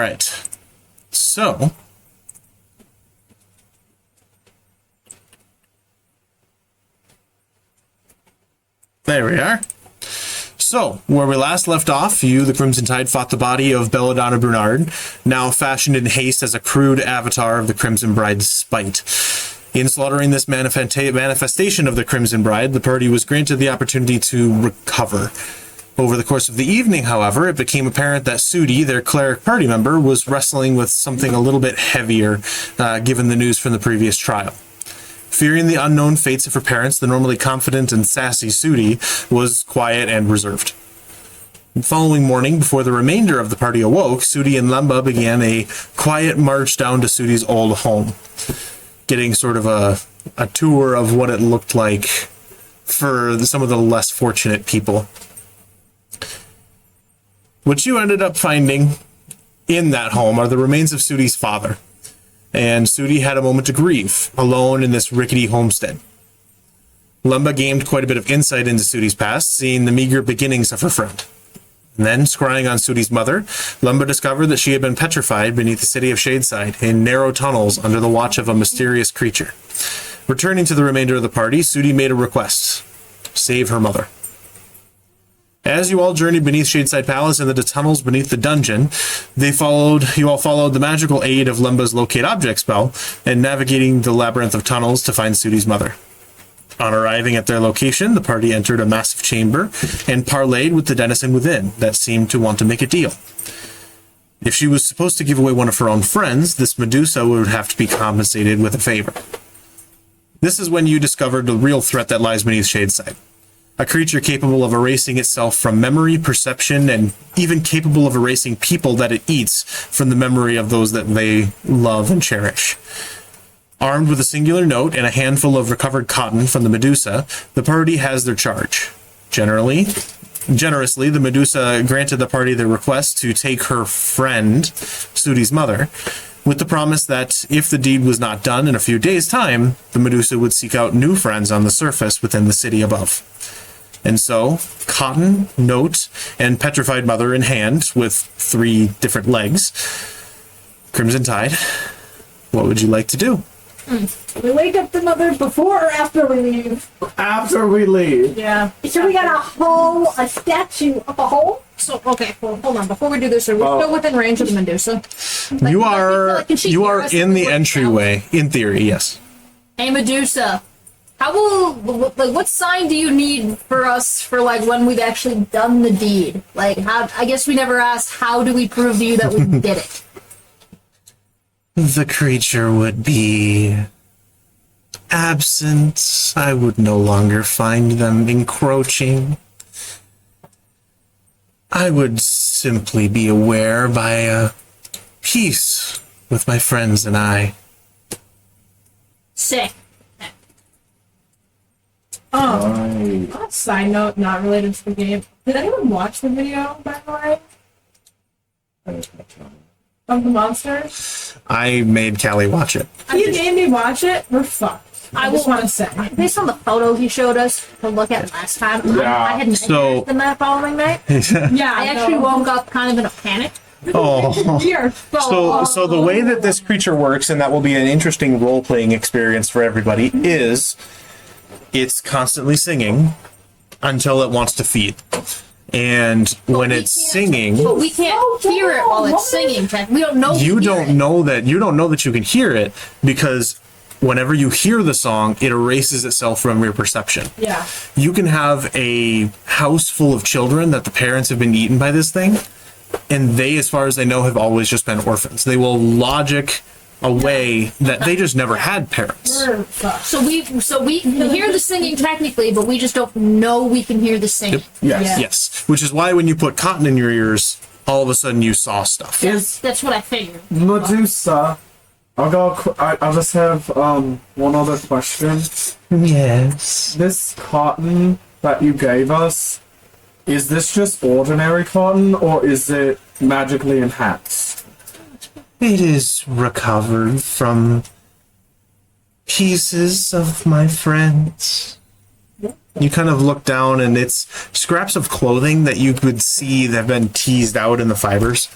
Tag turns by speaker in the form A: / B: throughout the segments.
A: right. So... there we are. So, where we last left off, you, the Crimson Tide, fought the body of Belladonna Brunard, now fashioned in haste as a crude avatar of the Crimson Bride's spite. In slaughtering this manifestation of the Crimson Bride, the party was granted the opportunity to recover. Over the course of the evening, however, it became apparent that Sudih, their cleric party member, was wrestling with something a little bit heavier, given the news from the previous trial. Fearing the unknown fates of her parents, the normally confident and sassy Sudih was quiet and reserved. The following morning, before the remainder of the party awoke, Sudih and Lemba began a quiet march down to Sudih's old home, getting sort of a tour of what it looked like for some of the less fortunate people. What you ended up finding in that home are the remains of Sudih's father. And Sudih had a moment to grieve, alone in this rickety homestead. Lemba gained quite a bit of insight into Sudih's past, seeing the meager beginnings of her friend. And then, scrying on Sudih's mother, Lemba discovered that she had been petrified beneath the city of Shadeside in narrow tunnels under the watch of a mysterious creature. Returning to the remainder of the party, Sudih made a request: save her mother. As you all journeyed beneath Shadeside Palace and the tunnels beneath the dungeon, you all followed the magical aid of Lemba's Locate Object spell and navigating the labyrinth of tunnels to find Sudih's mother. On arriving at their location, the party entered a massive chamber and parleyed with the denizen within that seemed to want to make a deal. If she was supposed to give away one of her own friends, this Medusa would have to be compensated with a favor. This is when you discovered the real threat that lies beneath Shadeside. A creature capable of erasing itself from memory, perception, and even capable of erasing people that it eats from the memory of those that they love and cherish. Armed with a singular note and a handful of recovered cotton from the Medusa, the party has their charge. Generously, the Medusa granted the party their request to take her friend, Sudih's mother, with the promise that if the deed was not done in a few days' time, the Medusa would seek out new friends on the surface within the city above. And so, cotton, note, and petrified mother in hand, with 3 different legs, Crimson Tide, what would you like to do?
B: We wake up the mother before or after we leave?
C: After we leave.
B: Yeah. So we got a statue up a hole? So, okay, well, hold on. Before we do this, are we still within range of the Medusa? Like,
A: you are in the entryway, in theory, yes.
B: Hey, Medusa. What sign do you need for us for, like, when we've actually done the deed? Like, I guess we never asked, how do we prove to you that we did it?
A: The creature would be absent. I would no longer find them encroaching. I would simply be aware by a peace with my friends and I.
B: Sick.
D: Side note, not related to the game. Did anyone watch the video, by the way? Of the monsters?
A: I made Callie watch it.
D: You made me watch it? We're fucked. I just want to say.
B: Based on the photo he showed us to look at last time, I had nightmares in that following night.
D: Yeah,
B: I actually woke up kind of in a panic.
A: Oh. So the way that this creature works, and that will be an interesting role-playing experience for everybody, is it's constantly singing until it wants to feed. And when it's singing,
B: but we can't hear it while it's singing. We don't know.
A: You don't know that you can hear it, because whenever you hear the song, it erases itself from your perception.
D: Yeah.
A: You can have a house full of children that the parents have been eaten by this thing, and they, as far as I know, have always just been orphans. They will logic away that they just never had parents.
B: So we can hear the singing technically, but we just don't know we can hear the singing.
A: Yep. Yes. Which is why when you put cotton in your ears, all of a sudden you saw stuff.
B: That's what I figured.
C: Medusa, I just have one other question.
A: Yes.
C: This cotton that you gave us, is this just ordinary cotton, or is it magically enhanced?
A: It is recovered from pieces of my friends. You kind of look down, and it's scraps of clothing that you could see that have been teased out in the fibers,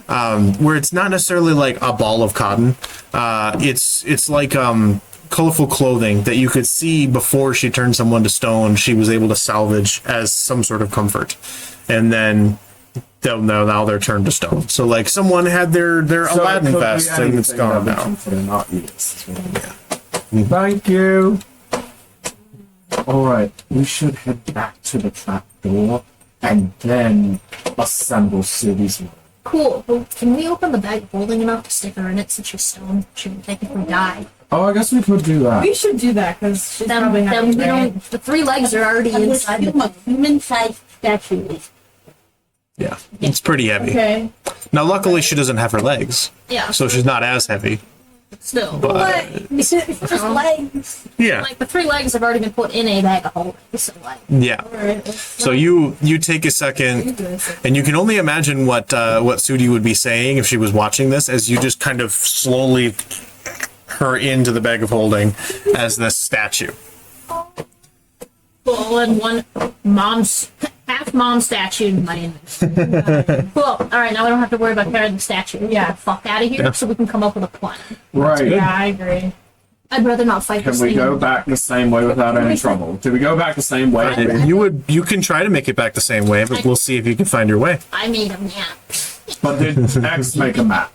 A: where it's not necessarily like a ball of cotton. It's like colorful clothing that you could see before she turned someone to stone. She was able to salvage as some sort of comfort, and then now they're turned to stone. So like someone had their Aladdin vest, and it's gone now.
C: Thank you. Alright, we should head back to the trap door and then assemble Sudih's room.
B: Cool. Well, can we open the bag holding enough to stick her in it since she's stone? She would technically die.
C: Oh, I guess we could do that.
D: We should do that because she's probably
B: Then
D: having
B: we don't. The 3 legs are already inside the
E: human-sized statue.
A: Yeah, it's pretty heavy.
D: Okay.
A: Now, luckily, she doesn't have her legs,
B: Yeah.
A: so she's not as heavy.
B: Still.
A: But
E: It's just legs.
A: yeah,
B: Like the 3 legs have already been put in a bag of holding. So like,
A: yeah.
D: Alright.
A: So you take a second, and you can only imagine what Sudih would be saying if she was watching this, as you just kind of slowly her into the bag of holding as this statue.
B: cool, and one half mom statue in my image. Cool. All right, now we don't have to worry about carrying the statue. We get the fuck out of here, so we can come up with a plan.
C: Right.
D: Yeah, I agree.
B: I'd rather not fight
C: Can
B: this
C: we
B: thing.
C: go back the same way without any trouble? Do we go back the same way?
A: You can try to make it back the same way, but we'll see if you can find your way.
B: I made a map.
C: But did X make a map?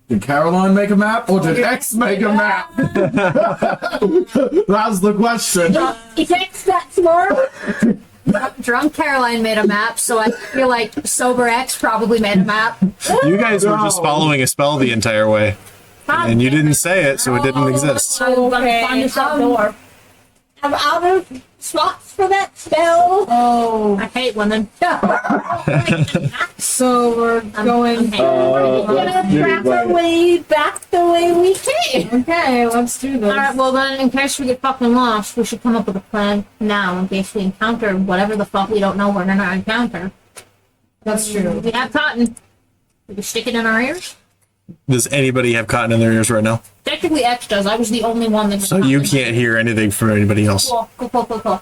C: Did Caroline make a map, or did X make a map? That's the question.
E: Is X that smart?
B: Drunk Caroline made a map, so I feel like sober X probably made a map.
A: You guys were just
C: No.
A: following a spell the entire way, and you didn't say it, so it didn't exist.
B: So let me find this out door.
E: I'm out of slots for that spell.
D: Oh,
B: I hate women.
D: so we're going.
E: We're gonna track our way back the way we came.
D: Okay, let's do this.
B: Alright, well then, in case we get fucking lost, we should come up with a plan now in case we encounter whatever the fuck we don't know we're gonna encounter.
D: That's true.
B: We have cotton. We stick it in our ears?
A: Does anybody have cotton in their ears right now?
B: Technically X does. I was the only one that
A: So you can't hear anything from anybody else.
B: Cool.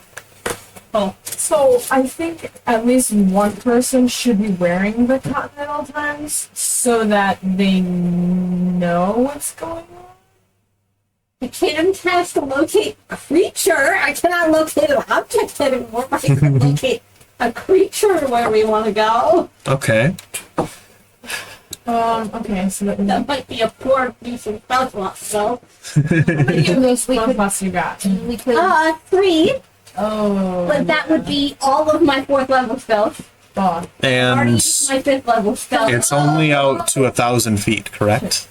D: So I think at least one person should be wearing the cotton at all times so that they know what's going on.
E: The kitten has to locate a creature. I cannot locate an object anymore, but I can locate a creature where we want to go.
A: Okay.
D: Okay, so that
E: That might be a poor piece of puzzle, so.
B: Yes, we
D: one
B: could.
D: plus you got.
B: We could.
E: 3,
D: Oh.
E: but that would be all of my 4th level spells.
D: God.
E: I already
A: And
E: used my 5th level spell.
A: it's only out to 1,000 feet, correct?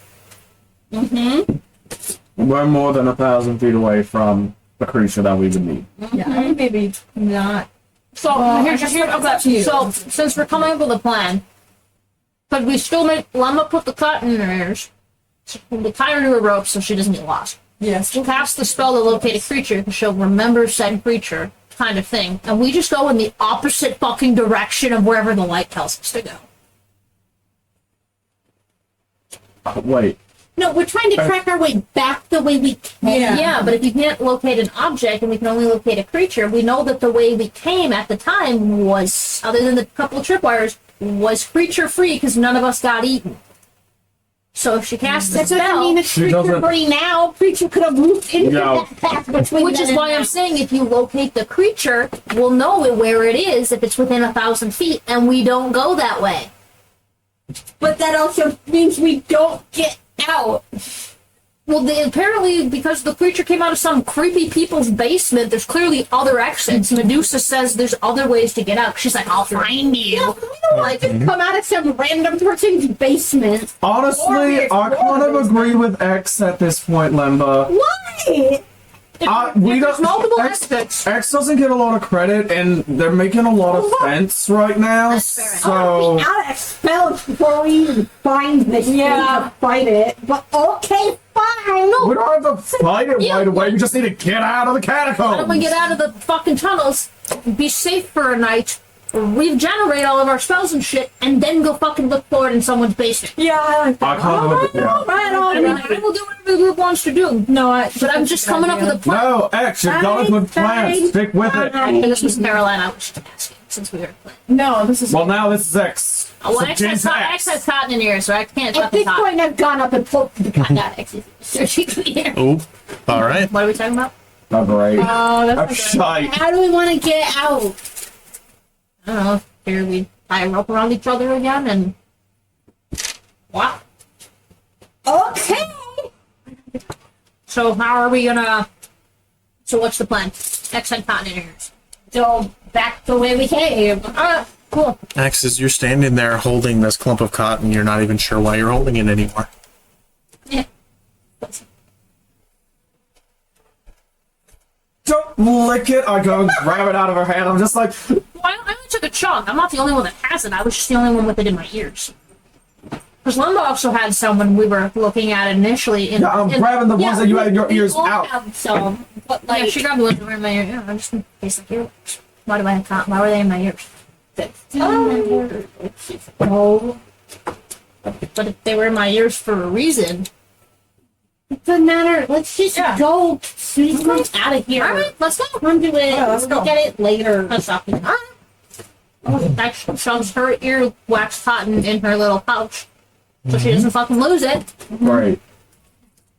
C: We're more than 1,000 feet away from the creature that we would need.
D: Yeah, I think maybe not.
B: So here's
D: it's up to you.
B: So since we're coming up with a plan, could we still make Lemma put the cotton in her ears? We tie her to a rope so she doesn't get lost.
D: Yes.
B: Cast the spell to locate a creature, because she'll remember said creature, kind of thing. And we just go in the opposite fucking direction of wherever the light tells us to go.
C: Wait.
E: No, we're trying to track our way back the way we came.
B: Yeah, but if you can't locate an object and we can only locate a creature, we know that the way we came at the time was, other than the couple of tripwires, was creature free because none of us got eaten. So if she casts the
E: That doesn't mean
B: spell,
E: it's
C: She
E: creature
C: doesn't-
E: free now. Creature could have moved into
C: No.
E: that path between
B: which
E: then
B: is
E: and
B: why
E: now.
B: I'm saying if you locate the creature, we'll know where it is if it's within 1,000 feet, and we don't go that way.
E: But that also means we don't get out.
B: Well, apparently, because the creature came out of some creepy people's basement, there's clearly other exits. Medusa says there's other ways to get out. She's like, I'll find you.
E: No, we don't want to just come out of some random person's basement.
C: Honestly, I kind of agree with X at this point, Lemba.
E: Why?
C: We
B: There's
C: don't.
B: multiple
C: X,
B: exits.
C: X doesn't get a lot of credit, and they're making a lot of sense right now.
B: That's fair enough.
C: So
E: Out of spells before we even find this thing to fight it. But okay, fine.
C: we don't have to fight it
B: Yeah.
C: right away. We just need to get out of the
B: Why don't we
C: catacombs.
B: get out of the fucking tunnels, be safe for a night, we generate all of our spells and shit, and then go fucking look for it in someone's basement.
D: Yeah, I like that.
C: I can't look at yeah.
E: Right
B: I
E: on.
B: mean, I will do whatever the group wants to do.
D: No,
B: But I'm just coming up with a plan.
C: No, X, you've got a good plan. Stick with it.
B: This was Caroline. I was just asking since we were playing.
D: No, this is.
C: Well, now this is X.
B: Well,
C: So
B: X
C: change
B: has,
C: to
B: X has cotton in here, so I can't
E: At
B: fucking
E: this
B: talk.
E: point, I've gone up and pulled the cotton out. Strategically here.
A: Oh, all right.
B: What are we talking about?
C: Not great.
D: Oh, that's
C: I'm
D: not good.
C: shy.
E: How do we want to get out?
B: I don't know. Here we tie a rope around each other again, and wow.
E: Okay.
B: So how are we gonna? So what's the plan? X had cotton in here.
E: Go back the way we came.
B: Cool.
A: X, as you're standing there holding this clump of cotton, you're not even sure why you're holding it anymore.
B: Yeah.
C: Don't lick it. I go and grab it out of her hand. I'm just like,
B: Well, I only took a chunk. I'm not the only one that has it. I was just the only one with it in my ears. Because Lumba also had some when we were looking at it initially.
C: yeah, I'm grabbing the ones that you had in your
E: we
C: ears
E: all
C: out.
E: have some, but
B: Yeah,
E: like,
B: she grabbed the ones that were in my ear. Yeah, I'm just basically here. Why do I have cotton? Why were they in my ears?
E: oh,
B: But if they were in my ears for a reason.
E: it doesn't matter. Let's just
D: Yeah.
E: go. Sudi's going out of here.
B: Alright, let's go.
E: Come do it.
D: Yeah, let's
E: we'll
D: go.
E: get it later.
B: Let's stop it. That shoves her ear wax cotton in her little pouch. So she doesn't fucking lose it.
C: Right.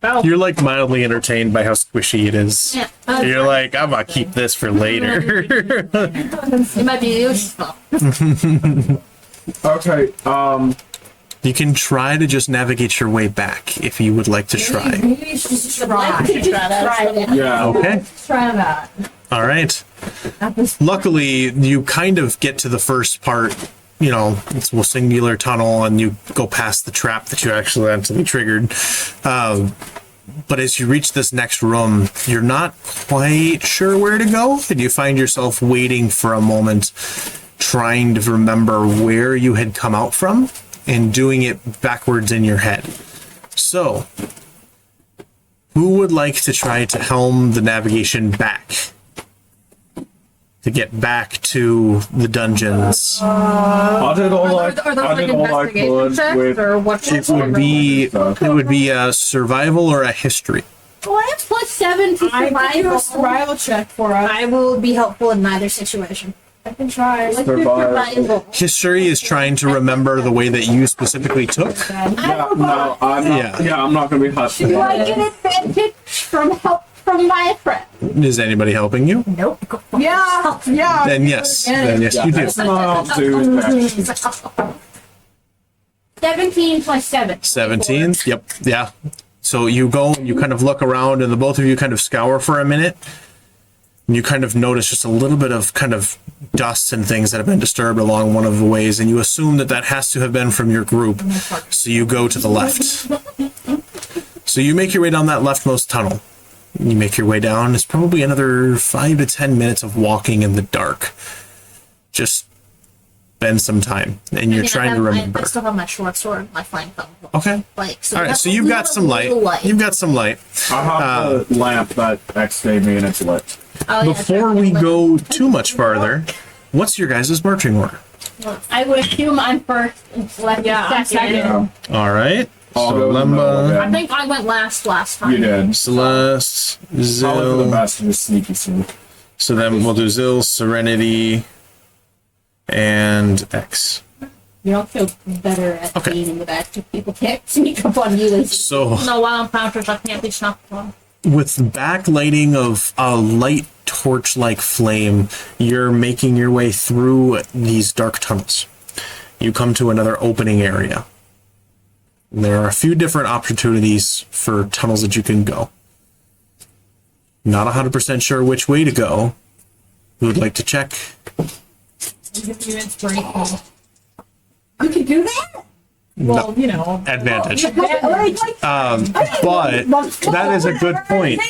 B: Oh.
A: You're like mildly entertained by how squishy it is.
B: Yeah.
A: You're like, I'm gonna keep this for later.
B: It might be useful.
C: Okay.
A: You can try to just navigate your way back if you would like to try.
D: Maybe you should just try.
E: I could just try it.
C: Yeah.
A: Okay.
D: Try that.
A: All right.
D: At this
A: Luckily, you kind of get to the first part. You know, it's a singular tunnel, and you go past the trap that you accidentally triggered. But as you reach this next room, you're not quite sure where to go, and you find yourself waiting for a moment, trying to remember where you had come out from, and doing it backwards in your head. So, who would like to try to helm the navigation back? To get back to the dungeons.
C: I did all I,
B: Are those
C: I
B: like
C: did all I
B: investigation
C: could
B: checks,
C: with.
B: or what?
A: It would be a survival or a history.
E: Well, that's +7 to
D: I can do
E: survival.
D: a survival check for us.
B: I will be helpful in neither situation.
D: I can try.
E: Let's do
C: Survival.
E: survival.
A: History is trying to remember the way that you specifically took.
C: Yeah, no, I'm not,
A: Yeah.
C: I'm not gonna be hustling.
E: Do I get advantage from help from my friend?
A: Is anybody helping you?
B: Nope. Go fuck
D: Yeah, yeah.
A: Then yes. Then yes, you do.
C: I'll do that.
E: 17 + 7.
A: 17. Yep. Yeah. So you go and you kind of look around, and the both of you kind of scour for a minute. And you kind of notice just a little bit of kind of dust and things that have been disturbed along one of the ways, and you assume that that has to have been from your group. So you go to the left. So you make your way down that leftmost tunnel. You make your way down. It's probably another 5 to 10 minutes of walking in the dark. Just spend some time, and you're trying to remember.
B: I still have my short sword, my flying thumb.
A: Okay.
B: Like, so
A: All
B: we
A: right.
B: have
A: So
B: a
A: you've got
B: little-
A: some light.
B: little light.
A: You've got some light.
C: I have the lamp that X gave me and it's lit.
B: Oh, yeah,
A: Before
B: sure.
A: we go too much farther, what's your guys' marching order?
E: I would assume I'm first and Lex
D: Yeah, I'm
E: second.
D: second.
C: Yeah.
A: All right.
C: I'll
A: So
C: go in the middle
A: Lemba,
C: again.
B: I think I went last time.
C: You did.
A: Celeste,
C: Probably for the
A: Zill.
C: best of the sneaky sneak.
A: So then we'll do Zill, Serenity, and X.
E: You don't feel better at
A: Okay.
E: being in the back if people can't sneak up on you. As
A: So
B: No, while encounters, I can't be snuffed on.
A: with the backlighting of a light torch-like flame, you're making your way through these dark tunnels. You come to another opening area. There are a few different opportunities for tunnels that you can go. Not 100% sure which way to go. Who would like to check?
D: Give you inspiration.
E: you can do that?
D: Well, you know.
A: Advantage.
E: Like,
A: But that is a good point.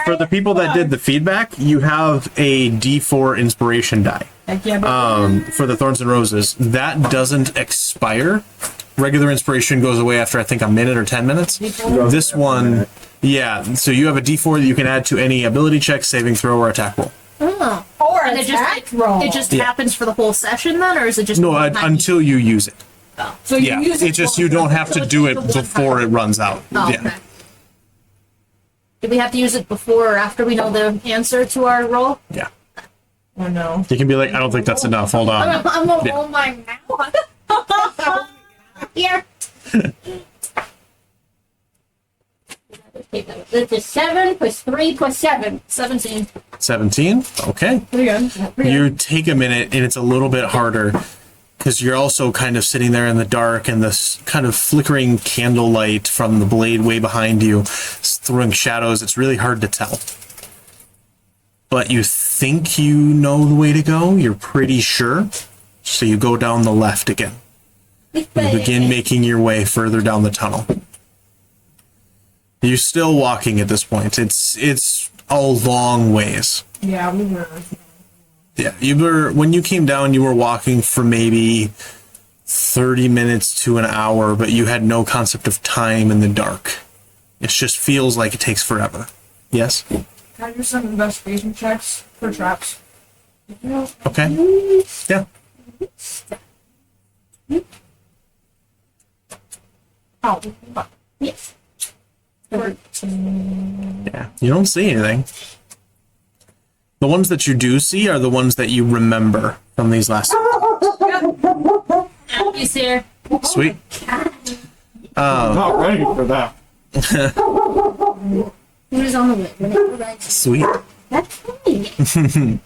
A: For the people that did the feedback, you have a D4 inspiration die.
D: Heck yeah, but
A: For the Thorns and Roses. That doesn't expire. Regular inspiration goes away after, I think, a minute or 10 minutes. This one, yeah. So you have a D4 that you can add to any ability check, saving throw, or attack roll.
E: or
B: And it just
D: attack roll.
B: it just
A: Yeah.
B: happens for the whole session then, or is it just
A: No,
B: one time
A: until you use it.
D: So you
A: Yeah,
D: use
A: it's just you don't have to do it before it runs out.
B: Oh,
A: Yeah.
B: okay. Do we have to use it before or after we know the answer to our roll?
A: Yeah.
D: Oh no.
A: You can be like, I don't think that's enough. Hold on.
E: I'm gonna
A: Yeah.
E: roll mine now. Here. This is 7 plus 3 plus 7.
B: 17.
A: 17. Okay.
D: Pretty good.
A: You take a minute and it's a little bit harder because you're also kind of sitting there in the dark and this kind of flickering candlelight from the blade way behind you is throwing shadows. It's really hard to tell. But you think you know the way to go. You're pretty sure. So you go down the left again. You begin making your way further down the tunnel. You're still walking at this point. It's a long ways.
D: Yeah, we were.
A: Yeah, when you came down, you were walking for maybe 30 minutes to an hour, but you had no concept of time in the dark. It just feels like it takes forever. Yes?
D: Can I do some investigation checks for traps?
A: Okay. Yeah.
D: Oh,
E: Yes.
D: 14.
A: Yeah. You don't see anything. The ones that you do see are the ones that you remember from these last.
B: He's here.
A: Sweet.
C: Not ready for that.
B: Who's on the way? Whenever I-
A: Sweet.
E: That's fine.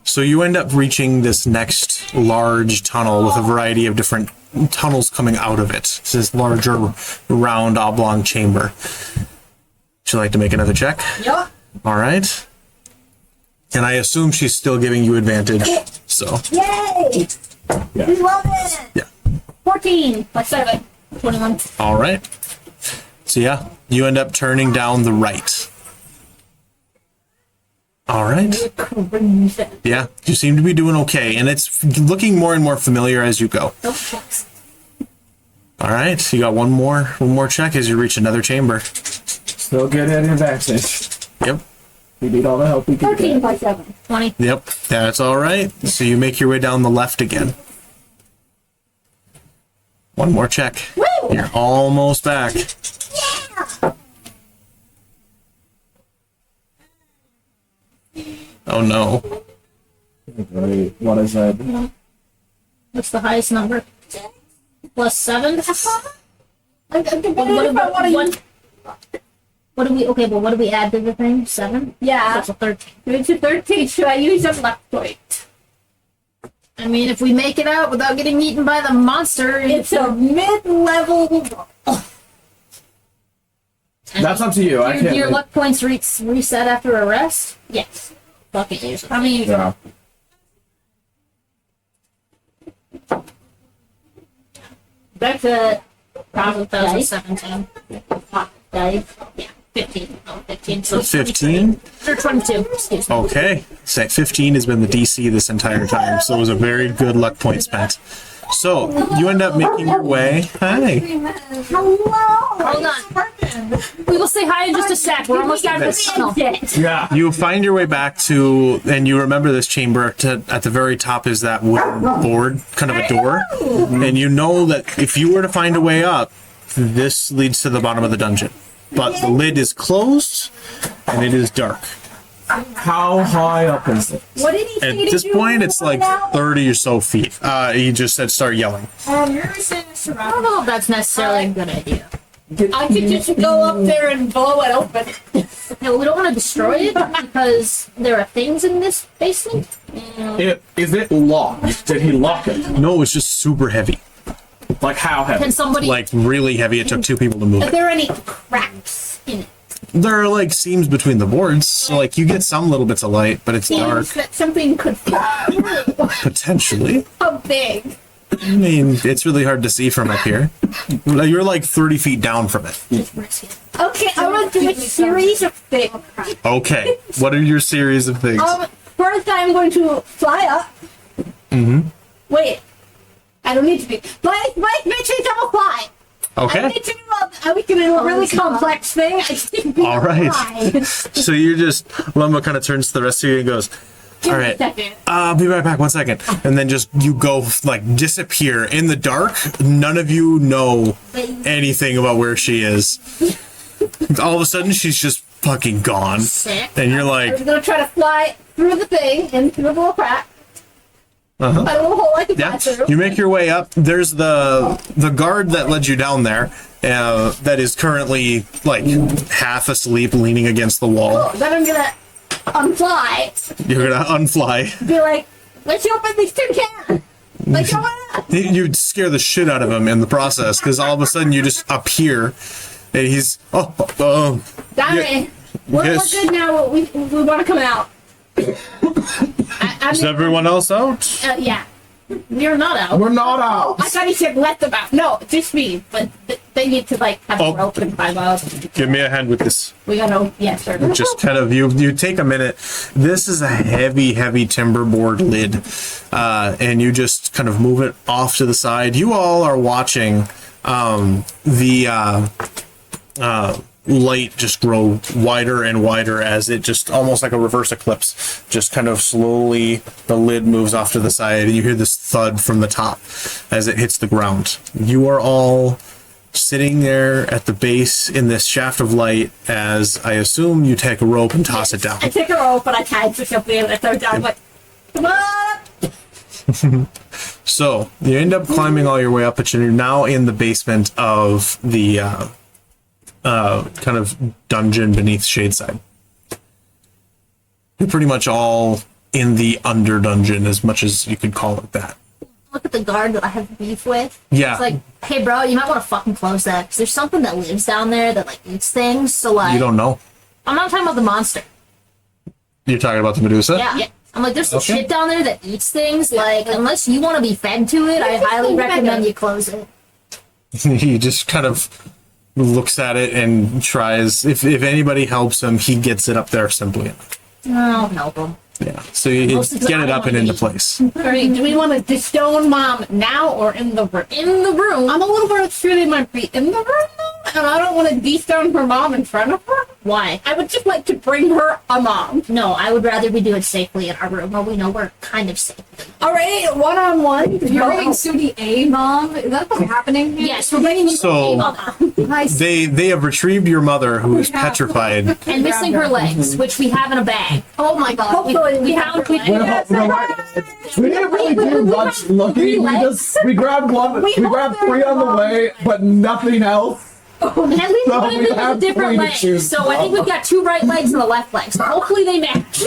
A: So you end up reaching this next large tunnel with a variety of different tunnels coming out of it. It's this larger, round, oblong chamber. Would you like to make another check?
E: Yup.
A: All right. And I assume she's still giving you advantage. So,
E: Yay!
A: Yeah.
E: We love it.
A: yeah.
E: 14 plus 7.
B: 21.
A: All right. So, yeah, you end up turning down the right. All right. Yeah, you seem to be doing okay. And it's looking more and more familiar as you go.
B: Nope. Checks.
A: All right. You got one more check as you reach another chamber.
C: Still get an advantage.
A: Yep.
C: We need all the help we can
E: 13
C: get.
E: plus 7.
B: 20.
A: Yep. That's all right. So you make your way down the left again. One more check.
E: Woo!
A: You're almost back.
E: Yeah!
A: Oh no.
C: Wait, what is that?
B: What's the highest number? Plus 7?
E: I'm debating if I want to use...
B: What do we, okay, but what do we add to the thing? 7?
E: Yeah.
B: That's a 13.
E: It's a 13. Should I use a left point?
B: I mean, if we make it out without getting eaten by the monster,
E: It's a mid-level...
C: That's up to you. I
B: do
C: can't.
B: your
C: make-
B: luck points reset after a rest?
E: Yes.
B: Fuck it, use it.
E: How many?
C: Yeah.
E: That's a...
B: That was a
E: Dice.
B: 17.
E: Dice.
B: Yeah, 15. Oh, 15.
A: So 15.
B: Or 22, excuse me.
A: Okay. So 15 has been the DC this entire time. So it was a very good luck point spent. So you end up making your way. Hi.
E: Hello!
B: Hold on. We will say hi in just a sec. We're almost out of this tunnel.
C: Yeah.
A: You find your way back to, and you remember this chamber. At the very top is that wooden board, kind of a door. And you know that if you were to find a way up, this leads to the bottom of the dungeon. But the lid is closed, and it is dark.
C: How high up is it?
E: What did he
A: At
E: say to
A: this
E: do
A: point, it's like
E: now?
A: 30 or so feet. He just said start yelling.
D: You're saying it's
B: I don't know if that's necessarily a good idea.
E: I could just go up there and blow it open.
B: Okay, well, we don't want to destroy it because there are things in this basement.
C: Is it locked? Did he lock it?
A: No, it's just super heavy.
C: Like how heavy?
B: Can somebody...
A: Like really heavy. It took 2 people to move
E: Are
A: it.
E: there any cracks in it?
A: There are like seams between the boards, so like you get some little bits of light, but it's dark.
E: Things that something could fall through.
A: Potentially.
E: How big?
A: I mean, it's really hard to see from up here. You're like 30 feet down from it.
E: Okay, I'm gonna do a series of things.
A: Okay. What are your series of things?
E: First I'm going to fly up.
A: Mm-hmm.
E: Wait. I don't need to be. My bitches double fly.
A: Okay.
E: I was doing a really complex thing. I didn't
A: All right.
E: try.
A: So you're just, Lumba kind of turns to the rest of you and goes, all right, I'll be right back, 1 second. And then just, you go, like, disappear in the dark. None of you know anything about where she is. All of a sudden, she's just fucking gone.
B: Sick.
A: And you're
E: I was
A: like,
E: gonna try to fly through the thing and through the little crack. A little hole I could
A: yeah,
E: fly through.
A: you make your way up. There's the guard that led you down there that is currently, like, half asleep, leaning against the wall.
E: Then I'm gonna unfly.
A: You're gonna unfly.
E: Be like, let's open these two cans. Like, come on up.
A: You'd scare the shit out of him in the process, because all of a sudden you just appear, and he's,
E: Darn it. We're good now. We want to come out.
A: Is everyone else out?
E: Yeah.
B: We're not out.
C: We're not out.
E: I thought he said let them out. No, just me. But they need to, like, have a rope and climb up.
A: Give me a hand with this.
E: We gotta, yes, sir.
A: Just kind of, you take a minute. This is a heavy timber board lid, and you just kind of move it off to the side. You all are watching the light just grow wider and wider as it just, almost like a reverse eclipse, just kind of slowly, the lid moves off to the side, and you hear this thud from the top as it hits the ground. You are all sitting there at the base in this shaft of light, as I assume you take a rope and toss it down.
E: I took a rope and I tied to something and I threw it down. I'm like, come on.
A: So you end up climbing all your way up, but you're now in the basement of the kind of dungeon beneath Shadeside. You're pretty much all in the under dungeon, as much as you could call it that.
B: Look at the guard that I have beef with.
A: Yeah.
B: It's like, hey, bro, you might want to fucking close that, because there's something that lives down there that, like, eats things. So, like,
A: You don't know.
B: I'm not talking about the monster.
A: You're talking about the Medusa?
B: Yeah. I'm like, there's some
A: Okay.
B: shit down there that eats things. Like, unless you want to be fed to it, I highly recommend you close it.
A: He just kind of looks at it and tries. If anybody helps him, he gets it up there simply enough.
B: I'll help him.
A: Yeah. So you
B: Most of the
A: get it
B: time
A: up
B: I
A: and into
B: eat.
A: place.
E: All right, do we want to disown mom now or in the room?
B: In the room.
E: I'm a little worried sure they might be in the room though, and I don't want to disown her mom in front of her.
B: Why?
E: I would just like to bring her a mom.
B: No, I would rather we do it safely in our room where we know we're kind of safe.
E: All right, one-on-one.
D: You're bringing Sudih A, Mom? Is that what's happening here?
B: Yes, we're bringing you
A: So-
D: Nice.
A: They have retrieved your mother, who is petrified.
B: and missing her legs, which we have in a bag.
E: Oh my god. Hopefully
B: We found we
C: We didn't really do much looking. We grabbed one. We grabbed three on the way, but nothing else.
B: At least
C: So
B: one of
C: we
B: them
C: have
B: is a different
C: three to
B: leg.
C: choose
B: So I think we've got two right legs and a left leg. So hopefully they match.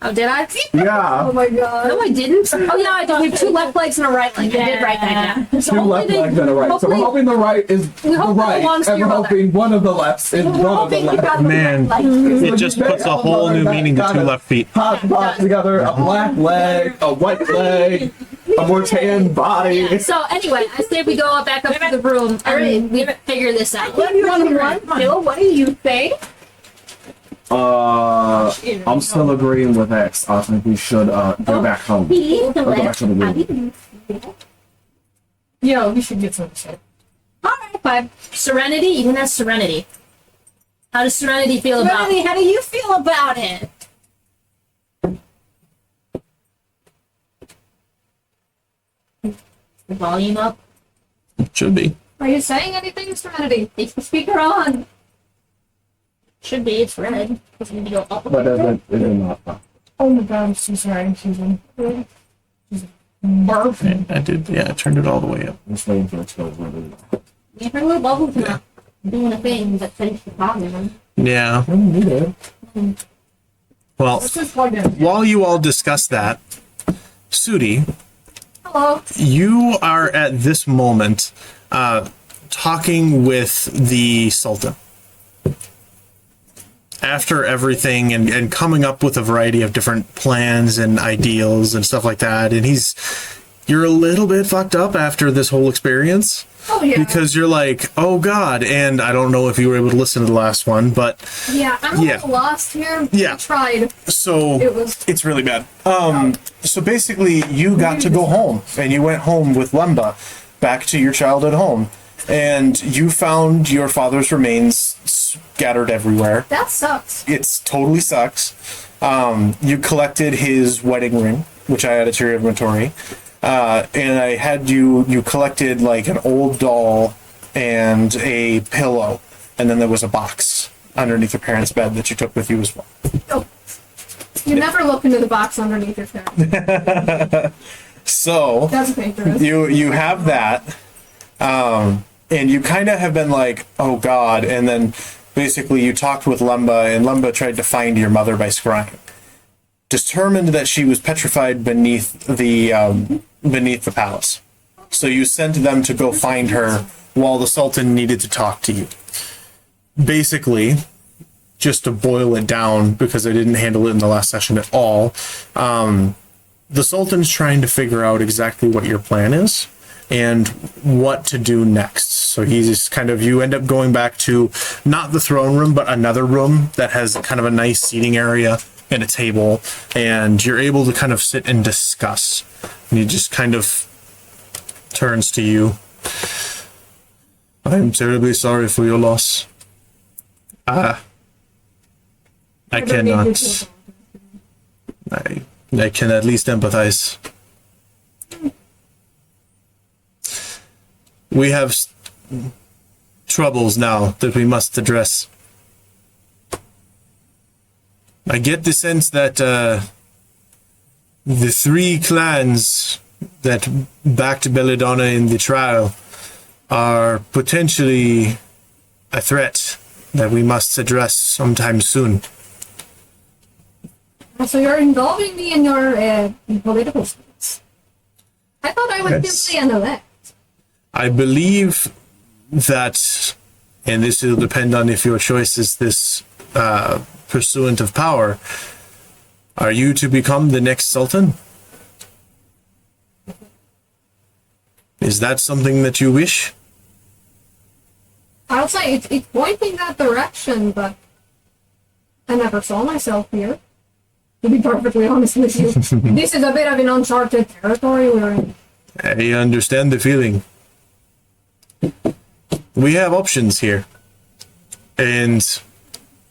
B: Oh, did I?
C: Yeah.
D: Oh my god.
B: No, I didn't. Oh, yeah, I did. We have two left legs and a right leg. I did write that down. So
C: Two left legs and a right. So we're
B: hopefully-
C: hoping the right is the
B: hope it
C: right,
B: belongs to
C: and
B: your
C: we're
B: mother.
C: hoping one of the lefts is one of the left.
A: Man, it just puts a whole new meaning to two left feet.
C: Hodgepodge together, a black leg, a white leg, a more tan body.
B: So anyway, I say we go back up to the room and we figure this out.
E: one-on-one. Bill, what do you think?
C: I'm still agreeing with X. I think we should go back home. Or go back to the room.
D: Yeah, we should get some shit.
E: Alright, fine.
B: Serenity, even as Serenity. How does Serenity feel about
E: Melanie, how do you feel about it?
B: the volume up?
A: Should be.
D: Are you saying anything, Serenity?
E: Keep the speaker on.
B: Should be. It's red. It's going to go up.
C: But it is not.
D: Oh my god, I'm so sorry, Susan. She's barfing.
A: I did. Yeah, I turned it all the way up.
C: I'm just waiting for it to go really low.
B: Yeah, her little bubbles not doing a thing but finish the problem.
A: Yeah. Well,
D: This is plugged in.
A: while you all discuss that, Sudih,
E: Hello.
A: you are at this moment talking with the Sultan. After everything and coming up with a variety of different plans and ideals and stuff like that, and you're a little bit fucked up after this whole experience.
D: Oh yeah.
A: Because you're like, oh god, and I don't know if you were able to listen to the last one, but
D: Yeah, I'm a
A: Yeah.
D: little lost here.
A: Yeah.
D: I tried.
A: so
D: It was-
A: it's really bad. So basically you got to go home and you went home with Lumba, back to your childhood home, and you found your father's remains scattered everywhere.
B: That sucks.
A: It's totally sucks. You collected his wedding ring, which I added to your inventory, and I had you collected like an old doll and a pillow, and then there was a box underneath your parents' bed that you took with you as well.
B: Oh. You never look into the box underneath your chair.
A: So
B: That's dangerous.
A: you have that, and you kind of have been like, oh god, and then basically you talked with Lumba, and Lumba tried to find your mother by scrying. Determined that she was petrified beneath the palace. So you sent them to go find her while the Sultan needed to talk to you. Basically, just to boil it down, because I didn't handle it in the last session at all, the Sultan's trying to figure out exactly what your plan is and what to do next. So he's just kind of, you end up going back to not the throne room, but another room that has kind of a nice seating area and a table, and you're able to kind of sit and discuss. And he just kind of turns to you. I'm terribly sorry for your loss. I cannot. I can at least empathize. We have troubles now that we must address. I get the sense that the three clans that backed Belladonna in the trial are potentially a threat that we must address sometime soon.
B: So you're involving me in your political stance. I thought I would
A: Yes.
B: simply elect.
A: I believe that, and this will depend on if your choice is this pursuant of power, are you to become the next sultan? Is that something that you wish?
B: I'll say it's pointing that direction, but I never saw myself here. To be perfectly honest with you, this is a bit of an uncharted territory we're in.
A: I understand the feeling. We have options here. And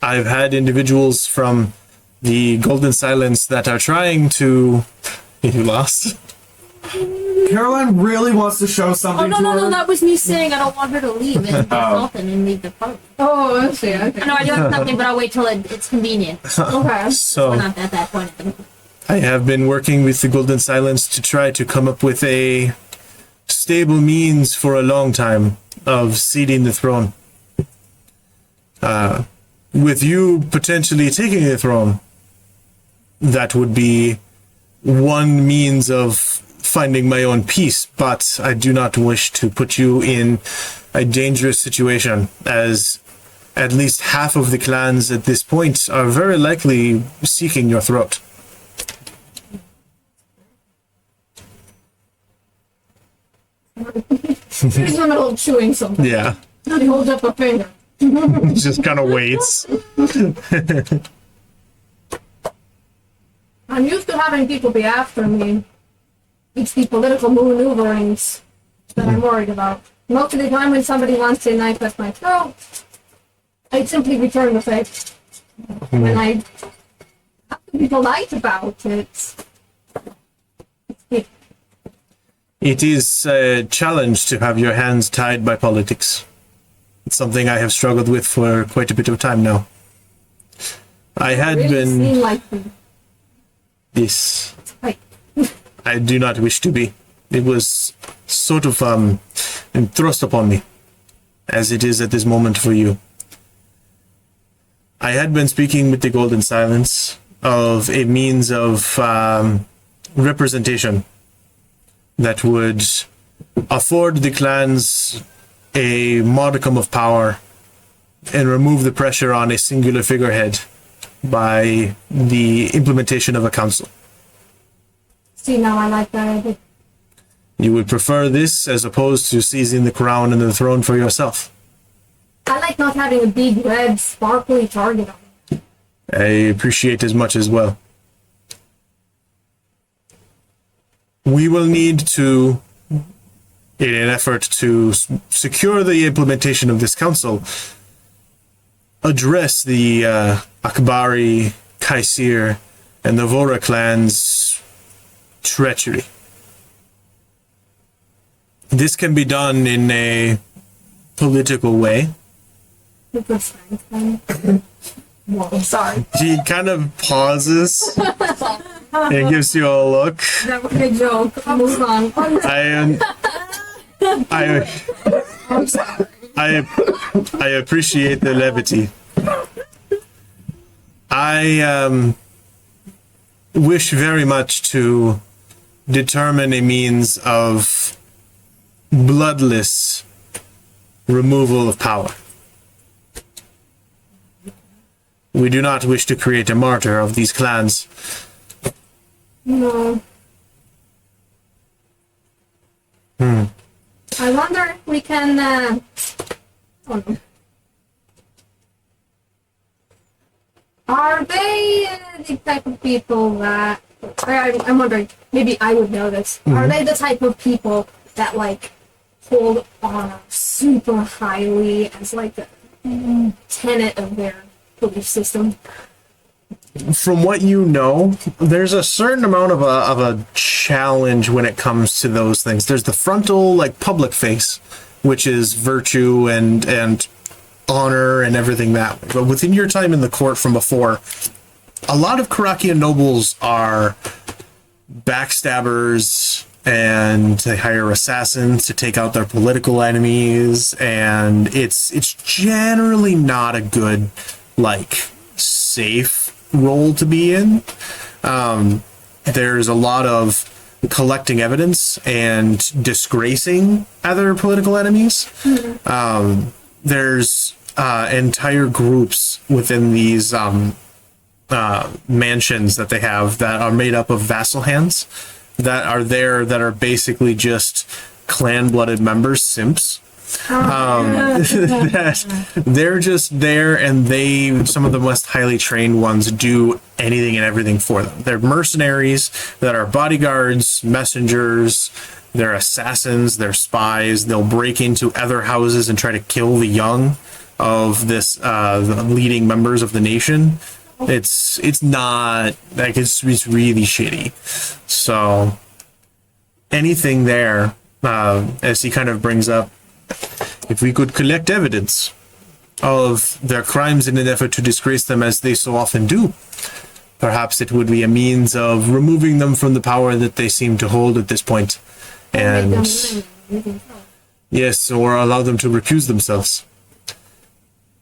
A: I've had individuals from the Golden Silence that are trying to... You lost?
C: Caroline really wants to show something
B: Oh, no,
C: to her.
B: that was me saying I don't want her to leave and consult and leave the party.
D: Oh, I see. Okay.
B: No, I do have something, but I'll wait till it's convenient.
D: Okay.
A: So...
B: We're not at that point.
A: I have been working with the Golden Silence to try to come up with a stable means for a long time of ceding the throne. With you potentially taking the throne, that would be one means of finding my own peace, but I do not wish to put you in a dangerous situation, as at least half of the clans at this point are very likely seeking your throat.
B: He's in the middle of chewing something.
A: Yeah.
B: He holds up a finger.
A: Just kind of waits.
B: I'm used to having people be after me. It's the political maneuverings that I'm worried about. Most of the time when somebody wants to knife at my throat, I simply return the favor. When I have to be polite about it,
A: It is a challenge to have your hands tied by politics. It's something I have struggled with for quite a bit of time now. I had
B: really
A: been...
B: seem like
A: Yes.
B: like
A: I do not wish to be. It was sort of thrust upon me, as it is at this moment for you. I had been speaking with the Golden Silence of a means of representation that would afford the clans a modicum of power and remove the pressure on a singular figurehead by the implementation of a council.
B: see now I like that idea.
A: You would prefer this as opposed to seizing the crown and the throne for yourself.
B: I like not having a big red sparkly target on me.
A: I appreciate as much as well. We will need to in an effort to secure the implementation of this council, address the Akbari, Kaisir, and the Vora clans' treachery. This can be done in a political way.
D: Whoa, sorry.
A: He kind of pauses and gives you a look.
D: That was a joke. Move on.
A: I appreciate the levity. I wish very much to determine a means of bloodless removal of power. We do not wish to create a martyr of these clans.
E: No. I wonder if we can, oh no. Are they the type of people that, I'm wondering, maybe I would know this. Are they the type of people that, like, hold honor super highly as, like, a tenet of their belief system?
A: From what you know, there's a certain amount of a challenge when it comes to those things. There's the frontal, like, public face, which is virtue and honor and everything that way. But within your time in the court from before, a lot of Karakian nobles are backstabbers, and they hire assassins to take out their political enemies, and it's generally not a good, like, safe role to be in. There's a lot of collecting evidence and disgracing other political enemies. There's entire groups within these mansions that they have that are made up of vassal hands that are there, that are basically just clan-blooded members, simps. That they're just there, and some of the most highly trained ones do anything and everything for them. They're mercenaries that are bodyguards, messengers, they're assassins, they're spies. They'll break into other houses and try to kill the young of the leading members of the nation. It's not like, it's really shitty. So anything there, as he kind of brings up, if we could collect evidence of their crimes in an effort to disgrace them as they so often do, perhaps it would be a means of removing them from the power that they seem to hold at this point. And yes, or allow them to recuse themselves.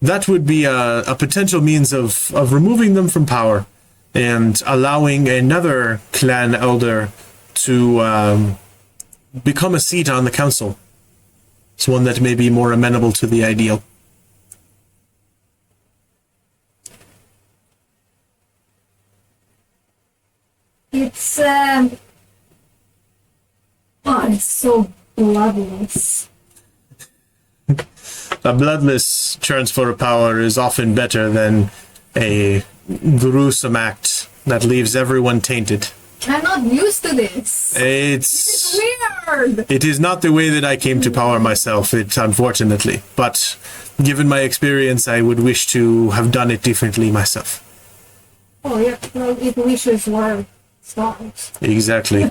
A: That would be a potential means of removing them from power and allowing another clan elder to become a seat on the council. It's one that may be more amenable to the ideal.
E: It's, it's so bloodless.
A: A bloodless transfer of power is often better than a gruesome act that leaves everyone tainted.
E: I'm not used to this.
A: It's
E: weird.
A: It is not the way that I came to power myself, unfortunately. But given my experience, I would wish to have done it differently myself.
E: Oh yeah, well, if wishes were stars.
A: Exactly.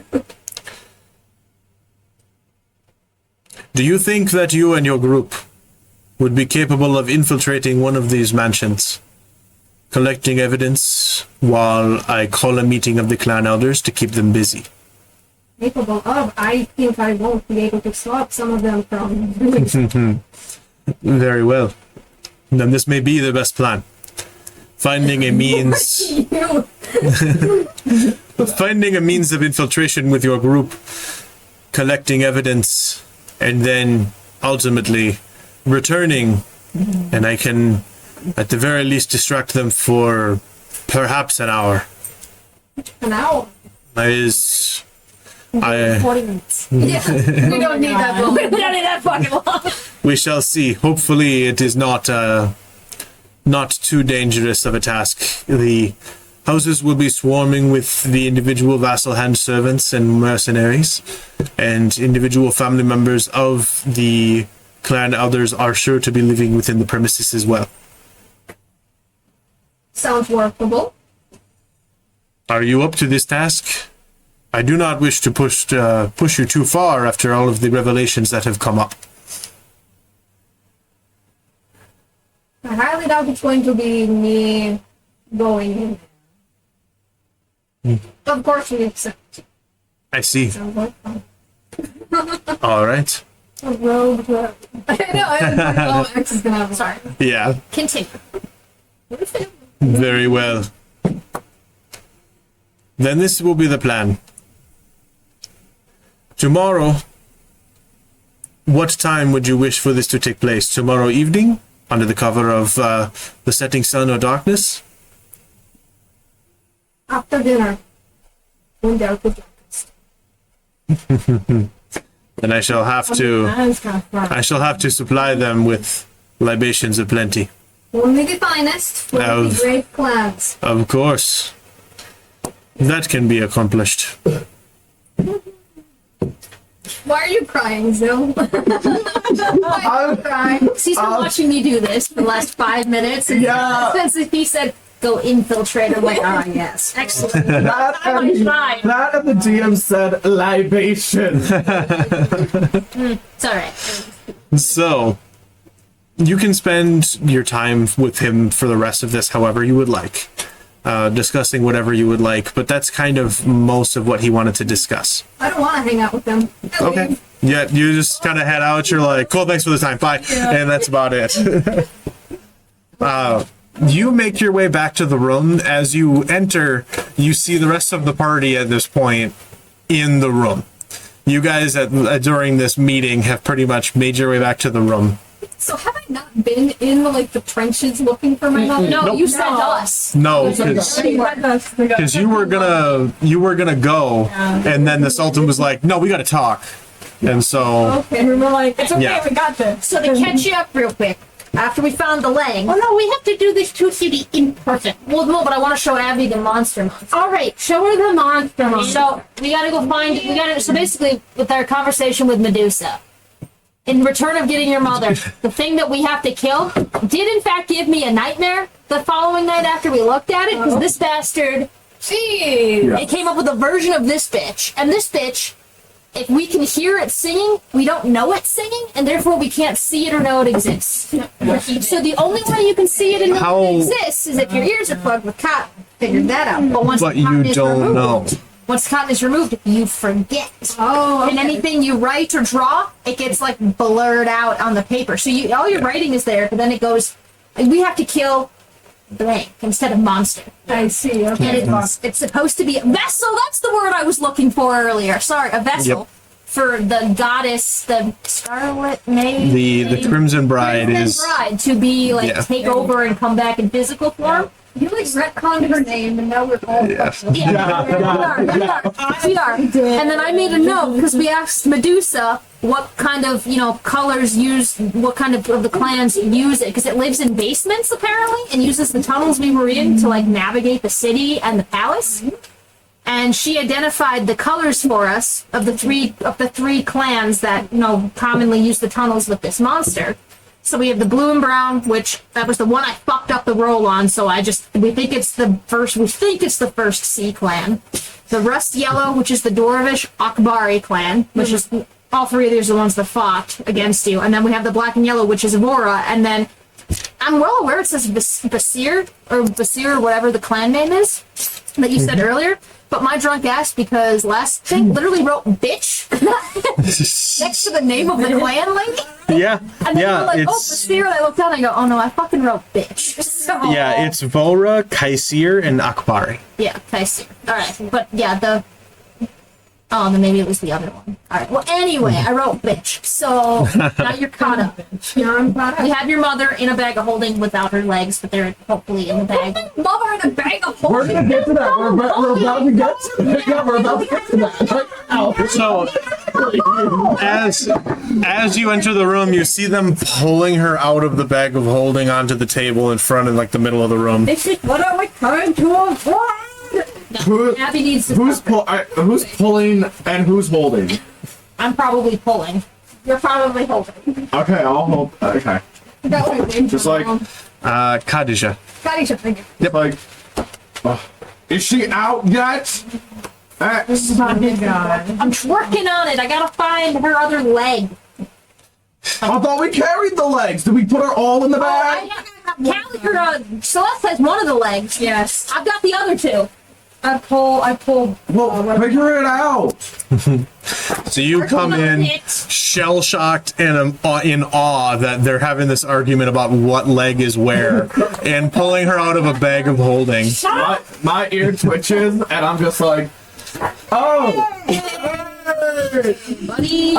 A: Do you think that you and your group would be capable of infiltrating one of these mansions, collecting evidence while I call a meeting of the clan elders to keep them busy?
E: Capable of? I think I won't be able to stop some of them from doing so.
A: Very well. Then this may be the best plan. Finding a means... Finding a means of infiltration with your group, collecting evidence, and then ultimately returning, and I can at the very least distract them for perhaps an hour.
E: An hour?
A: That is...
E: 40 minutes. Yeah, we don't need that long. We don't need that fucking long.
A: We shall see. Hopefully it is not too dangerous of a task. The Houses will be swarming with the individual vassal hand servants and mercenaries, and individual family members of the clan elders are sure to be living within the premises as well.
E: Sounds workable.
A: Are you up to this task? I do not wish to push you too far after all of the revelations that have come up.
E: I highly doubt it's going to be me going in. Of course we accept.
A: I see.
E: Sounds like fun.
A: All right.
E: A rogue. I know, I don't know X is gonna have.
B: Sorry.
A: Yeah,
B: Continue.
A: very well. Then this will be the plan. Tomorrow, what time would you wish for this to take place? Tomorrow evening? Under the cover of the setting sun or darkness?
E: After dinner. When they're cooking.
A: Then I shall have to I shall have to supply them with libations aplenty.
E: Only the finest for the
A: Of-
E: great clans.
A: Of course. That can be accomplished.
E: Why are you crying, Zil? Why are you crying?
B: He's been watching me do this for the last 5 minutes. And
C: Yeah.
B: since he said, go infiltrate, I'm like, ah, yes. Excellent.
C: That
B: I
C: and,
B: tried.
C: that and the DM said libation.
B: It's alright.
A: So, you can spend your time with him for the rest of this however you would like. Discussing whatever you would like, but that's kind of most of what he wanted to discuss.
E: I don't want to hang out with them. I leave.
A: Yeah, you just kind of head out, you're like, cool, thanks for the time, bye. And that's about it. You make your way back to the room. As you enter, you see the rest of the party at this point in the room. You guys, during this meeting, have pretty much made your way back to the room.
E: So have I not been in the trenches looking for my mother?
B: No, you sent us.
A: No, because you were gonna go, and then the Sultan was like, no, we gotta talk. And so,
D: And we were like, it's okay,
A: Yeah.
D: we got this.
B: So to catch you up real quick, after we found the leg, oh no, we have to do this to see the imperfect. Well, no, but I want to show Abby the monster. All right, show her the monster. So we gotta go find. So basically, with our conversation with Medusa, in return of getting your mother, the thing that we have to kill did in fact give me a nightmare the following night after we looked at it, because this bastard, it came up with a version of this bitch, and this bitch, if we can hear it singing, we don't know it's singing, and therefore we can't see it or know it exists. So the only way you can see it and know it exists is if your ears are plugged with cotton. Figured that out. But once
A: but
B: the cotton
A: you
B: is
A: don't
B: removed,
A: know.
B: once cotton is removed, you forget.
E: Oh,
B: And anything you write or draw, it gets like blurred out on the paper. So all your writing is there, but then it goes. We have to kill blank instead of monster.
D: I see, okay.
B: And it's supposed to be a vessel. That's the word I was looking for earlier. Sorry, a vessel.
A: Yep.
B: For the goddess, the Scarlet Maid.
A: the Crimson Bride
B: Crimson
A: is
B: Bride to be like
A: Yeah.
B: take over and come back in physical form.
E: you retconned her name, and now we're all.
B: Yeah, we are. And then I made a note because we asked Medusa what kind of colors use, what kind of the clans use it, because it lives in basements apparently and uses the tunnels we were in to like navigate the city and the palace. And she identified the colors for us of the three clans that commonly use the tunnels with this monster. So we have the blue and brown, which that was the one I fucked up the roll on. So we think it's the first C clan. The rust yellow, which is the Dwarvish Akbari clan, which is all three of these are the ones that fought against you. And then we have the black and yellow, which is Evora. And then I'm well aware it says Basir or whatever the clan name is that you said earlier. But my drunk ass, because last thing literally wrote bitch next to the name of the clan lady.
A: yeah,
B: And then
A: yeah,
B: you're like, oh,
A: it's
B: Basir, and I look down and I go, oh no, I fucking wrote bitch. So,
A: yeah, it's Vora, Kaisir, and Akbari.
B: yeah, Kaisir. Alright, but yeah, then maybe it was the other one. Alright, well anyway, I wrote bitch. So now you're caught up.
E: Yeah, I'm proud of
B: You have your mother in a bag of holding without her legs, but they're hopefully in the bag.
E: Mother in a bag of
C: We're
E: holding.
C: gonna get to that. We're about to get to that. Yeah, we're about to get to that. Right now.
A: So as you enter the room, you see them pulling her out of the bag of holding onto the table in front in like the middle of the room.
E: This is what I was trying to avoid.
B: Abby needs to
C: Who's
B: cover.
C: who's pulling and who's holding?
B: I'm probably pulling.
E: You're probably holding.
C: Okay, I'll hold. Okay,
E: That way, maybe
C: Just like-
A: Khadija.
E: got each other.
C: yep. Like, is she out yet?
D: This is not good, guy.
B: I'm working on it. I gotta find her other leg.
C: I thought we carried the legs. Did we put her all in the bag?
B: Callie, Celeste has one of the legs.
D: Yes.
B: I've got the other two.
D: I pulled.
C: Well, figure it out.
A: So you come in shell shocked and in awe that they're having this argument about what leg is where, and pulling her out of a bag of holding.
C: My ear twitches, and I'm just like, oh.
B: Buddy.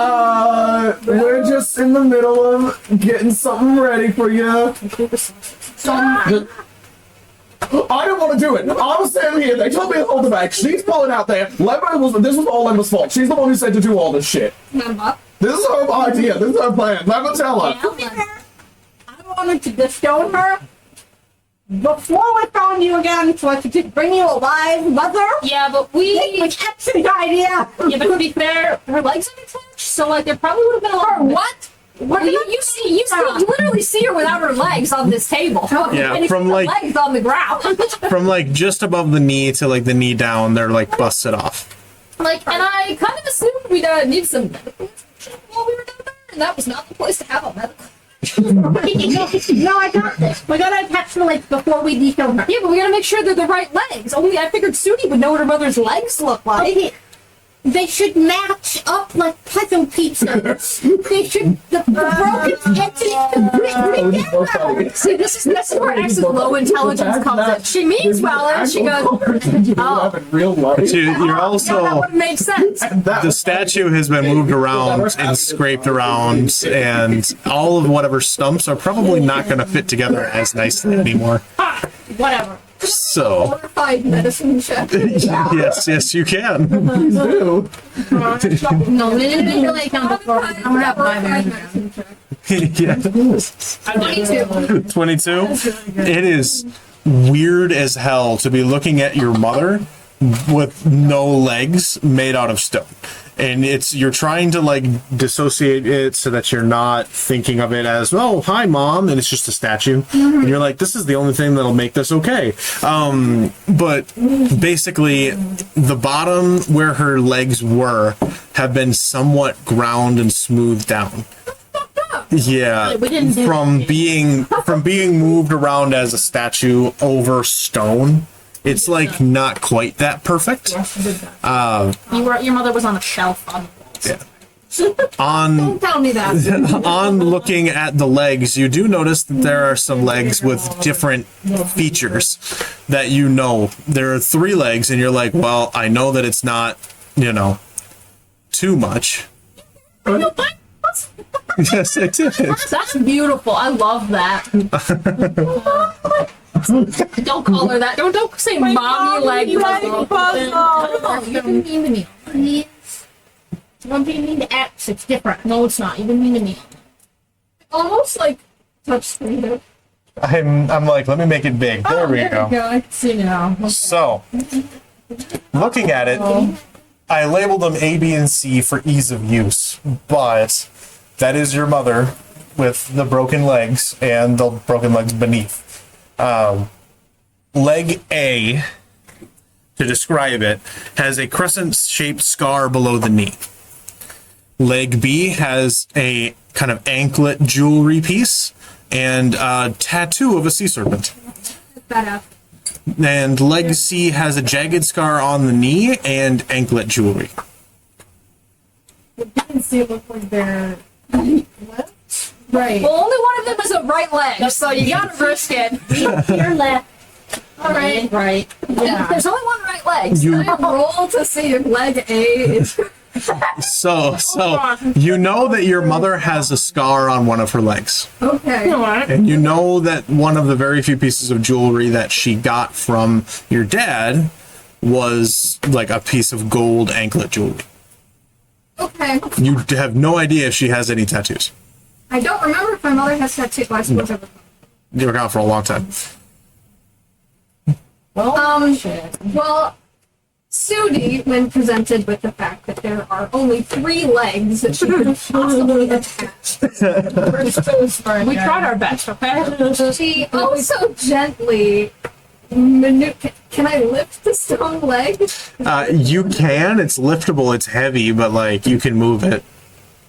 C: We're just in the middle of getting something ready for you. I didn't want to do it. I was standing here. They told me to hold the bag. She's pulling out there. This was all Lemma's fault. She's the one who said to do all this shit.
E: Remember?
C: This is her idea. This is her plan. Lemma, tell her.
E: I wanted to disown her before we found you again, so I could just bring you alive, mother.
B: Yeah, but
E: Which excellent idea.
B: Yeah, but to be fair, her legs are attached, so like there probably would have been a lot.
E: What? What
B: You literally see her without her legs on this table.
A: Yeah,
B: and
A: from,
B: her
A: like-
B: legs on the ground.
A: From like just above the knee to like the knee down, they're like busted off.
B: Like, and I kind of assumed we'd need some medical attention while we were down there, and that was not the place to have a medical. No, I got this. We gotta attach the legs before we dethrone her. Yeah, but we gotta make sure they're the right legs. Only I figured Sudih would know what her mother's legs look like.
E: Okay. They should match up like puzzle pieces. They should the broken edges together.
B: See, this is where X's low intelligence comes in. She means well, and she goes,
C: Oh. In real life.
A: You're
B: yeah, that
A: also
B: would have made sense.
A: the statue has been moved around and scraped around, and all of whatever stumps are probably not going to fit together as nicely anymore.
B: Whatever.
A: So
E: Fortified medicine check.
A: yes, you can.
C: Please do.
B: No, we didn't really count the floor. I'm gonna have
A: Yeah.
B: 22.
A: 22. It is weird as hell to be looking at your mother with no legs made out of stone. And you're trying to like dissociate it so that you're not thinking of it as, oh, hi mom, and it's just a statue. And you're like, this is the only thing that'll make this okay. But basically the bottom where her legs were have been somewhat ground and smoothed down. Yeah,
B: We didn't do
A: from being moved around as a statue over stone. It's like not quite that perfect.
B: Your mother was on a shelf on the walls.
A: Yeah. On
E: Don't tell me that.
A: on looking at the legs, you do notice that there are some legs with different features that you know. There are 3 legs, and you're like, well, I know that it's not, too much. Yes, it is.
B: That's beautiful. I love that. Don't call her that. Don't say mommy leg puzzle.
E: Oh, you didn't mean to me. Please. Don't be mean to X. It's different.
B: No, it's not. You didn't mean to me.
E: Almost like touchscreen.
A: I'm like, let me make it big. There we go.
D: I can see now.
A: So, looking at it, I labeled them A, B, and C for ease of use, but that is your mother with the broken legs and the broken legs beneath. Leg A, to describe it, has a crescent-shaped scar below the knee. Leg B has a kind of anklet jewelry piece and a tattoo of a sea serpent.
E: That up.
A: And leg C has a jagged scar on the knee and anklet jewelry.
D: It didn't see it look like they're
E: Right.
B: Well, only one of them is a right leg, so you gotta risk it.
E: Your left.
B: All right.
D: right. Yeah.
B: There's only one right leg.
A: You
D: Roll to see if leg A is.
A: so you know that your mother has a scar on one of her legs.
D: Okay.
A: And you know that one of the very few pieces of jewelry that she got from your dad was like a piece of gold anklet jewelry.
E: Okay.
A: You have no idea if she has any tattoos.
E: I don't remember if my mother has tattoos. Well, I suppose I would.
A: You were gone for a long time.
E: Well, Sudih, when presented with the fact that there are only 3 legs that she could possibly attach,
D: We're so smart.
B: We tried our best, okay?
E: she also gently can I lift the stone leg?
A: You can. It's liftable. It's heavy, but like you can move it.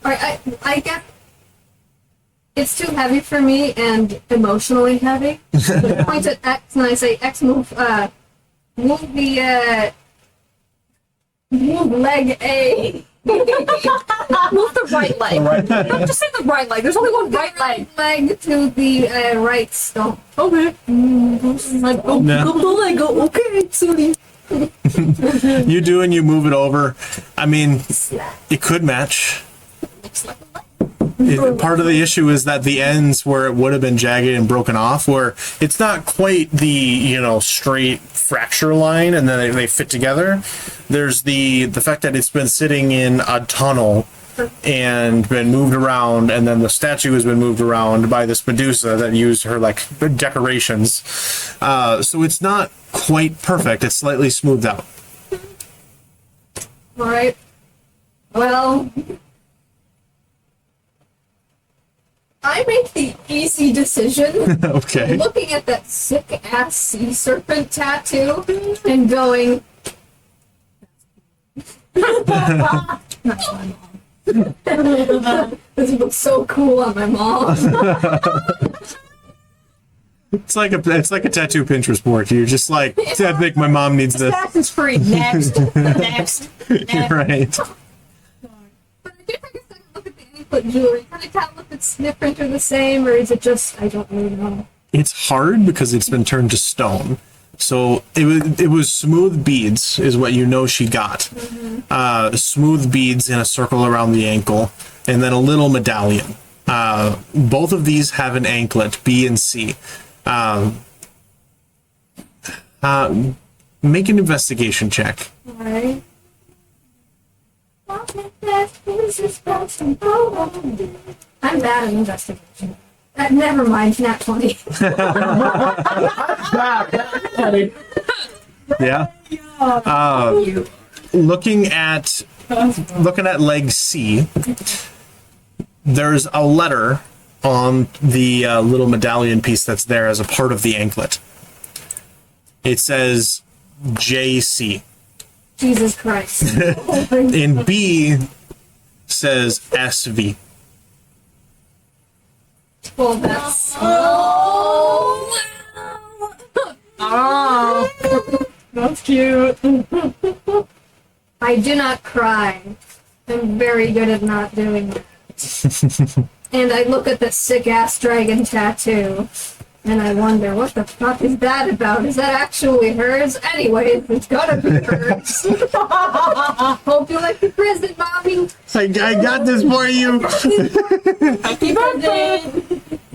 E: Alright, I get it's too heavy for me and emotionally heavy. I point at X and I say, X, move the move leg A.
B: Move the right leg. No, just say the right leg. There's only one right leg.
E: Leg to the right stone.
B: Okay. Like, go the leg. Go. Okay, Sudih.
A: You do, and you move it over. I mean, it could match.
B: Looks like a leg.
A: Part of the issue is that the ends where it would have been jagged and broken off, where it's not quite the straight fracture line, and then they fit together. There's the fact that it's been sitting in a tunnel and been moved around, and then the statue has been moved around by this Medusa that used her like decorations. So it's not quite perfect. It's slightly smoothed out.
E: All right. Well, I make the easy decision.
A: Okay.
E: Looking at that sick ass sea serpent tattoo and going, that's my mom. This looks so cool on my mom.
A: It's like a tattoo Pinterest board. You're just like, I think my mom needs this.
B: Tax is free. Next. Next.
A: Right.
E: But I do take a second look at the anklet jewelry. Can I tell if its snippet are the same, or is it just, I don't really know.
A: It's hard because it's been turned to stone. So it was smooth beads is what you know she got. Smooth beads in a circle around the ankle, and then a little medallion. Both of these have an anklet, B and C. Make an investigation check.
E: Alright. I'm bad at investigation. Never mind, nat 20.
A: Yeah. Looking at leg C, there's a letter on the little medallion piece that's there as a part of the anklet. It says JC.
E: Jesus Christ.
A: In B says SV.
E: Well, that's...
D: Oh, that's cute.
E: I do not cry. I'm very good at not doing that. And I look at the sick-ass dragon tattoo, and I wonder, what the fuck is that about? Is that actually hers? Anyway, it's gotta be hers. Hope you like the present, Mommy.
A: I got this for you.
B: Happy birthday.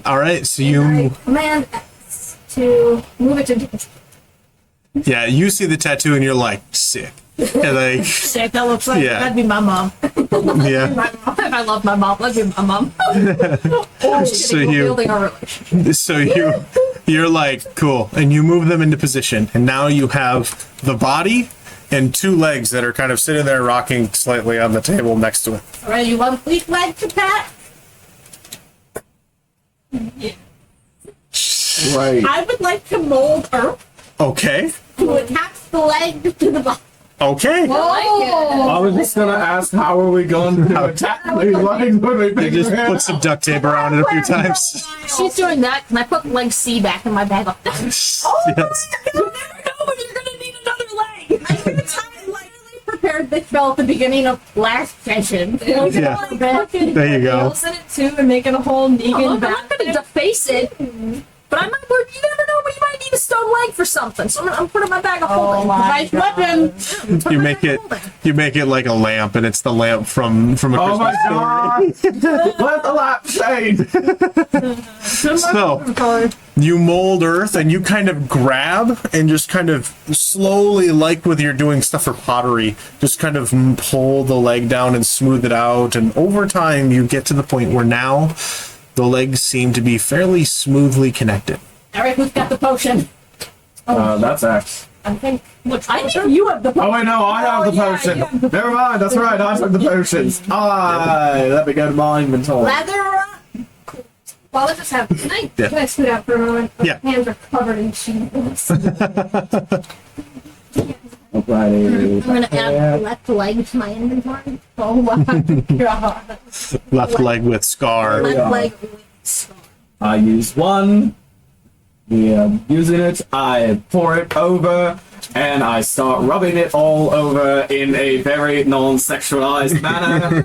A: All right, so
E: I
A: you
E: command X to move it to...
A: you see the tattoo and you're like, sick. And like,
B: Sick. That looks like
A: Yeah.
B: that'd be my mom.
A: yeah.
B: My mom. I love my mom. That'd be my mom.
A: So
B: We're
A: you
B: building our relationship.
A: you're like, cool, and you move them into position, and now you have the body and 2 legs that are kind of sitting there rocking slightly on the table next to it.
B: All right, you want weak leg to pat? Yeah.
C: Right.
B: I would like to mold her
A: Okay.
B: to attach the leg to the body.
A: Okay.
C: I was just gonna ask, how are we going to attack these legs when we
A: They
C: figure
A: just
C: it out?
A: put some duct tape around it a few times.
B: She's doing that, and I put leg C back in my bag.
A: Yes.
B: You'll never know when you're gonna need another leg. I literally prepared this spell at the beginning of last session.
A: Yeah. There you go.
D: Wilson it too and making a whole Negan
B: I'm
D: back.
B: not gonna deface it, but I might. You never know when you might need a stone leg for something. So I'm putting my bag of holding.
D: my
B: weapon.
A: You make it like a lamp, and it's the lamp from a Christmas
C: Oh my
A: story.
C: god! Let the lampshade!
A: So you mold earth, and you kind of grab and just kind of slowly, like with you're doing stuff for pottery, just kind of pull the leg down and smooth it out. And over time, you get to the point where now the legs seem to be fairly smoothly connected.
B: All right, who's got the potion?
C: That's X.
B: I think you have the potion.
C: Oh wait, no, I have the potion. Never mind, that's right, I took the potions. Let me go to my inventory.
E: Leather. Well, let's just have. Can I scoot out for a moment?
A: Yeah.
E: My hands are covered in cheese.
B: I'm gonna add left leg to my inventory.
D: Oh my god.
A: Left leg with scar.
B: Left leg with scar.
C: I use one. Yeah, using it, I pour it over, and I start rubbing it all over in a very non-sexualized manner.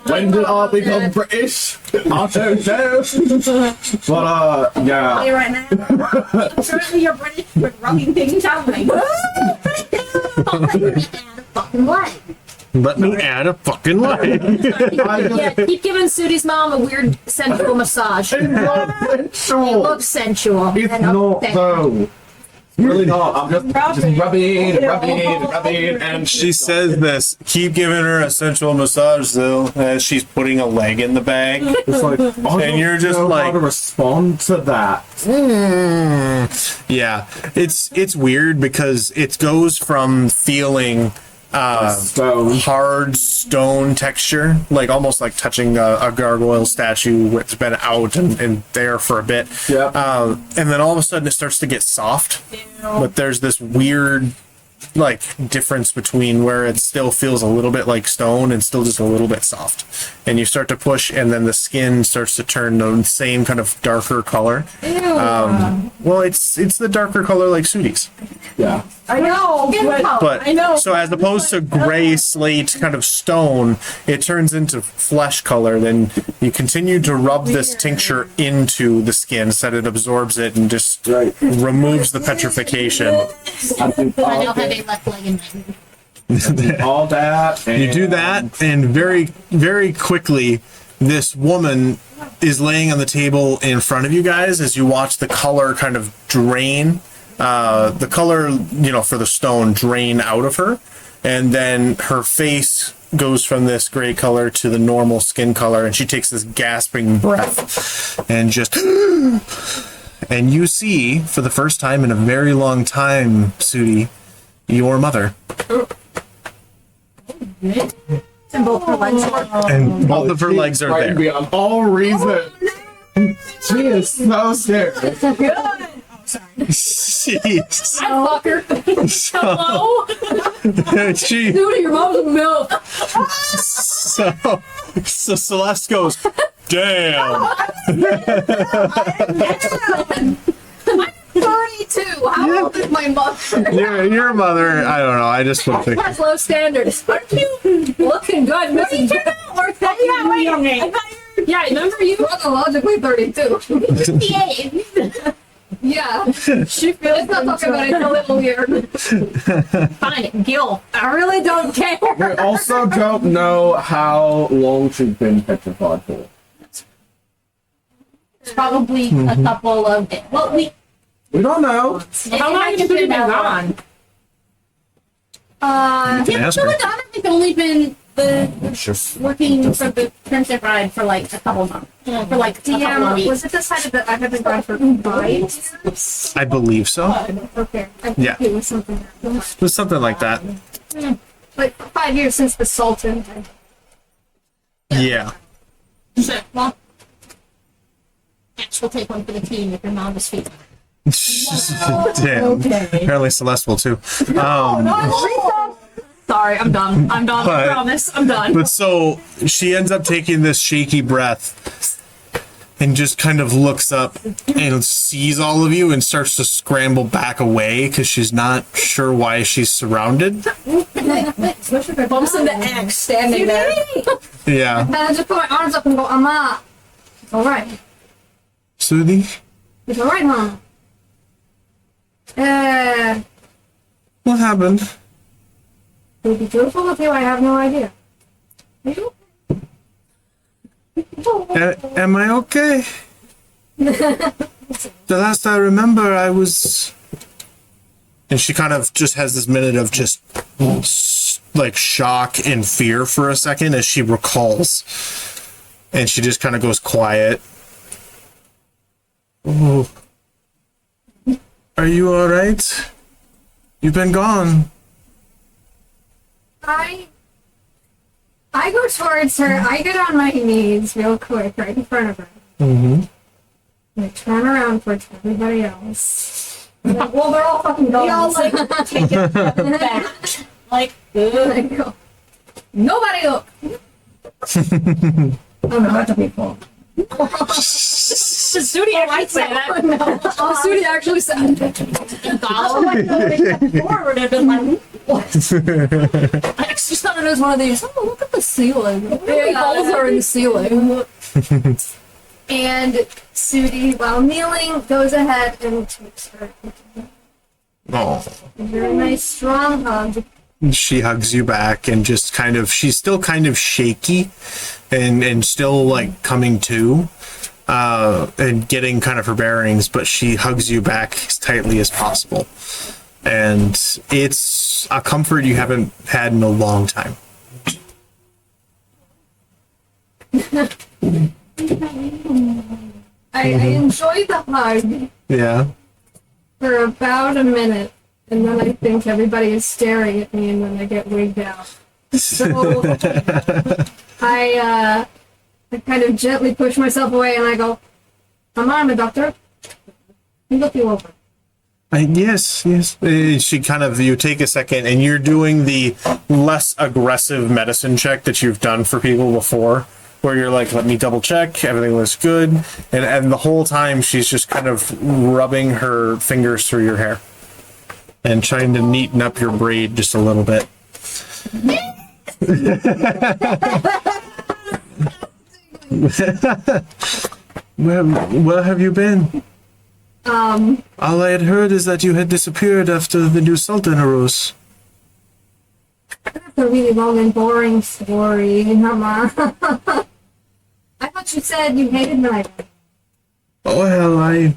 C: When did I become British? I don't know. But, yeah.
B: Hey, right now. Currently, you're British for rubbing things out like fucking leg.
A: Let me add a fucking leg.
B: Yeah, keep giving Sudih's mom a weird sensual massage. It looks sensual.
C: It's
B: and
C: not,
B: upsetting.
C: though. Really not. I'm just rubbing, and
A: She says this. Keep giving her a sensual massage, though, as she's putting a leg in the bag.
C: it's like,
A: And you're just
C: know
A: like-
C: how to respond to that.
A: Yeah, it's weird because it goes from feeling
C: Stone.
A: hard stone texture, like almost like touching a gargoyle statue that's been out and there for a bit.
C: Yeah.
A: And then all of a sudden it starts to get soft. But there's this weird like difference between where it still feels a little bit like stone and still just a little bit soft. And you start to push, and then the skin starts to turn the same kind of darker color. Well, it's the darker color like Sudih's.
C: Yeah.
D: I know,
A: But
D: I know.
A: so as opposed to gray slate kind of stone, it turns into flesh color. Then you continue to rub this tincture into the skin so that it absorbs it and just
C: Right.
A: removes the petrification.
C: I do
B: I now have a left leg in my
C: all that. And
A: You do that, and very, very quickly, this woman is laying on the table in front of you guys as you watch the color kind of drain. The color, for the stone drain out of her. And then her face goes from this gray color to the normal skin color. And she takes this gasping breath and just... And you see, for the first time in a very long time, Sudih, your mother.
B: and both her legs are
A: And both of her legs are there.
C: Beyond all reason. She is so scared.
A: Jeez.
B: fucker.
A: Hello? she,
B: Sudih, your mom's milk.
A: so Celeste goes, damn.
E: 32. How old is my mother?
A: Your mother, I don't know. I just want to.
B: Has low standards. Aren't you looking good, Mrs. Or yeah, remember you?
E: Chronologically 32.
B: 58.
E: Yeah.
D: She feels
E: Let's not talk about it. It's a little weird.
B: Fine, Gil. I really don't care.
C: We also don't know how long she's been petrified for.
B: It's probably a couple of days. Well,
C: We don't know.
D: How long has Sudih been gone?
A: Ask her.
B: Madonna has only been working for the Crimson Tide for like a couple months. For like a couple of weeks.
E: Was it decided that I have been gone for 5 years?
A: I believe so.
E: Okay. I think
A: Yeah.
E: it was something
A: It was something like that.
E: like 5 years since the Sultan.
A: Yeah.
B: So, well, we'll take one for the team if your mom is feeling.
A: Damn. Apparently Celeste will too.
B: Sorry, I'm done. I
A: But-
B: promise. I'm done.
A: But so she ends up taking this shaky breath and just kind of looks up and sees all of you and starts to scramble back away because she's not sure why she's surrounded.
B: Bumps into X standing there.
A: Yeah.
E: And I just put my arms up and go, Amma. It's alright.
A: Sudih?
E: It's alright, Mom.
A: What happened?
E: To be truthful with you, I have no idea. Are you
A: Am I okay? The last I remember, I was... And she kind of just has this minute of just, like, shock and fear for a second as she recalls. And she just kind of goes quiet. Oh. Are you alright? You've been gone.
E: I go towards her. I get on my knees real quick, right in front of her.
A: Mm-hmm.
E: I turn around towards everybody else. Like, well, they're all fucking gone.
D: We all like take it back. Like,
E: I go, nobody look.
D: I'm about to be full. Sudih actually say that.
E: Oh, Sudih actually said
D: Forward and been like, what? I just thought it was one of these. Oh, look at the ceiling. Maybe holes are in the ceiling.
E: And Sudih, while kneeling, goes ahead and takes her.
A: Oh.
E: A very nice, strong hug.
A: She hugs you back and just kind of, she's still kind of shaky and still like coming to and getting kind of her bearings, but she hugs you back as tightly as possible. And it's a comfort you haven't had in a long time.
E: I enjoy the hug
A: Yeah.
E: for about a minute, and then I think everybody is staring at me, and then I get wigged out. So I kind of gently push myself away, and I go, I'm a doctor. I'll look you over.
A: Yes. She kind of, you take a second and you're doing the less aggressive medicine check that you've done for people before, where you're like, let me double check, everything looks good. And the whole time she's just kind of rubbing her fingers through your hair and trying to neaten up your braid just a little bit. Where have you been? All I had heard is that you had disappeared after the new Sultan arose.
E: That's a really long and boring story, Mama. I thought you said you hated my.
A: Oh, well,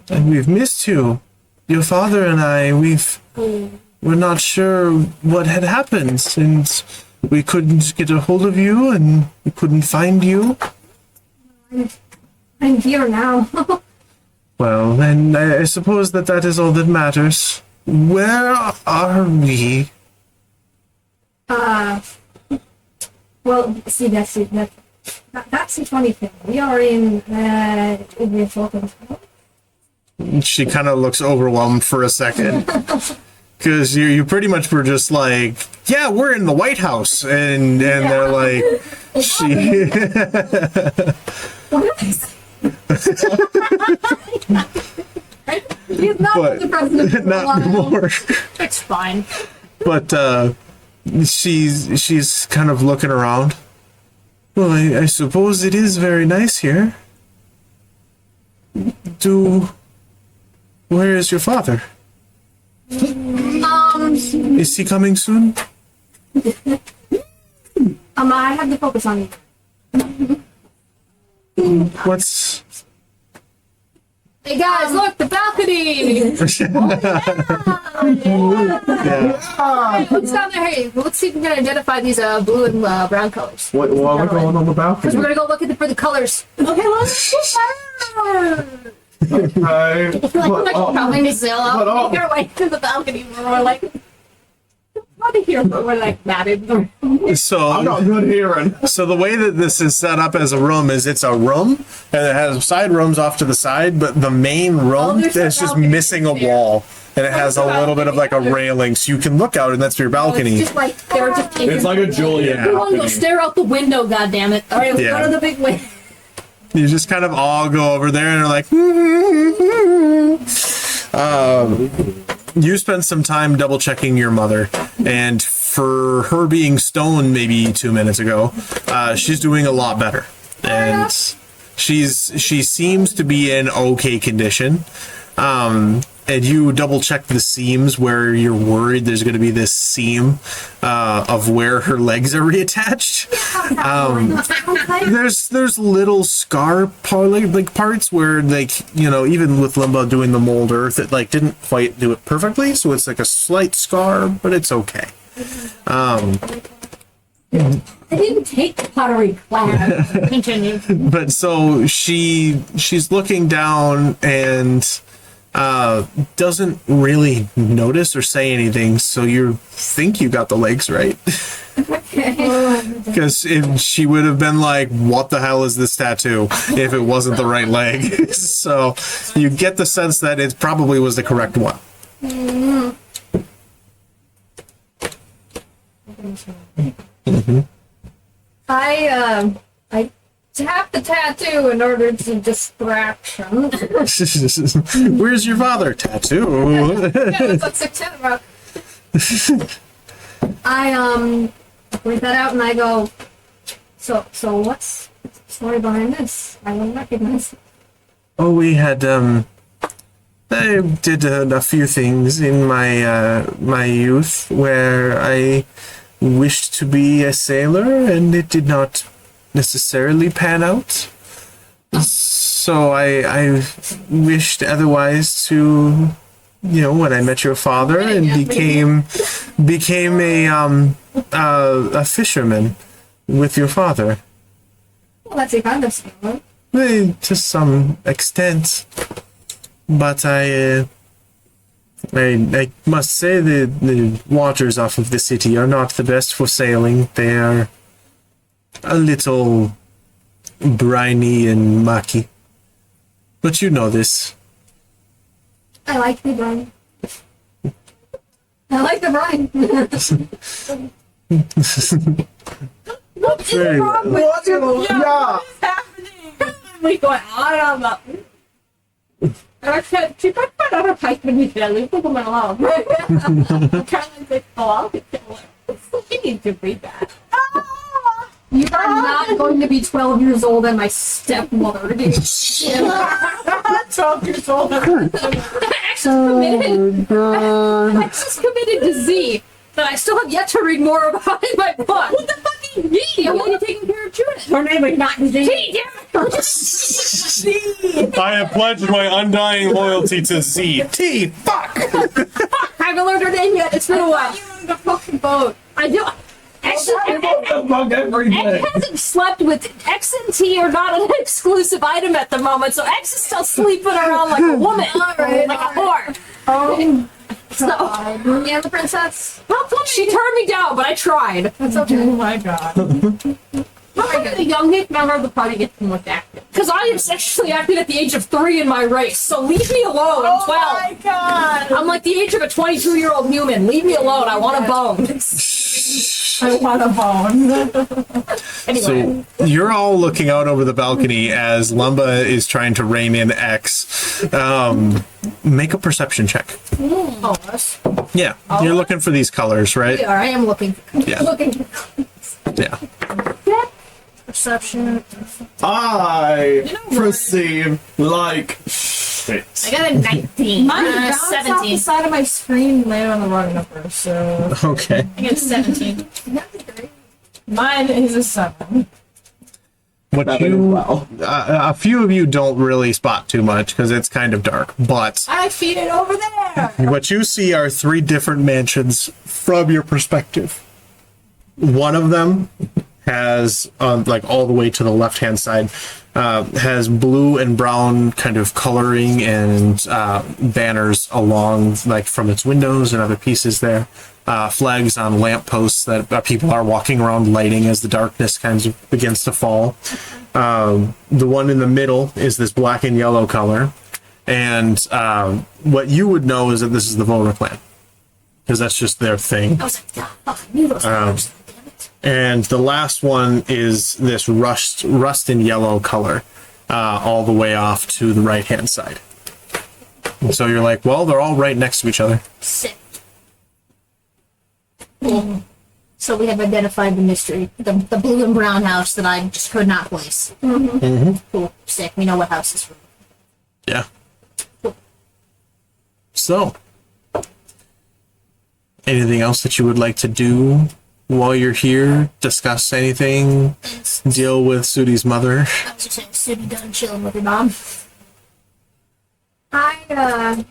A: we've missed you. Your father and I, we're not sure what had happened, and we couldn't get a hold of you, and we couldn't find you.
E: I'm here now.
A: Well, then I suppose that is all that matters. Where are we?
E: Well, see, that's the funny thing. We are in the Sultan's house.
A: She kind of looks overwhelmed for a second. Because you pretty much were just like, yeah, we're in the White House. And they're like, she...
E: He's not the president for a
A: not
E: while.
A: more.
B: It's fine.
A: But she's kind of looking around. Well, I suppose it is very nice here. Where is your father? Is he coming soon?
E: I have to focus on you.
A: What's...
B: Hey guys, look, the balcony!
A: Yeah.
B: What's down there? Hey, let's see if we can identify these blue and brown colors.
C: Why are we going on the
B: Because
C: balcony?
B: we're gonna go look for the colors.
D: okay, let's
C: Okay.
B: Like probably sail out,
C: But,
B: make our way to the balcony where we're like, out of here, but we're like, matted.
C: I'm not good hearing.
A: So the way that this is set up as a room is it's a room, and it has side rooms off to the side, but the main room
B: there's
A: is
B: a
A: just
B: balcony
A: missing a wall, and it has a little bit of like a railing, so you can look out, and that's your balcony.
B: It's just like, they're just
C: It's like a Juliet
A: Yeah.
B: we want to go
C: balcony.
B: stare out the window, goddammit. All right, let's
A: Yeah.
B: go to the big window.
A: You just kind of all go over there and are like, you spend some time double checking your mother, and for her being stoned maybe 2 minutes ago, she's doing a lot better, and she seems to be in okay condition. and you double check the seams where you're worried there's going to be this seam of where her legs are reattached. There's little scar parts where, like, you know, even with Limba doing the mold earth, it like didn't quite do it perfectly, so it's like a slight scar, but it's okay.
B: I didn't take the pottery class. Continue.
A: But so she's looking down and doesn't really notice or say anything, so you think you got the legs right. Because if she would have been like, what the hell is this tattoo, if it wasn't the right leg. So you get the sense that it probably was the correct one.
E: I tap the tattoo in order to distraction.
A: Where's your father? Tattoo.
E: Yeah, that's what I'm about. I breathe that out and I go, so what's the story behind this? I don't recognize it.
A: Oh, we had I did a few things in my youth where I wished to be a sailor, and it did not necessarily pan out. So I wished otherwise to, you know, when I met your father and became a fisherman with your father.
E: Well, that's a kind of sailor.
A: To some extent, but I must say the waters off of the city are not the best for sailing. They are a little briny and mucky. But you know this.
E: I like the brine. I like the brine.
A: Very well.
D: What is happening? We going on about. And I said, she's like, I don't have pipe beneath that. Leave them alone. Caroline's like, oh, I'll get it. She needs to read that.
E: You are not going to be 12 years old and my stepmother, dude.
D: 12 years old.
B: X is committed to Z that I still have yet to read more about in my book. What the fucking Z? I'm only taking care of Judith.
D: Her name is not Z.
B: Z, damn it.
D: Z.
A: I have pledged my undying loyalty to Z. T. Fuck.
B: I haven't learned her name yet. It's been a while.
D: You in the fucking boat.
B: I do. X hasn't slept with X and T are not an exclusive item at the moment, so X is still sleeping around like a woman,
E: Alright,
B: like a whore.
E: Oh,
B: So,
E: yeah, the princess.
B: she turned me down, but I tried.
E: That's okay.
D: Oh my god.
B: How come the youngest member of the party gets the most active? Because I am sexually active at the age of 3 in my race, so leave me alone. I'm 12.
D: Oh my god.
B: I'm like the age of a 22-year-old human. Leave me alone. I want a bone.
D: I want a bone.
B: Anyway.
A: So you're all looking out over the balcony as Lumba is trying to rein in X. Make a perception check.
B: Oh, us.
A: Yeah, you're looking for these colors, right?
B: Yeah, I am looking.
A: Yeah.
B: Looking.
A: Yeah.
B: Perception.
C: I perceive like shit.
B: I got a 19.
D: Mine bounced off the
B: 17.
D: side of my screen and landed on the wrong number, so
A: Okay.
B: I got a 17.
D: mine is a 7.
A: What
C: That is
A: you,
C: well.
A: a few of you don't really spot too much because it's kind of dark, but
D: I feed it over there.
A: what you see are 3 different mansions from your perspective. One of them has, like all the way to the left-hand side, has blue and brown kind of coloring and banners along, like from its windows and other pieces there. Flags on lampposts that people are walking around lighting as the darkness kind of begins to fall. The one in the middle is this black and yellow color. And what you would know is that this is the Vona clan, because that's just their thing.
B: I was like, yeah, fuck, I knew those colors. Damn it.
A: And the last one is this rust and yellow color, all the way off to the right-hand side. And so you're like, well, they're all right next to each other.
B: Sick. Cool. So we have identified the mystery, the blue and brown house that I just could not place. Cool. Sick. We know what house is from.
A: Yeah. So, anything else that you would like to do while you're here? Discuss anything? Deal with Sudih's mother?
B: I was just saying, Sudie done chilling with her mom.
E: I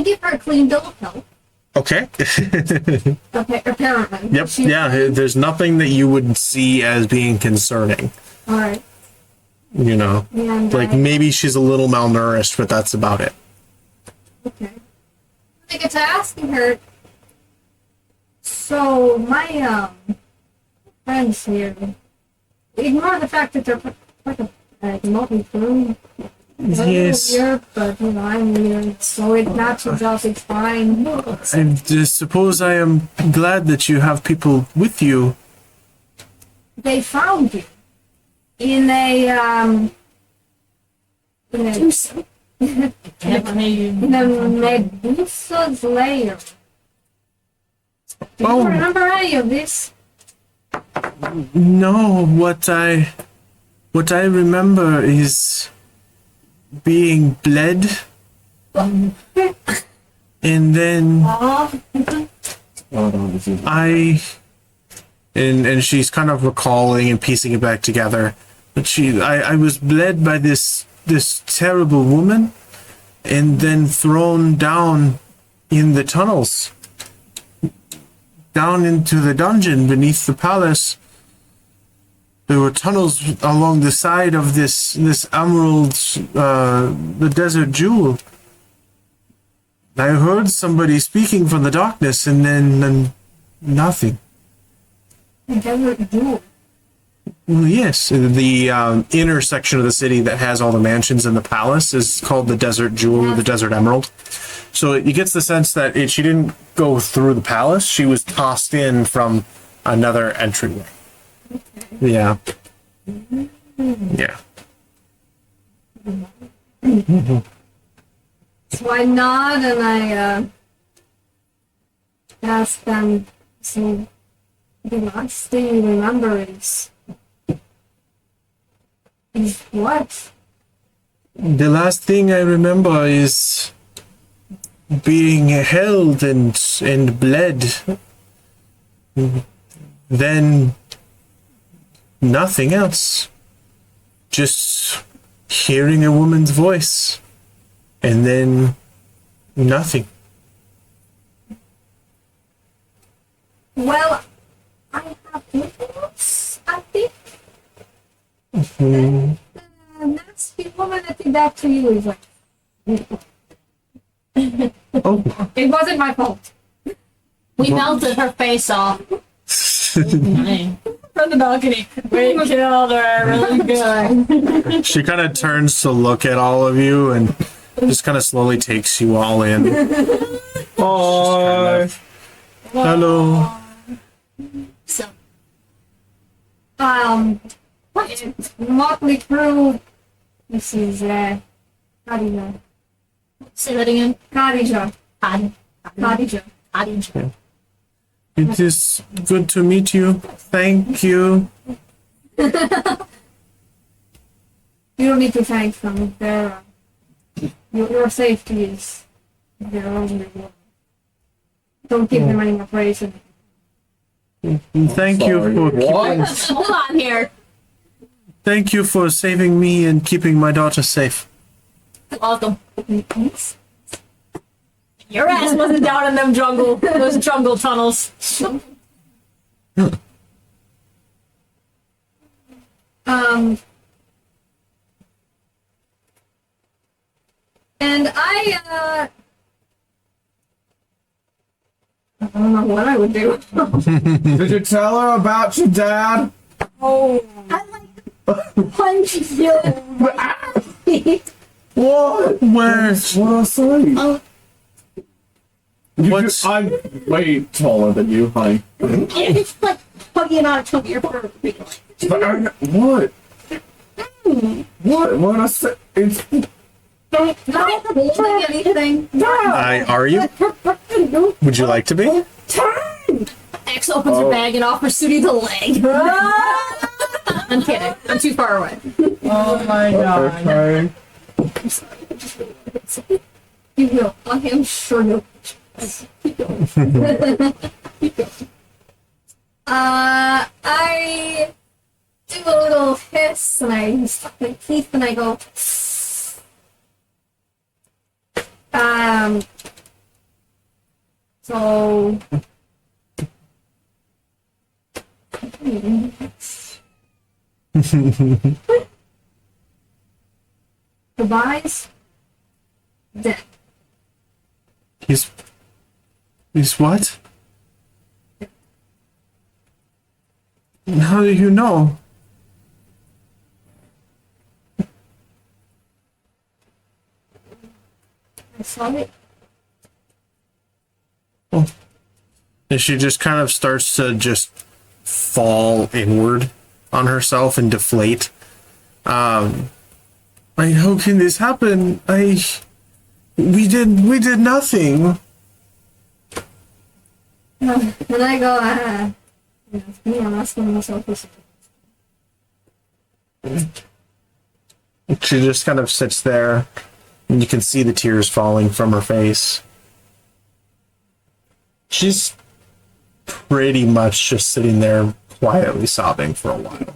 E: give her a clean bill of health.
A: Okay.
E: Apparently.
A: Yep. Yeah, there's nothing that you would see as being concerning.
E: All right.
A: You know,
E: And
A: like maybe she's a little malnourished, but that's about it.
E: Okay. I get to asking her. So my friends here, ignore the fact that they're like a multi-room.
A: Yes.
E: Weird, but you know I'm weird, so it matches up. It's fine.
A: I suppose I am glad that you have people with you.
E: They found you in a Medusa's lair. Do you
A: Oh.
E: remember any of this?
A: No, what I remember is being bled, and then I and she's kind of recalling and piecing it back together. But I was bled by this terrible woman, and then thrown down in the tunnels, down into the dungeon beneath the palace. There were tunnels along the side of this emerald, the desert jewel. I heard somebody speaking from the darkness, and then nothing.
E: The desert jewel.
A: Well, yes, the inner section of the city that has all the mansions and the palace is called the Desert Jewel or the Desert Emerald. So it gets the sense that she didn't go through the palace; she was tossed in from another entryway. Yeah. Yeah.
E: So I nod and I ask them, so the last thing you remember is what?
A: The last thing I remember is being held and bled. Then nothing else. Just hearing a woman's voice. And then nothing.
E: Well, I have witness, I think.
A: Mm-hmm.
E: The nasty woman that did that to you is like...
A: Oh.
E: It wasn't my fault.
B: We melted her face off.
D: From the balcony. We killed her really good.
A: She kind of turns to look at all of you and just kind of slowly takes you all in.
C: Bye.
A: Hello.
B: So,
E: It's Motley Crue. This is, Khadija.
B: say that again.
E: Khadija.
B: Khadija.
A: It is good to meet you. Thank you.
E: You don't need to thank them. They're, your safety is their only reward. Don't give them any more praise.
A: Thank you for keeping.
B: Hold on here.
A: Thank you for saving me and keeping my daughter safe.
B: Welcome. Your ass wasn't down in those jungle tunnels.
E: And I don't know what I would do.
C: Did you tell her about your dad?
E: Oh, I like punch you.
C: What?
A: Where?
C: What I say?
A: What's-
C: I'm way taller than you, honey.
B: It's like hugging on top of your fur.
C: But what? What I say? It's
E: Not holding anything.
A: Are you? Would you like to be?
B: X opens her bag and offers Sudie the leg. I'm kidding. I'm too far away.
D: Oh my god.
C: okay.
E: I'm sorry. I just really wanted to say. You will. I am sure you'll. Keep going. Keep going. I do a little hiss and I stuck my teeth and I go. So. Goodbyes. Dead.
A: He's what? How do you know?
E: I saw it.
A: Oh. And she just kind of starts to just fall inward on herself and deflate. How can this happen? We did nothing.
E: And I go, I'm asking myself this.
A: She just kind of sits there, and you can see the tears falling from her face. She's pretty much just sitting there quietly sobbing for a while.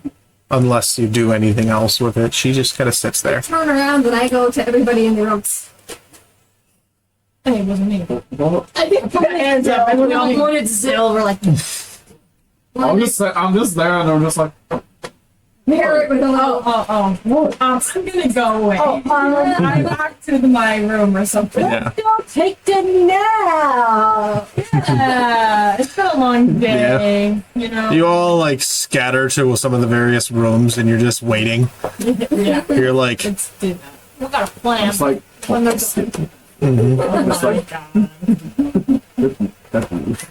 A: Unless you do anything else with it, she just kind of sits there.
E: Turn around and I go to everybody in the room.
D: Hey, it wasn't me.
B: I think put my hands up and we all pointed to Zill. We're like,
C: I'm just there and I'm just like,
E: Mary would go,
D: I'm gonna go away. I'm back to my room or something.
A: Yeah.
B: don't take the nap.
D: Yeah, it's been a long day, you know.
A: You all like scatter to some of the various rooms, and you're just waiting.
D: Yeah,
A: You're like,
D: let's do that.
B: We got a plan.
C: it's like,
E: when they're
C: it's like,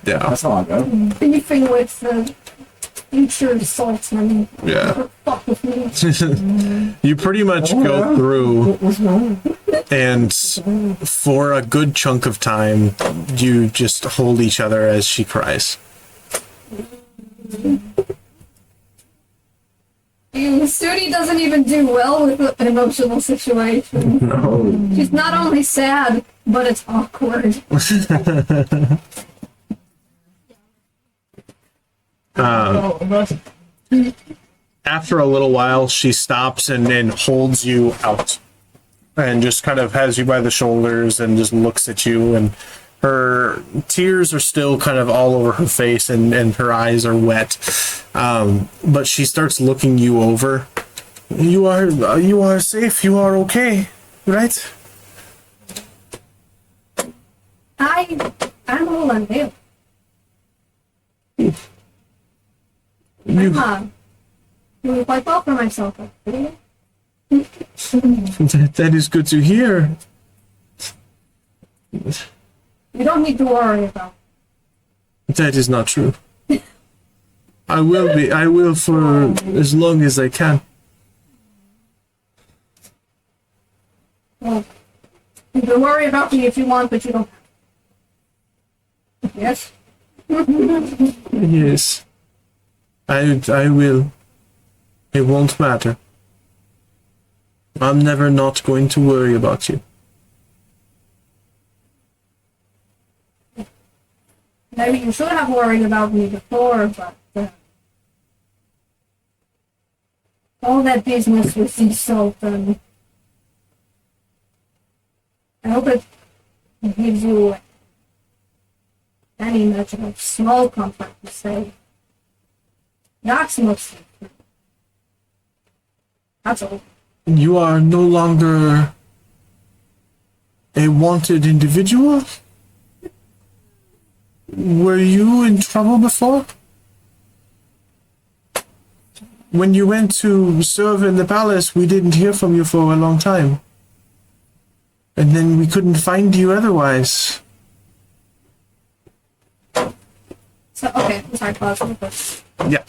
A: yeah,
C: that's how I go.
E: beefing with the future sultan.
A: yeah.
E: Fuck with me.
A: You pretty much go through, and for a good chunk of time, you just hold each other as she cries.
E: Sudih doesn't even do well with an emotional situation.
A: No.
E: She's not only sad, but it's awkward.
A: After a little while, she stops and then holds you out and just kind of has you by the shoulders and just looks at you, and her tears are still kind of all over her face and her eyes are wet. But she starts looking you over. You are safe. You are okay, right?
E: I'm all I'm doing. I'm doing quite well for myself.
A: That is good to hear.
E: You don't need to worry about
A: That is not true. I will for as long as I can.
E: Well, you can worry about me if you want, but you don't have to. Yes?
A: Yes. I will. It won't matter. I'm never not going to worry about you.
E: Maybe you should have worried about me before, but all that business with the Sultan. I hope it gives you any much of a small comfort to say that's mostly true. That's all.
A: You are no longer a wanted individual? Were you in trouble before? When you went to serve in the palace, we didn't hear from you for a long time. And then we couldn't find you otherwise.
E: So, okay, I'm sorry, pause real quick.
A: Yeah.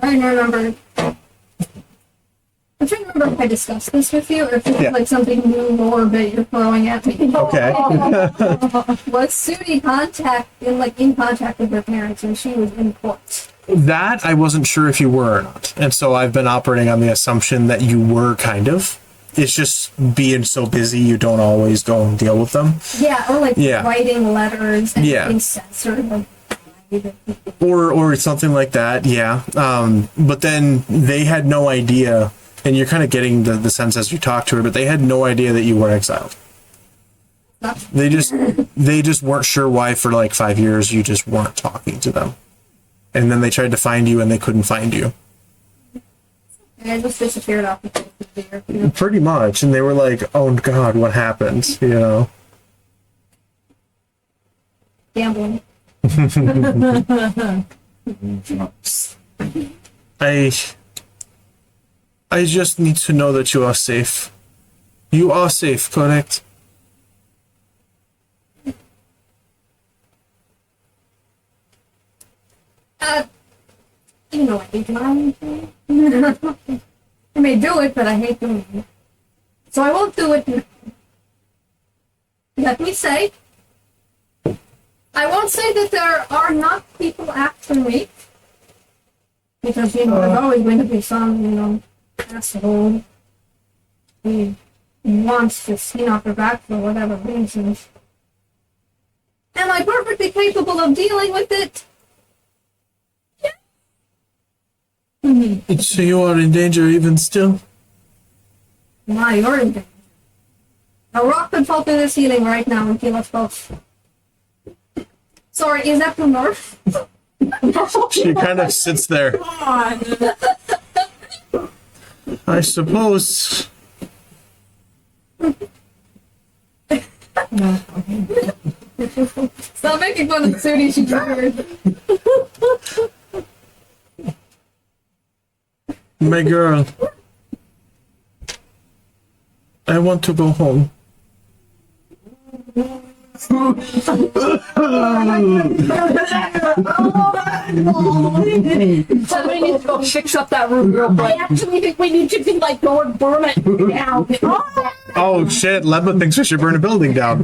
E: I don't remember. I'm trying to remember if I discussed this with you, or if it's
A: Yeah.
E: like something new lore that you're throwing at me.
A: Okay.
E: Was Sudih in contact with her parents when she was in court?
A: That I wasn't sure if you were or not. And so I've been operating on the assumption that you were kind of. it's just being so busy you don't always go and deal with them.
E: Yeah, or like
A: Yeah.
E: writing letters and
A: Yeah.
E: being censored. Like,
A: Or something like that, yeah. But then they had no idea, and you're kind of getting the sense as you talk to her, but they had no idea that you were exiled. They just weren't sure why for like 5 years you just weren't talking to them. And then they tried to find you and they couldn't find you.
E: and I just disappeared off the face of the earth. You know?
A: Pretty much. And they were like, oh God, what happened? You know?
E: Gambling.
A: I just need to know that you are safe. You are safe, correct?
E: You know, I hate lying. I may do it, but I hate doing it. So I won't do it now. Let me say, I won't say that there are not people after me. Because, you know, there's always going to be some, you know, asshole who wants to skin off her back for whatever reasons. Am I perfectly capable of dealing with it?
A: So you are in danger even still?
E: My, you're in danger. A rock could fall through the ceiling right now and kill us both. Sorry, is that from North?
A: She kind of sits there. I suppose.
E: Stop making fun of Sudih, she's tired.
A: My girl. I want to go home.
D: Somebody needs to go fix up that room real quick. I actually think we need to be like go and burn it down.
A: Oh shit, Lemma thinks we should burn a building down.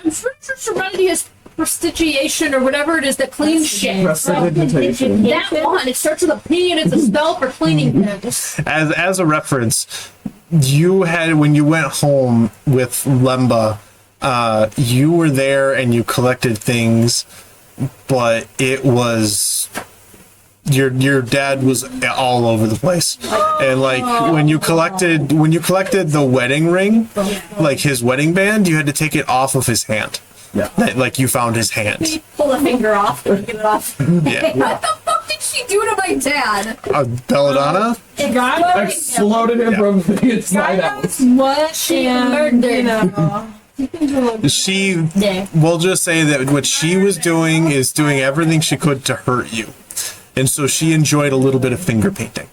B: Serenity is prestigiation or whatever it is that cleans shit.
C: Prestidigitation.
B: That one, it starts with a P and it's a spell for cleaning things.
A: As a reference, you had when you went home with Lemba, you were there and you collected things, but it was your dad was all over the place. And like when you collected the wedding ring, like his wedding band, you had to take it off of his hand.
C: Yeah.
A: Like you found his hand.
B: Pull a finger off and get it off.
A: Yeah.
E: What the fuck did she do to my dad?
A: Belladonna?
C: Exploded him from the inside out.
D: What?
B: She
D: And,
B: murdered.
D: you know,
A: She
B: Yeah.
A: we'll just say that what she was doing is doing everything she could to hurt you. And so she enjoyed a little bit of finger painting.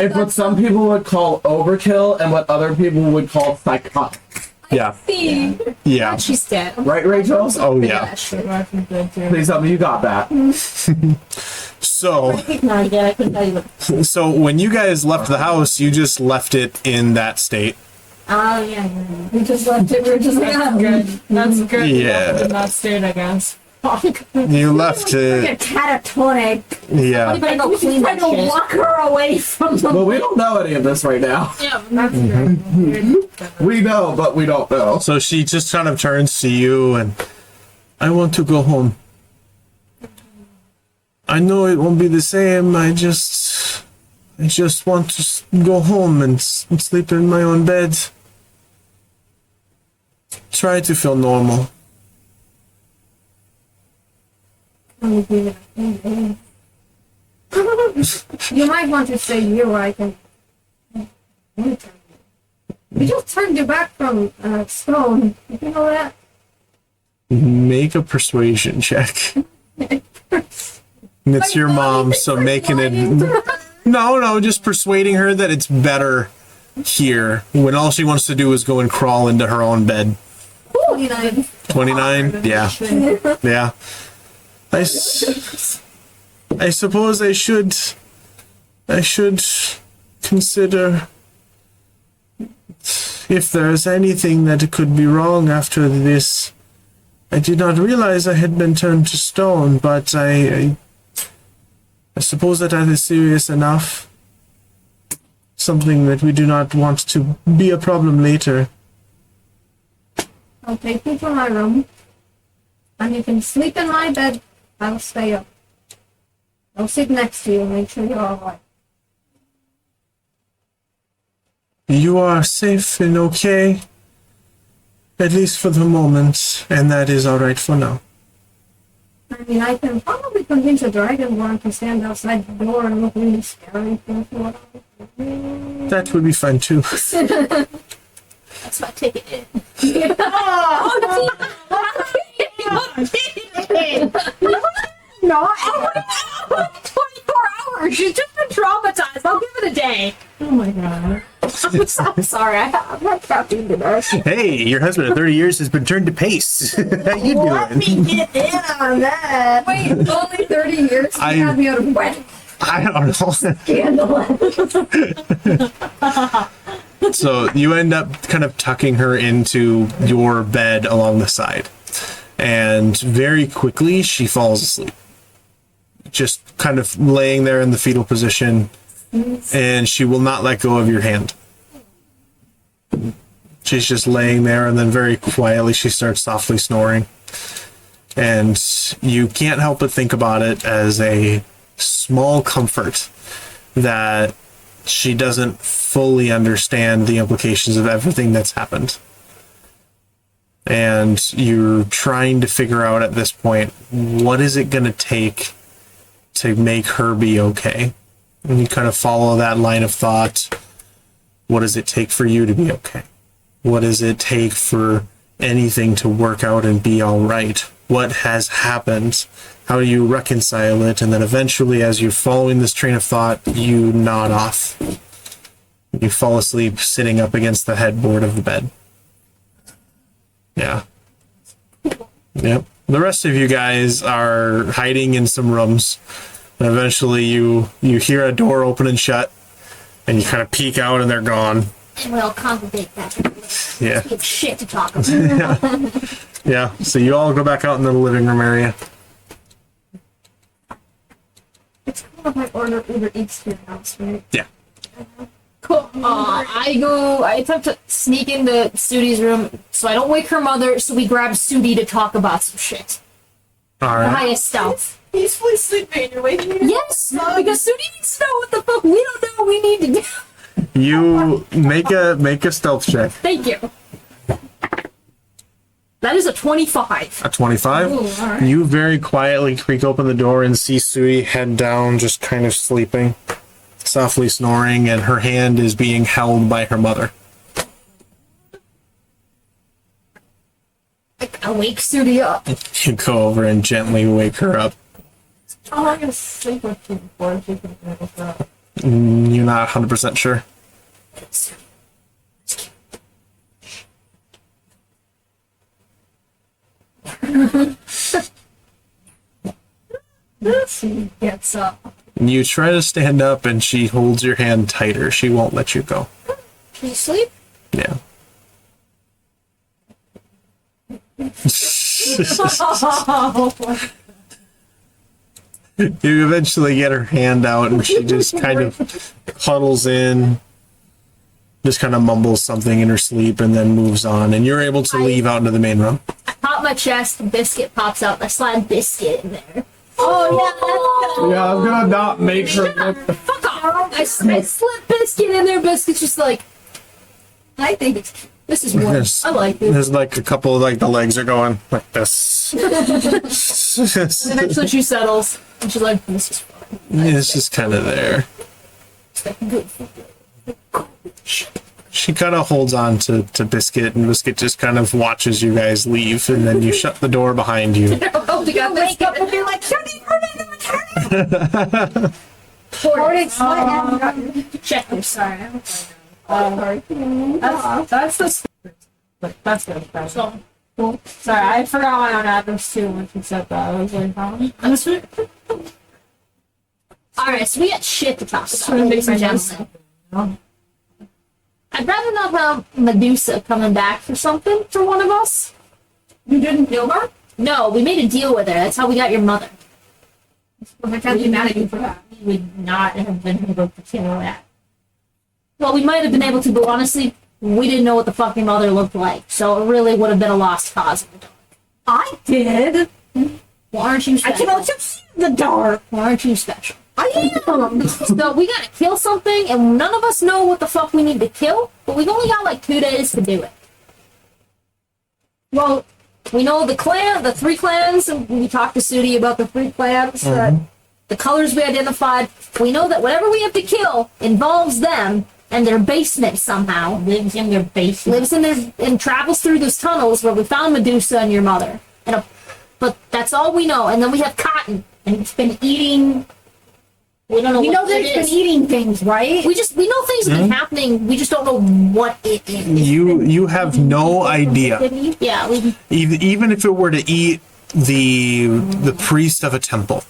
C: It's what some people would call overkill and what other people would call psychotic.
A: Yeah.
E: See,
A: Yeah.
B: She's dead.
C: Right, Rachel?
A: Oh yeah.
C: Please tell me you got that.
A: So
B: No, yeah, I couldn't tell you what.
A: so when you guys left the house, you just left it in that state.
B: Oh, yeah.
E: we just left it. We were just like,
D: That's good. That's good.
A: Yeah.
D: In that state, I guess.
A: You left
E: a
A: it.
E: catatonic.
A: Yeah.
B: Better go clean that
E: Trying to
B: shit.
E: walk her away from the.
C: Well, we don't know any of this right now.
D: Yeah, that's good.
C: We know, but we don't know.
A: So she just kind of turns to you and I want to go home. I know it won't be the same. I just want to go home and sleep in my own bed. Try to feel normal.
E: You might want to say you, I can. We just turned you back from stone. You know that?
A: Make a persuasion check. And it's your mom, so making it. No, just persuading her that it's better here when all she wants to do is go and crawl into her own bed.
E: 29.
A: 29? Yeah. Yeah. I suppose I should consider if there's anything that could be wrong after this I did not realize I had been turned to stone, but I suppose that is serious enough. Something that we do not want to be a problem later.
E: I'll take you to my room, and you can sleep in my bed. I'll stay up. I'll sit next to you and make sure you're alright.
A: You are safe and okay, at least for the moment, and that is alright for now.
E: I mean, I can probably convince a dragonborn to stand outside the door and look really scary for what
A: That would be fine too.
B: That's my ticket in.
D: No, 24 hours. She's just been traumatized. I'll give it a day.
E: Oh my god.
D: I'm sorry. I'm not caffeine today.
A: Hey, your husband of 30 years has been turned to pace. How you
D: Let
A: doing?
D: me get in on that.
E: Wait, only 30 years?
A: I-
E: You have me out of wedding
A: I don't know.
E: scandal.
A: So you end up kind of tucking her into your bed along the side. And very quickly, she falls asleep. Just kind of laying there in the fetal position. And she will not let go of your hand. She's just laying there, and then very quietly she starts softly snoring. And you can't help but think about it as a small comfort that she doesn't fully understand the implications of everything that's happened. And you're trying to figure out at this point, what is it going to take to make her be okay? And you kind of follow that line of thought. What does it take for you to be okay? What does it take for anything to work out and be all right? What has happened? How do you reconcile it? And then eventually, as you're following this train of thought, you nod off. You fall asleep sitting up against the headboard of the bed. Yeah. Yep. The rest of you guys are hiding in some rooms. And eventually you hear a door open and shut. And you kind of peek out and they're gone.
B: And we all congregate back.
A: Yeah.
B: We have shit to talk about.
A: Yeah. So you all go back out into the living room area.
E: It's kind of like order Uber Eats to your house, right?
A: Yeah.
B: Cool. I attempt to sneak into Sudih's room so I don't wake her mother, so we grab Sudih to talk about some shit.
A: All
B: The
A: right.
B: highest stealth.
D: Peacefully sleeping. You're waking me up.
B: Yes, because Sudih needs to know what the fuck we don't know what we need to do.
A: You make a stealth check.
B: Thank you. That is a 25.
A: A 25.
E: Ooh, alright.
A: You very quietly creak open the door and see Sudih head down, just kind of sleeping, softly snoring, and her hand is being held by her mother.
B: I wake Sudih up.
A: You go over and gently wake her up.
D: How long is sleep with you before she can wake up?
A: You're not 100% sure.
E: She gets up.
A: You try to stand up and she holds your hand tighter. She won't let you go.
B: Can you sleep?
A: Yeah. You eventually get her hand out and she just kind of huddles in, just kind of mumbles something in her sleep and then moves on. And you're able to leave out into the main room.
B: I pop my chest, Biscuit pops out, and I slide Biscuit in there. Oh,
C: Yeah, I was gonna not make her look.
B: fuck off! I slip Biscuit in there, Biscuit's just like, I think it's cute. This is one.
A: There's-
B: I like it.
A: There's like a couple of like the legs are going like this.
B: Eventually she settles, and she's like, this is fun.
A: It's just kind of there.
B: It's like good food.
A: She kind of holds on to Biscuit, and Biscuit just kind of watches you guys leave, and then you shut the door behind you.
B: Oh, we got
D: Wake up and be like, Sudih,
B: check this.
D: sorry. That's the stupid. But that's good. That's
B: So,
D: cool. Sorry, I forgot my own address too when she said that. I was like,
B: alright, so we got shit to talk about, ladies and gentlemen. I'd rather not have Medusa coming back for something for one of us.
E: You didn't kill her?
B: No, we made a deal with her. That's how we got your mother.
D: I can't be mad at you for that.
B: We would not have been able to kill that. Well, we might have been able to, but honestly, we didn't know what the fuck your mother looked like, so it really would have been a lost cause in the dark.
D: I did.
B: Well, aren't you
D: I
B: special?
D: can also see in the dark.
B: Well, aren't you special?
D: I am.
B: So we gotta kill something, and none of us know what the fuck we need to kill, but we've only got like 2 days to do it. Well, we know the 3 clans, and we talked to Sudih about the 3 clans, the colors we identified. We know that whatever we have to kill involves them, and their basement somehow. Lives in their basement. And travels through those tunnels where we found Medusa and your mother. But that's all we know. And then we have Cotton, and it's been eating... We don't know
D: We know
B: what
D: that
B: it
D: it's
B: is.
D: been eating things, right?
B: We know things have been happening. We just don't know what it is.
A: You have no idea.
B: Yeah,
A: Even if it were to eat the priest of a temple,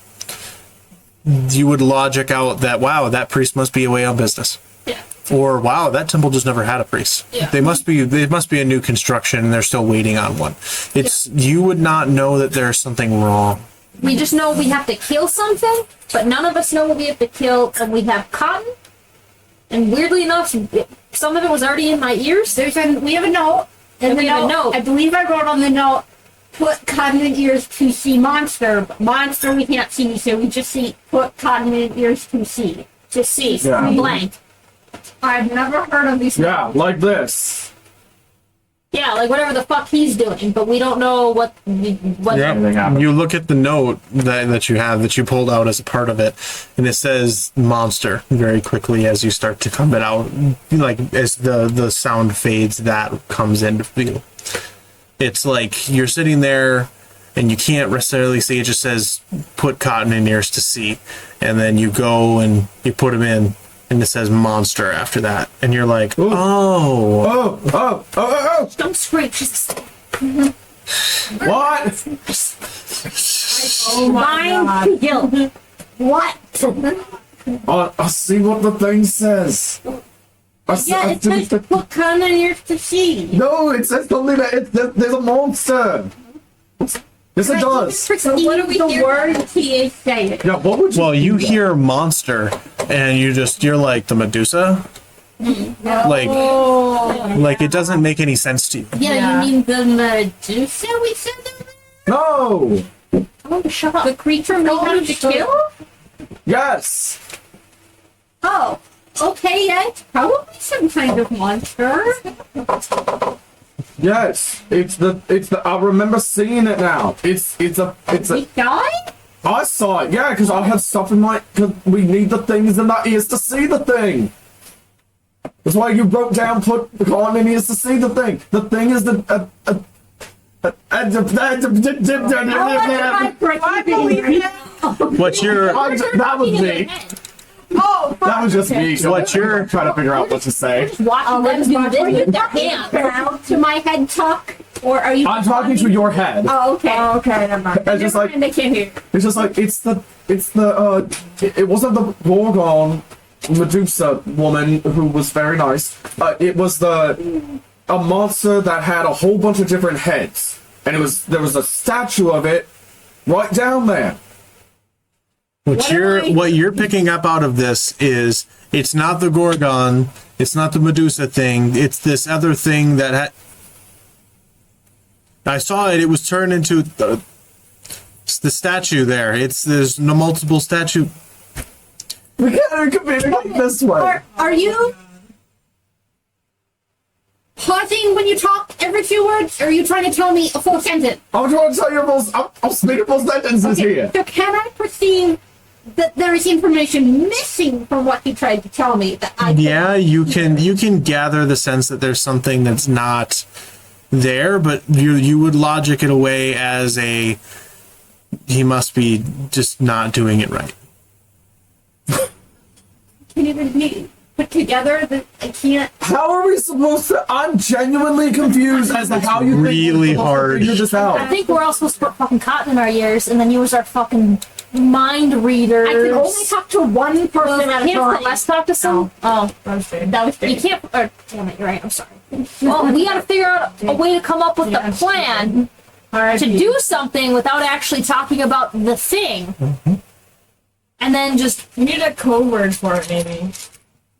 A: you would logic out that, wow, that priest must be away on business.
B: yeah.
A: Or, wow, that temple just never had a priest.
B: Yeah.
A: They must be a new construction and they're still waiting on one. You would not know that there's something wrong.
B: We just know we have to kill something, but none of us know what we have to kill, and we have Cotton. And weirdly enough, some of it was already in my ears.
D: We have a note.
B: And we have a note.
D: I believe I wrote on the note, put Cotton in ears to see monster. But monster we can't see, so we just see put Cotton in ears to see.
B: Just see,
C: Yeah.
B: blank.
D: I've never heard of these.
C: Yeah, like this.
B: Yeah, like whatever the fuck he's doing, but we don't know what.
C: Anything happened.
A: You look at the note that you have, that you pulled out as a part of it, and it says monster very quickly as you start to come it out, like as the sound fades, that comes into view. It's like you're sitting there and you can't necessarily see, it just says put Cotton in ears to see, and then you go and you put him in and it says monster after that, and you're like,
C: Ooh.
A: oh.
C: Oh!
B: Don't scream. Jesus.
C: What?
D: Oh my god.
B: Guilt.
D: What?
C: I see what the thing says.
D: Yeah, it says put Cotton in ears to see.
C: No, it says only that there's a monster. Yes, it does.
D: So what are we the word he is saying?
C: Yeah, what would you?
A: Well, you hear monster, and you're like, the Medusa? Like it doesn't make any sense to you.
B: Yeah, you mean the Medusa we said that?
C: No.
B: Oh, shut up.
D: The creature we have to kill?
C: Yes.
D: Oh, okay, yeah, it's probably some kind of monster.
C: Yes. It's the. I remember seeing it now. It's
D: He
C: a.
D: died?
C: I saw it. Yeah, because I had stuff in my. Because we need the things in our ears to see the thing. That's why you wrote down put the Cotton in ears to see the thing. The thing is the.
D: I believe you.
A: What's your
C: That was me.
D: Oh,
C: That was just me.
A: What's your-
C: trying to figure out what to say?
B: Watching them do this with their hands.
D: Down to my head talk? Or are you
C: I'm talking to your head.
D: Oh, okay. Oh, okay, never mind.
C: It's just like
D: they can't hear.
C: it's just like it wasn't the Gorgon Medusa woman who was very nice. It was a monster that had a whole bunch of different heads, and there was a statue of it right down there.
A: What you're picking up out of this is, it's not the Gorgon, it's not the Medusa thing, it's this other thing that I saw it. It was turned into the statue there. There's no multiple statue.
C: We can't compare it this way.
D: Are you pausing when you talk every few words, or are you trying to tell me a full sentence?
C: I'm trying to tell you I'm speaking full sentences here.
D: So can I perceive that there is information missing from what he tried to tell me that I
A: Yeah, you can gather the sense that there's something that's not there, but you would logic it away as he must be just not doing it right.
D: can even be put together that I can't?
C: How are we supposed to? I'm genuinely confused as to how you think
A: really
C: we're supposed to
A: hard.
C: figure this
B: I
C: out.
B: think we're all supposed to put fucking Cotton in our ears and then use our fucking mind readers.
D: I can only talk to one person at a time.
B: Let's talk to some. Oh,
D: That was
B: you can't. Or, damn it, you're right. I'm sorry. Well, we got to figure out a way to come up with the plan to do something without actually talking about the thing. And then just
D: You need a code word for it, maybe.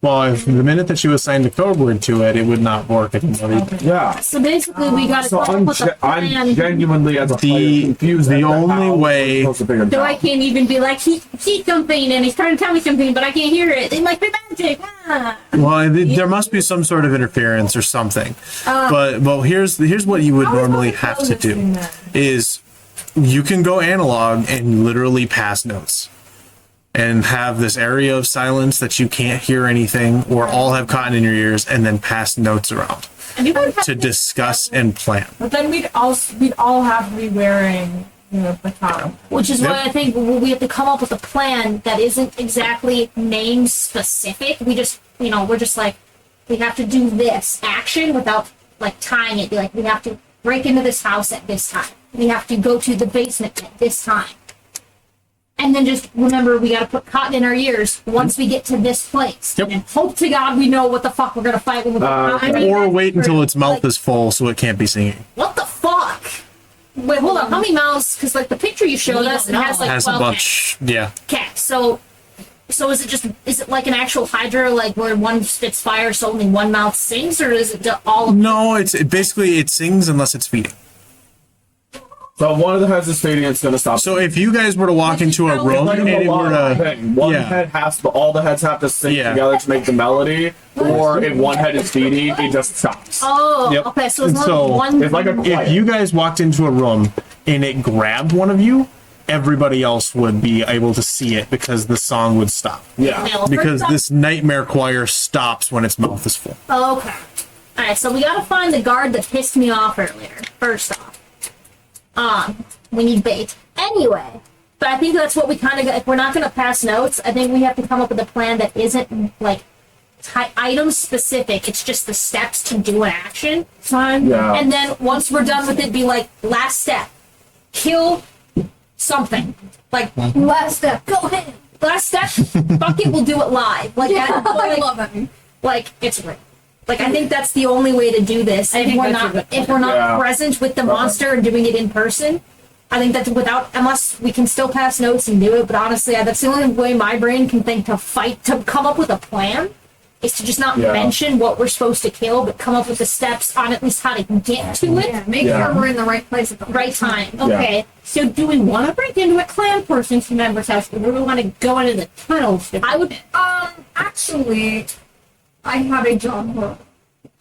A: Well, if the minute that you assigned a code word to it, it would not work anymore. either.
C: Yeah.
B: so basically we got to
C: So
B: come
C: I'm,
B: up with a
C: I'm
B: plan.
C: genuinely as a player
A: The-
C: confused.
A: the
C: as to
A: only
C: how
A: way-
C: we're supposed to figure it
D: So
C: out.
D: I can't even be like, he sees something and he's trying to tell me something, but I can't hear it. It might be magic. Ah.
A: Well, there must be some sort of interference or something. But here's what you would normally have to do is you can go analog and literally pass notes and have this area of silence that you can't hear anything or all have cotton in your ears and then pass notes around
D: And you would have
A: to discuss and plan.
D: But then we'd all have to be wearing, the top.
B: Which is
A: Yep.
B: why I think we have to come up with a plan that isn't exactly name specific. We just, we're just like, we have to do this action without like tying it. Be like, we have to break into this house at this time. We have to go to the basement at this time. And then just remember, we got to put cotton in our ears once we get to this place.
A: Yep.
B: And hope to God we know what the fuck we're going to fight when we
A: Or wait until its mouth is full so it can't be singing.
B: What the fuck? Wait, hold on. How many mouths? Because like the picture you showed
D: We
B: us, it
D: don't
B: has
D: know.
B: like
A: Has a
B: 12
A: bunch. Yeah.
B: cats. So is it like an actual Hydra, like where one spits fire, so only one mouth sings, or is it all? Of
A: No, basically it sings unless it's feeding.
C: So one of the heads is fading, it's going to stop.
A: So if you guys were to walk into a room
C: like
A: and
C: a
A: it were
C: melodic
A: to,
C: thing. One
A: yeah.
C: head has to, all the heads have to sing
A: Yeah.
C: together to make the melody, or if one head is feeding, it just stops.
B: Oh,
A: Yep.
B: okay. So as long
A: So,
B: as one.
C: It's like a
A: if you guys walked into a room and it grabbed one of you, everybody else would be able to see it because the song would stop.
C: Yeah.
A: Because this nightmare choir stops when its mouth is full.
B: Oh, okay. All right. So we gotta find the guard that pissed me off earlier. First off, we need bait anyway. But I think that's what we kind of got. If we're not gonna pass notes, I think we have to come up with a plan that isn't like item specific. It's just the steps to do an action.
D: Fine.
C: Yeah.
B: And then once we're done with it, be like, last step, kill something. Like,
E: Last step. Go ahead.
B: last step, fuck it, we'll do it live. Like,
E: Yeah,
B: that,
E: I
B: like,
E: love it.
B: like it's great. Like, I think that's the only way to do this. If
D: think
B: we're
D: that's a
B: not,
D: good
B: if we're not
C: Yeah.
B: present with the monster and doing it in person, I think that's unless we can still pass notes and do it. But honestly, that's the only way my brain can think to come up with a plan. Is to just not
C: Yeah.
B: mention what we're supposed to kill, but come up with the steps on at least how to get to it.
E: Yeah, make
C: Yeah.
E: sure we're in the right place at the
B: Right time.
D: Okay, so do we want to break into a clan person's member's house, or do we want to go into the tunnels?
B: I would.
E: Actually, I have a job for.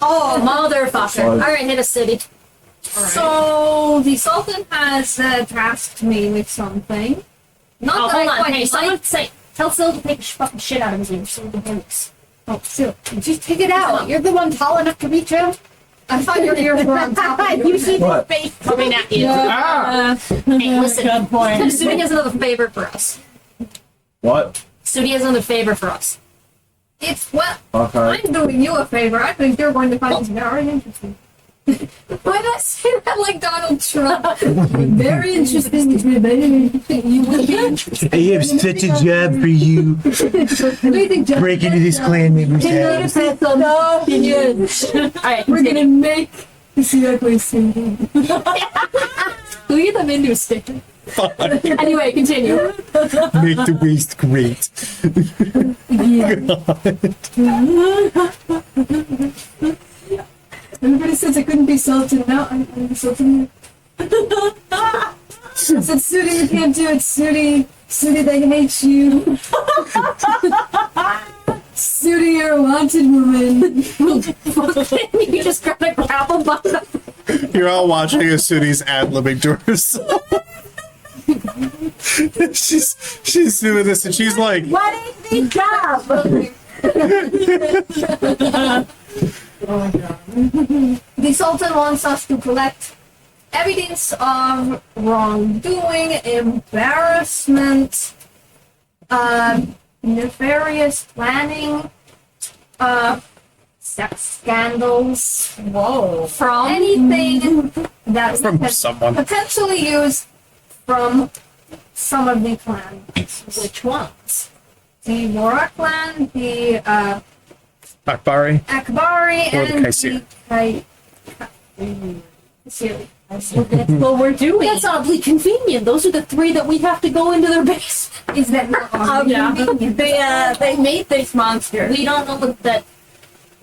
B: Oh, motherfucker! All right, hit a city.
E: So the Sultan has tasked me with something. Not
B: Oh,
E: that
B: hold
E: I
B: on.
E: quite
B: Hey,
E: like.
B: someone say, tell Syl to take the fucking shit out of his ears so he can focus.
E: Oh, Sil,
D: Just take it out. You're the one tall enough to reach him.
E: I thought your ears were on top of
D: You
E: yours.
D: see the
C: What?
D: face
B: Coming at you.
C: Ah!
B: Hey, listen.
D: Good point.
B: Sudie has another favor for us.
C: What?
B: Sudie has another favor for us.
E: It's well.
C: Okay.
E: I'm doing you a favor. I think you're going to find this very interesting. Why not say that like Donald Trump? Very interesting to me. You would be interested.
A: I have such a job for you. Break into this clan member's house.
E: No, yes.
B: All right,
E: We're gonna make this exactly singing.
B: Can we get them into a sticker? Anyway, continue.
A: Make the waste great.
E: Everybody says I couldn't be Sultan. Now I'm Sultan. I said, Sudie, you can't do it, Sudie. Sudie, they hate you. Sudie, you're a wanted woman.
B: You just gotta grab them by the.
A: You're all watching a Sudie's ad-libbing to herself. she's doing this and she's like,
D: What is the job?
E: The Sultan wants us to collect evidence of wrongdoing, embarrassment, nefarious planning, sex scandals.
B: Whoa.
E: From anything that we
A: from
E: can
A: someone.
E: potentially use from some of the clans.
B: Which ones?
E: The Mora clan, the
A: Akbari.
E: Akbari,
A: Or the
E: and
A: Kaisir.
E: the Silly.
B: That's what we're doing. That's oddly convenient. Those are the three that we have to go into their base.
E: Is that
D: They made these monsters.
B: We don't know what that.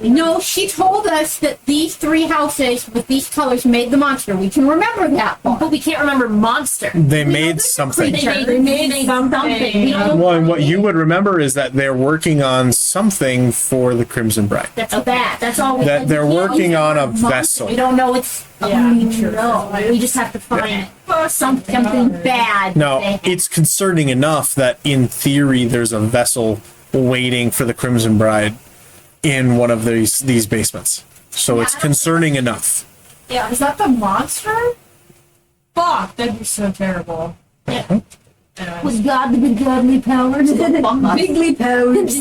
D: No, she told us that these three houses with these colors made the monster. We can remember that part.
B: But we can't remember monster.
A: They made something.
B: They made something. We don't know
A: Well, and what you would remember is that they're working on something for the Crimson Bride.
B: That's that. That's all we
A: That they're working on a vessel.
B: We don't know it's no. We just have to find something bad.
A: Now, it's concerning enough that in theory there's a vessel waiting for the Crimson Bride in one of these basements. So it's concerning enough.
D: Yeah, is that the monster? Fuck, that'd be so terrible.
B: Yeah. With godly powers.
E: bigly powers?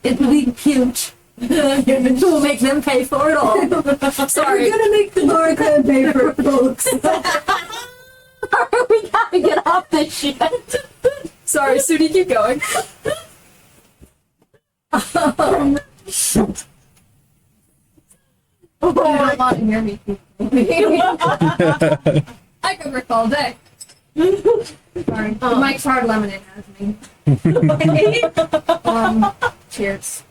B: It will be cute. We'll make them pay for it all. Sorry.
E: We're gonna make the Lorcan pay for it, folks.
B: We gotta get off this shit. Sorry, Sudie, keep going.
E: I don't want to hear me. I could work all day. Sorry. The Mike's Hard Lemonade has me. Cheers.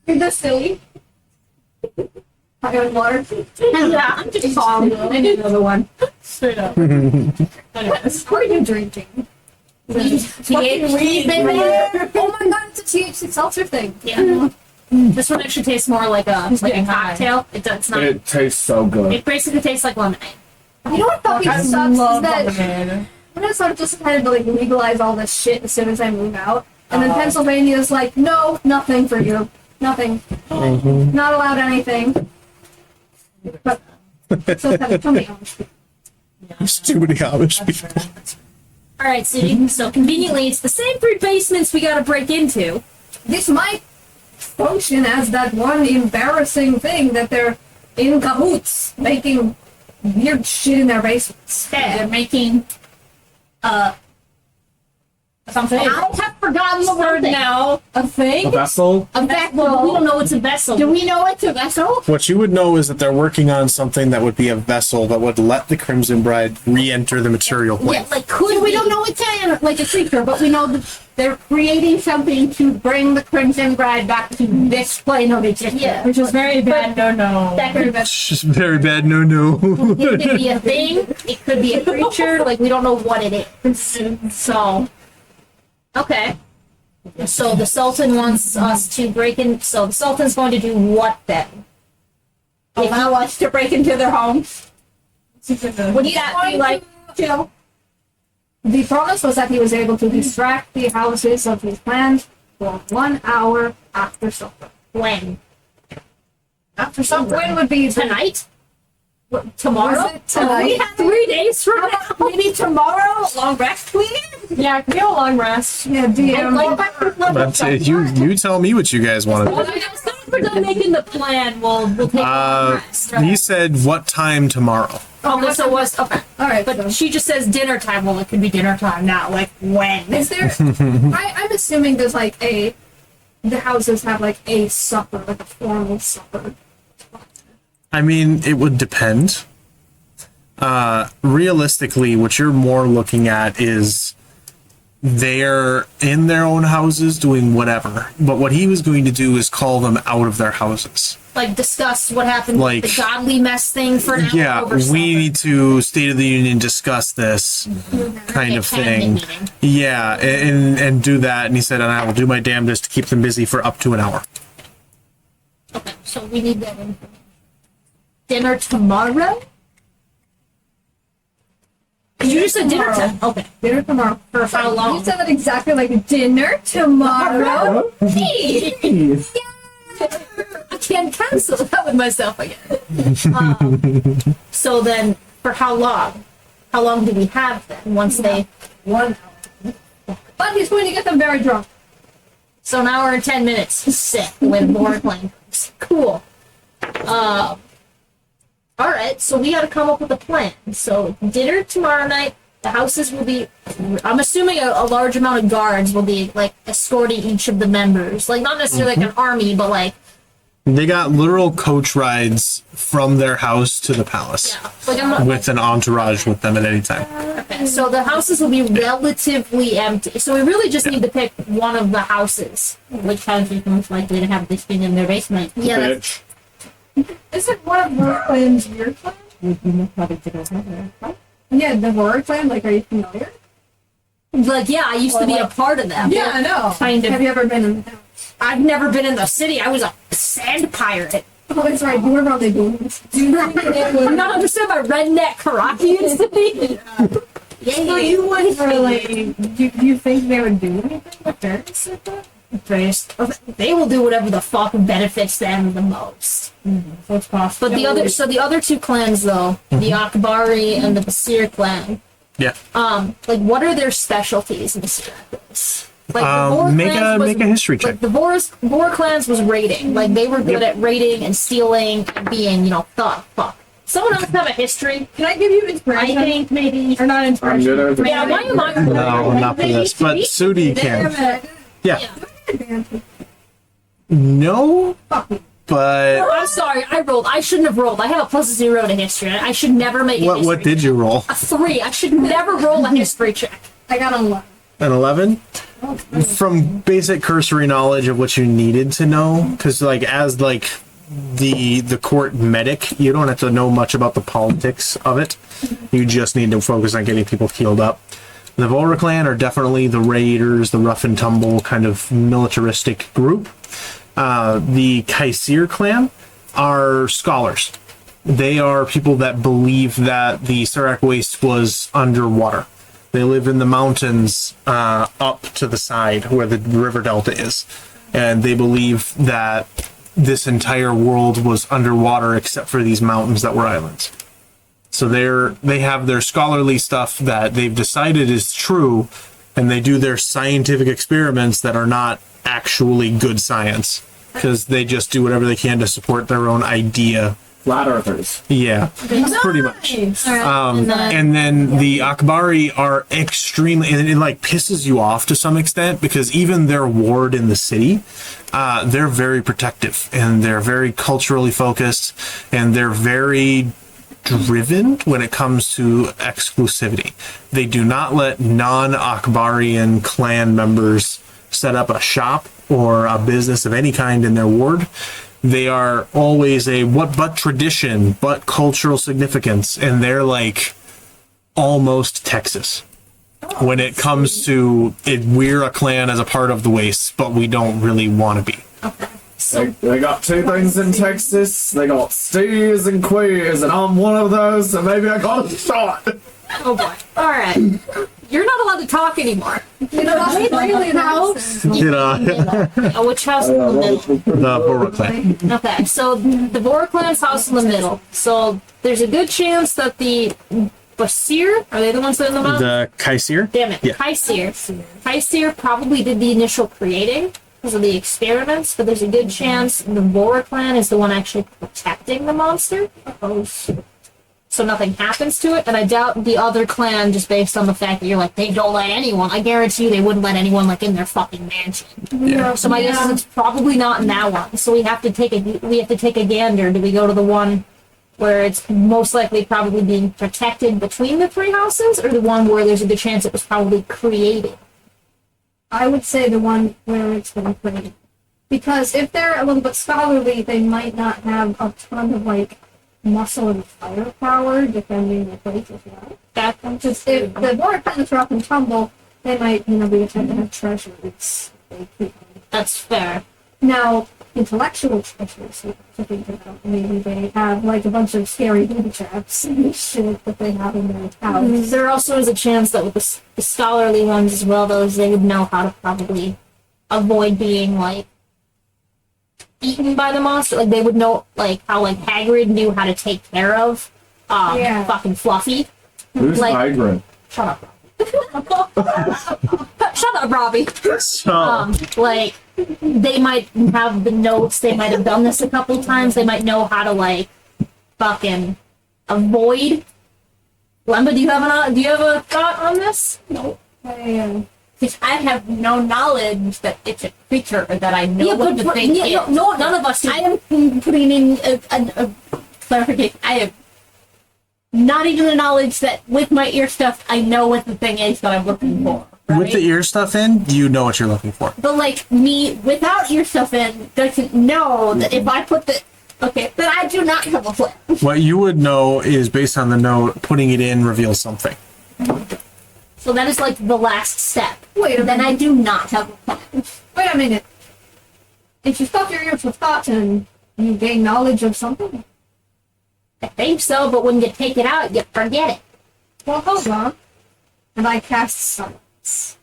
E: You're just silly. I got water.
D: Yeah, I'm just calm.
E: I need another one.
D: Straight up. Anyways.
E: What are you drinking?
B: THC, baby.
E: Oh my god, it's a THC seltzer thing.
B: Yeah. This one actually tastes more like a cocktail. It's not.
C: It tastes so good.
B: It basically tastes like lemonade.
E: You know what fucking
D: I
E: sucks
D: love
E: is that
D: lemonade.
E: I'm gonna start just decided to like legalize all this shit as soon as I move out. And then Pennsylvania is like, no, nothing for you. Nothing. Not allowed anything. But so kind of funny.
A: Stupid Amish people.
B: All right, so conveniently, it's the same three basements we gotta break into.
E: This might function as that one embarrassing thing that they're in cahoots making weird shit in their basements.
B: They're making something.
D: I have forgotten the word now.
E: A thing?
C: A vessel?
D: A
B: We
D: vessel.
B: don't know it's a vessel.
D: Do we know it's a vessel?
A: What you would know is that they're working on something that would be a vessel that would let the Crimson Bride re-enter the material plane.
B: Yeah, like could
D: We don't know it's like a creature, but we know that they're creating something to bring the Crimson Bride back to this plane of existence.
B: Yeah.
D: Which is very bad. No.
B: that could
A: It's just very bad. No.
B: it could be a thing. It could be a creature. Like we don't know what it is. So, okay. So the Sultan wants us to break in. So the Sultan's going to do what then?
D: Allow us to break into their homes.
B: Would that be like?
D: Chill.
E: The promise was that he was able to distract the houses of his plans for 1 hour after supper.
B: When?
D: After supper.
E: When would be
B: Tonight? Tomorrow?
E: Was it tonight?
B: We have 3 days from now.
D: Maybe tomorrow, a long rest, please? Yeah, it could be a long rest.
E: Yeah, DM.
A: That's it. You tell me what you guys want to do.
B: We're done making the plan. We'll take a long rest.
A: He said what time tomorrow?
B: Oh, so it was okay.
E: All right,
B: But
E: so
B: she just says dinner time. Well, it could be dinner time now. Like when?
E: is there? I'm assuming there's like the houses have like a supper, like a formal supper.
A: I mean, it would depend. Realistically, what you're more looking at is they're in their own houses doing whatever. But what he was going to do is call them out of their houses.
B: Like discuss what happened
A: Like-
B: with the godly mess thing for now.
A: Yeah,
B: over
A: we
B: supper.
A: need to State of the Union discuss this kind of thing.
B: Meeting.
A: Yeah, and do that. And he said, and I will do my damnedest to keep them busy for up to an hour.
B: Okay, so we need that information. Dinner tomorrow? You just said dinner time. Okay.
E: Dinner tomorrow.
B: For how long?
E: You said that exactly like dinner tomorrow.
A: Jeez.
B: I can't cancel that with myself again. So then, for how long? How long do we have then? Once they
E: 1 hour. But he's going to get them very drunk.
B: So an hour and 10 minutes. Sick with board playing. Cool. All right. So we got to come up with a plan. So dinner tomorrow night. The houses will be, I'm assuming a large amount of guards will be like escorting each of the members. Like not necessarily like an army, but like
A: They got literal coach rides from their house to the palace
B: like I'm not,
A: with an entourage with them at any time.
B: okay. So the houses will be relatively empty. So we really just need to pick one of the houses.
F: Which house is most likely to have this thing in their basement?
B: Yeah, that's,
C: Bitch.
E: Isn't one of your clans your clan?
F: Would be most probably to go there, right?
E: Yeah, the horror clan. Like, are you familiar?
B: like yeah, I used to be a part of them.
E: Yeah, I know.
B: Kind of.
E: Have you ever been in the town?
B: I've never been in the city. I was a sand pirate.
E: Oh, that's right. You were around the booms. Do you know
B: I'm not understood by redneck Karakian city.
D: So you wouldn't really. Do you think they would do anything with theirs like that?
B: First, they will do whatever the fuck benefits them the most.
F: So it's possible.
B: But the other two clans though, the Akbari and the Basir clan,
A: Yeah.
B: like what are their specialties in this? Like the Vor
A: Make
B: clans
A: a history check.
B: Like the Vor clans was raiding. Like they were good at raiding and stealing and being, thug. Fuck. Someone else have a history?
E: Can I give you
B: I
E: inspiration?
B: think maybe.
E: Or not
C: I'm
E: inspiration?
C: good at
B: Yeah, why am I?
A: No, not for this. But Sudih
E: Damn
A: can.
E: it.
A: Yeah.
E: Advantage.
A: No,
E: Fuck me.
A: but
B: I'm sorry, I rolled. I shouldn't have rolled. I have a +0 to history. I should never make a history.
A: what did you roll?
B: A 3. I should never roll a history check.
E: I got a 11.
A: An 11? From basic cursory knowledge of what you needed to know, because like as like the court medic, you don't have to know much about the politics of it. You just need to focus on getting people healed up. The Volra clan are definitely the raiders, the rough and tumble kind of militaristic group. The Kaisir clan are scholars. They are people that believe that the Sarak Waste was underwater. They live in the mountains up to the side where the river delta is. And they believe that this entire world was underwater except for these mountains that were islands. So they have their scholarly stuff that they've decided is true, and they do their scientific experiments that are not actually good science, because they just do whatever they can to support their own idea.
C: Flat earthers.
A: Yeah, pretty much.
B: And
A: And then the Akbari are extremely, and it like pisses you off to some extent, because even their ward in the city, they're very protective, and they're very culturally focused, and they're very driven when it comes to exclusivity. They do not let non-Akbarian clan members set up a shop or a business of any kind in their ward. They are always a what but tradition, but cultural significance, and they're like almost Texas. When it comes to it, we're a clan as a part of the Waste, but we don't really want to be.
C: They got two things in Texas. They got steers and queers, and I'm one of those, so maybe I got a shot.
B: oh boy. All right. You're not allowed to talk anymore.
E: You know, that's really nice.
A: You know,
B: Oh, which house in the middle?
A: the Bora clan.
B: Okay, so the Vor clan's house in the middle. So there's a good chance that the Basir, are they the ones that are in the mountain?
A: The Kaisir.
B: Damn it,
A: Yeah.
B: Kaisir probably did the initial creating because of the experiments, but there's a good chance the Vor clan is the one actually protecting the monster. So nothing happens to it, and I doubt the other clan, just based on the fact that you're like, they don't let anyone. I guarantee you they wouldn't let anyone like in their fucking mansion.
A: Yeah.
B: So my guess is it's probably not in that one. So we have to take a gander. Do we go to the one where it's most likely probably being protected between the three houses, or the one where there's a good chance it was probably created?
E: I would say the one where it's been created. Because if they're a little bit scholarly, they might not have a ton of, like, muscle and firepower defending the place as well. Just if the board planets rough and tumble, they might, be the type to have treasure.
B: That's fair.
E: Now, intellectual treasures to think about. Maybe they have, like, a bunch of scary booby traps and shit that they have in their house.
B: There also is a chance that with the scholarly ones as well, those they would know how to probably avoid being like eaten by the monster. Like they would know like how like Hagrid knew how to take care of fucking Fluffy.
C: Who's
B: Like-
C: Hagrid?
B: Shut up, Robbie. Shut up, Robbie.
A: So
B: Like they might have the notes. They might have done this a couple times. They might know how to like fucking avoid Lemba, do you have a thought on this?
D: No. Because I have no knowledge that it's a creature or that I know what the thing is.
B: No, none of us do.
D: I am putting in a clarification. I have not even the knowledge that with my ear stuff, I know what the thing is that I'm looking for. Right?
A: With the ear stuff in, you know what you're looking for.
D: But like me without ear stuff in doesn't know that if I put the then I do not have a plan.
A: What you would know is based on the note, putting it in reveals something.
B: So that is like the last step.
E: Wait a
D: Then
E: minute.
D: I do not have a plan.
E: Wait a minute. If you stuff your ears with cotton, you gain knowledge of something.
B: I think so, but when you take it out, you forget it.
E: Well, hold on. And I cast silence.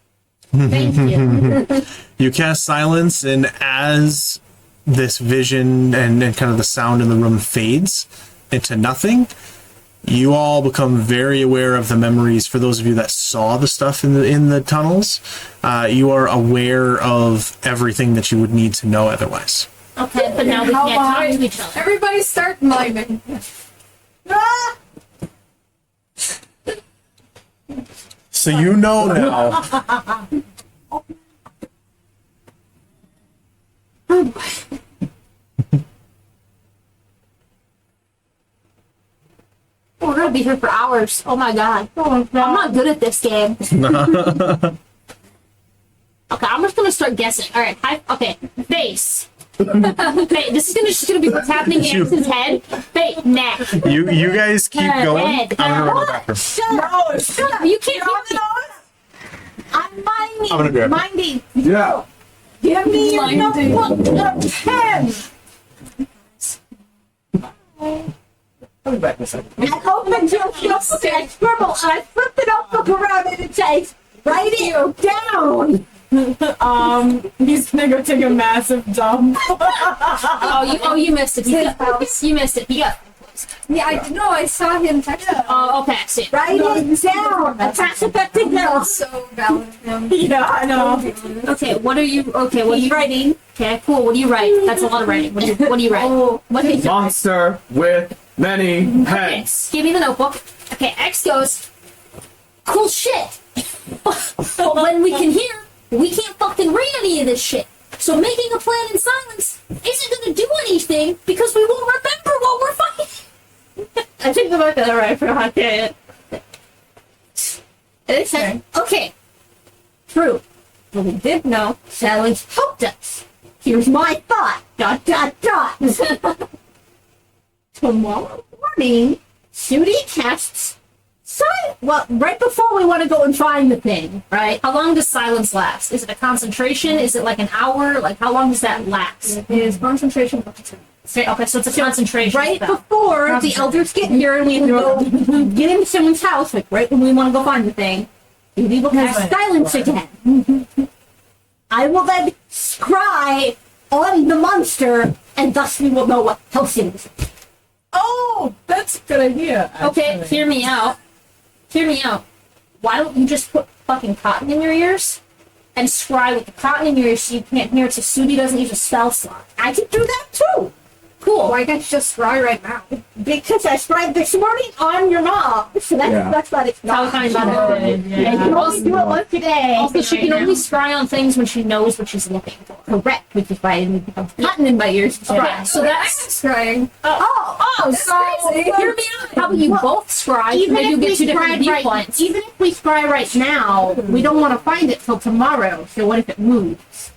B: Thank you.
A: You cast silence, and as this vision and kind of the sound in the room fades into nothing, you all become very aware of the memories. For those of you that saw the stuff in the tunnels, you are aware of everything that you would need to know otherwise.
B: Okay, but now we
E: How
B: can't talk
E: long?
B: to each other.
E: Everybody start miming. Ah!
A: So you know now.
B: We're gonna be here for hours. Oh my god. I'm not good at this game. Okay, I'm just gonna start guessing. All right. Okay. Face. Okay, this is just gonna be what's happening in X's head. Face. Neck.
A: You guys keep going.
B: Head.
A: I'm gonna go back.
B: Shut up. You can't hear me.
D: I'm minding.
A: I'm gonna grab it.
D: Minding.
C: Yeah.
D: Give me your notebook, a pen.
C: I'll be back in a second.
D: I opened your notebook and I scribble and I flip the notebook around and it says, write it down.
F: He's gonna go take a massive dump.
B: You missed it. You missed it. He got.
E: Yeah, I know. I saw him text it.
B: Oh, okay. I see.
D: Write it down. Attach effective notes.
E: So valid him.
F: Yeah, I know.
B: Okay, what are you? Okay, what are you writing? Okay, cool. What do you write? That's a lot of writing. What do you write? What did you write?
C: Monster with many
B: Okay,
C: heads.
B: give me the notebook. Okay, X goes. Cool shit. But when we can hear, we can't fucking read any of this shit. So making a plan in silence isn't gonna do anything because we won't remember what we're fighting.
D: I think the book is right for hot it. It says, okay, true. But we did know silence helped us. Here's my thought. ... Tomorrow morning, Sudih casts silence. Well, right before we want to go and find the thing, right?
B: How long does silence last? Is it a concentration? Is it like an hour? Like how long does that last?
E: His concentration.
B: Okay, so it's a concentration
D: Right
B: spell.
D: before the elders get here and we have to go get into someone's house, like right when we want to go find the thing, we will cast silence again. I will then scry on the monster, and thus we will know what house it is.
F: Oh, that's a good idea.
B: Okay, hear me out. Hear me out. Why don't you just put fucking cotton in your ears and scry with the cotton in your ears so you can't hear it so Sudih doesn't use a spell slot?
D: I can do that too. Cool.
E: Why can't you just try right now?
D: Because I scried this morning on your mom. So that's what it's
B: How kind about it.
D: I can only do it once a day.
B: Also, she can only scry on things when she knows what she's looking for.
D: Correct, which is why I need to have cotton in my ears to scry.
B: Okay, so that's
E: Trying.
B: so hear me out. How about you both scry?
D: Even
B: Maybe you'll
D: if we
B: get two different
D: scry right,
B: viewpoints.
D: even if we scry right now, we don't want to find it till tomorrow. So what if it moves?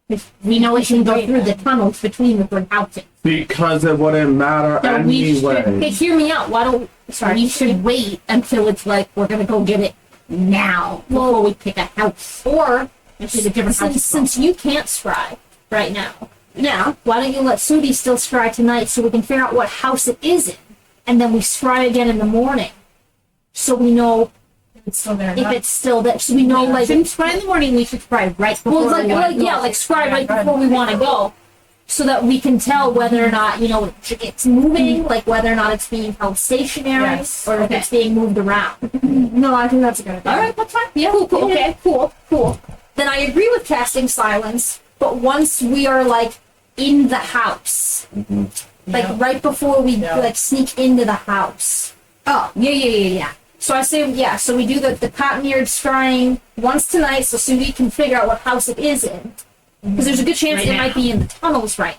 D: 'Cause we know it can go through the tunnels between the three houses.
C: Because it wouldn't matter
D: So we should.
B: Okay,
C: anyway.
B: hear me out. Why don't
D: We should wait until it's like we're gonna go get it now before we pick a house
B: or
D: into the different houses.
B: since you can't scry right now,
D: Yeah.
B: why don't you let Sudih still scry tonight so we can figure out what house it is in, and then we scry again in the morning, so we know
F: It's still there.
B: if it's still there. So we know like
D: Shouldn't scry in the morning. We should scry right before.
B: well, like,
D: we want to go.
B: like scry right before we want to go, so that we can tell whether or not it's moving, like whether or not it's being held stationary
F: Yes.
B: or if it's being moved around.
E: No, I think that's a good idea.
B: All right, that's fine. Yeah, cool. Okay, cool. Then I agree with casting silence, but once we are like in the house, like right before we like sneak into the house. Oh, yeah. So I say, yeah, so we do the cotton-eared scrying once tonight so Sudih can figure out what house it is in. Because there's a good chance it might be in the tunnels right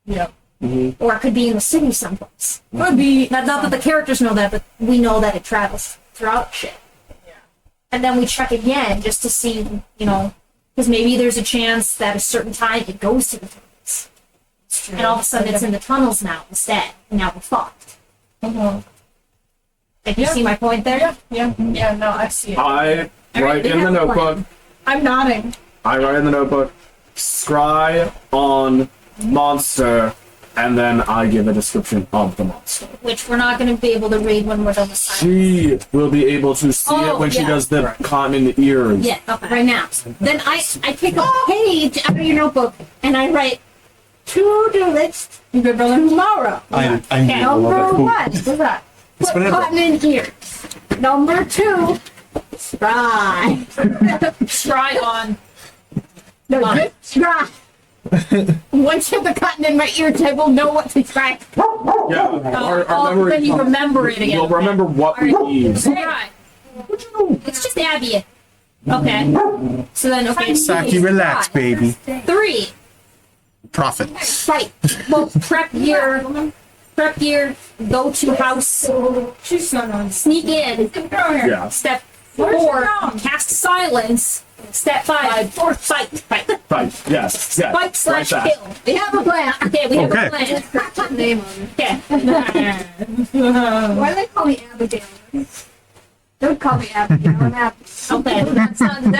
B: now.
F: Yep.
B: Or it could be in the city someplace.
F: Could be.
B: Not that the characters know that, but we know that it travels throughout shit.
F: Yeah.
B: And then we check again just to see, because maybe there's a chance that a certain time it goes to the tunnels. And all of a sudden it's in the tunnels now instead. And now we're fucked. Did you see my point there?
F: Yeah. No, I see it.
C: I write in the notebook.
F: I'm nodding.
C: I write in the notebook, scry on monster, and then I give a description of the monster.
B: Which we're not going to be able to read when we're done with science.
C: She will be able to see it when she does the cotton in the ears.
B: Yeah, okay. Right now. Then I take a page out of your notebook and I write to-do list tomorrow.
A: I need a
B: Number
A: little bit.
B: one. What's that? Put
A: whatever.
B: cotton in here. Number two. Scry. Scry on. No, just scry. Once you have the cotton in my ears, I will know what to scry.
C: Yeah, our memory.
B: Then you remember it again.
C: We'll remember what we need.
B: Scry. It's just Abby. Okay. So then, okay.
A: Saki, relax, baby.
B: 3.
A: Profit.
B: Right. Well, prep gear, go to house,
F: She's not on.
B: sneak in.
C: Yeah.
B: Step 4, cast silence. Step 5, fight.
C: Fight. Yes.
B: Fight
C: Right
B: slash
C: back.
B: kill. We have a plan. Okay, we have
A: Okay.
B: a plan.
E: Put your name on it.
B: Okay.
E: Why do they call me Abigail? Don't call me Abigail. I'm Abigail.
B: Okay. That sounds,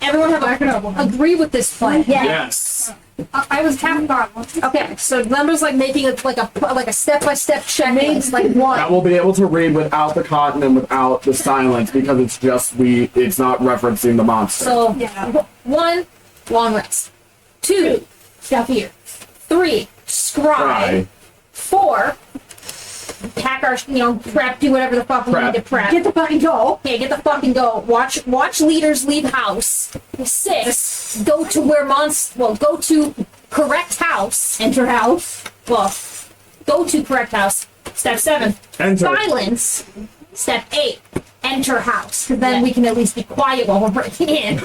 B: everyone have agree with this plan.
C: Yes.
E: I was half gone.
B: Okay, so Lember's like making it like a step-by-step checklist, like
C: That
B: one.
C: will be able to read without the cotton and without the silence because it's just it's not referencing the monster.
B: So,
E: Yeah.
B: 1, long rest. 2, step here. 3, scry.
C: Scry.
B: 4, pack our, prep, do whatever the fuck we need to prep.
E: Get the fucking go.
B: Okay, get the fucking go. Watch leaders leave house. 6, go to where go to correct house. Enter house. Well, go to correct house. Step 7,
C: Enter.
B: silence. Step 8, enter house. Because then we can at least be quiet while we're breaking in.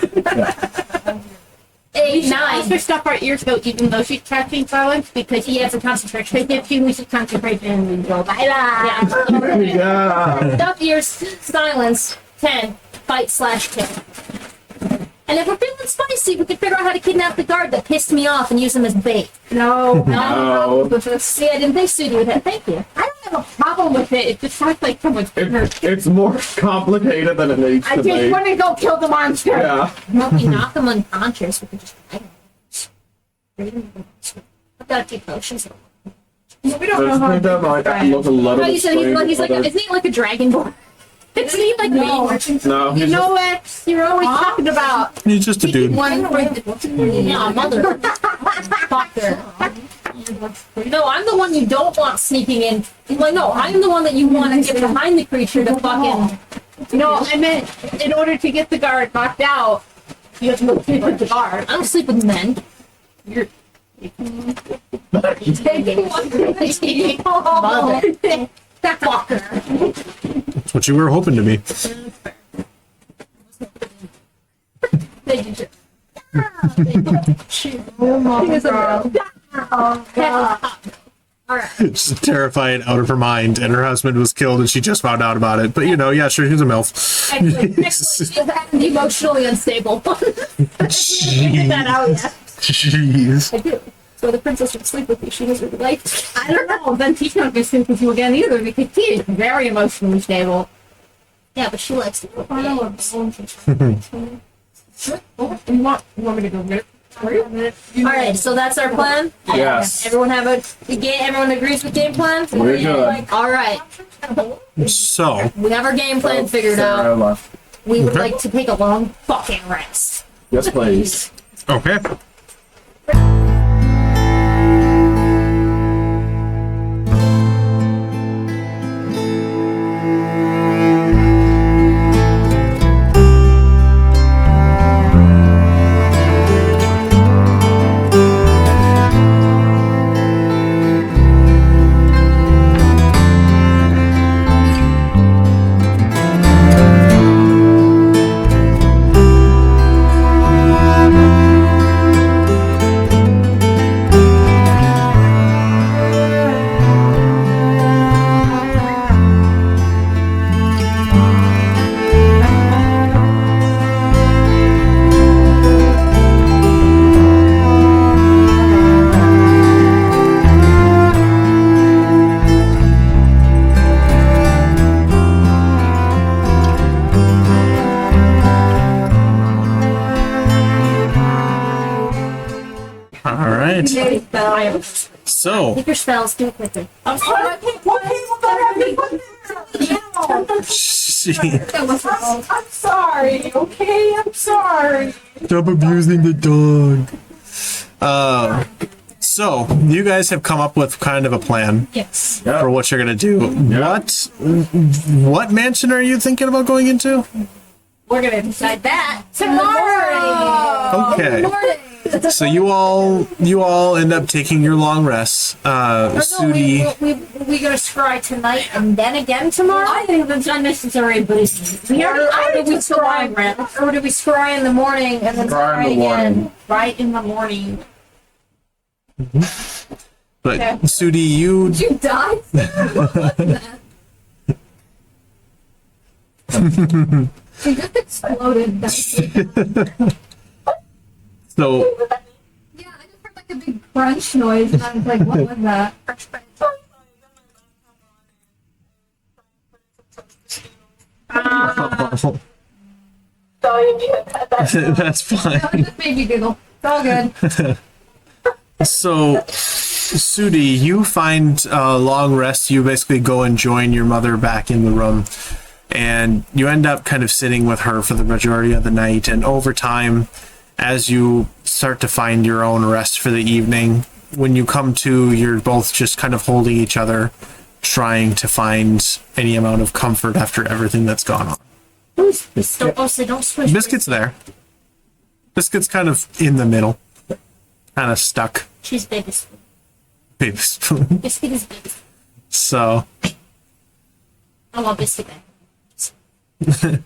B: 8, 9.
D: Also stuff our ears though, even though she's casting silence, because
B: He has a concentration.
D: if she loses concentration and we go bye bye.
B: Yeah.
C: Yeah.
B: Stuff ears, silence. 10, fight slash kill. And if we're feeling spicy, we could figure out how to kidnap the guard that pissed me off and use him as bait.
C: No.
B: See, I didn't think Sudih would have. Thank you.
D: I don't have a problem with it. It just sounds like someone's
C: It's more complicated than it needs
D: I
C: to
D: just
C: be.
D: want to go kill the monster.
C: Yeah.
B: Well, we knock them unconscious. We could just fight them. I've got to keep potions.
D: We don't know how
C: That might look a little
B: No,
C: bit
B: you said he's
C: strange,
B: like,
C: but
B: isn't he like a dragonborn? Isn't he like me?
C: no,
D: You
C: he's
D: know what you're always talking about?
A: He's just a dude.
B: Yeah, mother. Fucker. No, I'm the one you don't want sneaking in. Like, no, I'm the one that you want to get behind the creature to fucking.
D: No, I meant in order to get the guard knocked out, you have to go sleep with the guard.
B: I don't sleep with men.
D: You're
B: That fucker.
A: That's what you were hoping to be. She's terrified out of her mind, and her husband was killed, and she just found out about it. But yeah, sure, he's a MILF.
B: Excellent. Emotionally unstable. Get that out yet.
A: Jeez.
B: I do. So the princess would sleep with you. She was really liked.
D: I don't know. Then she's not going to sleep with you again either because she is very emotionally stable.
B: Yeah, but she likes to go.
D: You want me to go get it?
B: All right, so that's our plan.
C: Yes.
B: Everyone everyone agrees with game plan.
C: We're good.
B: All right,
A: So,
B: we have our game plan figured
C: Sarah
B: out.
C: left.
B: We would
A: Okay.
B: like to take a long fucking rest.
C: Yes, please.
A: okay. right.
D: Spell.
A: So,
B: Keep your spells, do it quicker.
D: I'm sorry. I can't put people that have me put I'm sorry. Okay, I'm sorry.
A: stop abusing the dog. So you guys have come up with kind of a plan
B: Yes.
A: for what you're gonna do. What mansion are you thinking about going into?
D: We're gonna decide that tomorrow.
A: Okay. So you all end up taking your long rest. Sudih.
B: We gonna scry tonight and then again tomorrow?
D: I think that's unnecessary, but it's
B: Or did we scry? Or did we scry in the morning and then scry again?
D: right in the morning.
A: But Sudih, you
E: You died? She just exploded.
A: so
E: Yeah, I just heard like a big crunch noise, and I was like, what was that?
A: that's fine.
E: That was just baby giggle. It's all good.
A: So, Sudih, you find a long rest. You basically go and join your mother back in the room, and you end up kind of sitting with her for the majority of the night. And over time, as you start to find your own rest for the evening, when you come to, you're both just kind of holding each other, trying to find any amount of comfort after everything that's gone on.
B: Don't switch.
A: Biscuit's there. Biscuit's kind of in the middle, kind of stuck.
B: She's biggest.
A: Babes.
B: Biscuit is biggest.
A: So,
B: I want biscuit back.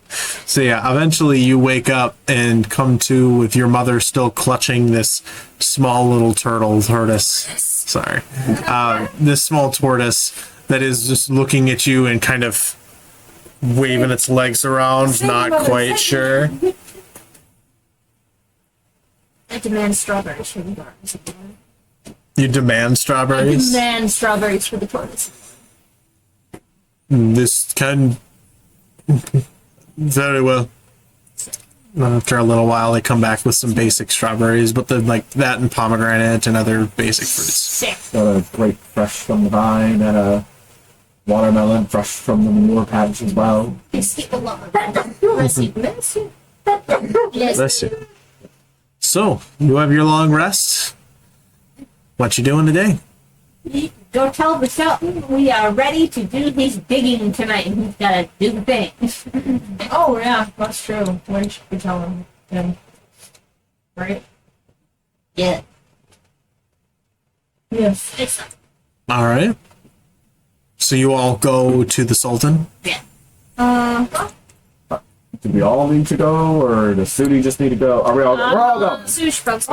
A: so yeah, eventually you wake up and come to with your mother still clutching this small little tortoise. Sorry. This small tortoise that is just looking at you and kind of waving its legs around, not quite sure.
B: I demand strawberries for the gardens.
A: You demand
B: I
A: strawberries?
B: demand strawberries for the tortoise.
A: This can... Very well. After a little while, they come back with some basic strawberries, but then like that and pomegranate and other basic fruits.
B: Sick.
C: Got a grape fresh from the vine and a watermelon fresh from the manure patch as well.
B: Biscuit alone. Bless you. Bless you. Yes.
A: Bless you. So, you have your long rest. What you doing today?
D: Go tell the Sultan we are ready to do his digging tonight, and he's gotta do things.
F: Oh yeah, that's true. When should we tell him? Right?
B: Yeah.
F: Yes.
B: It's
A: All right. So you all go to the Sultan.
C: Do we all need to go, or does Sudih just need to go? Are we all? We're all going.
B: Sush folks.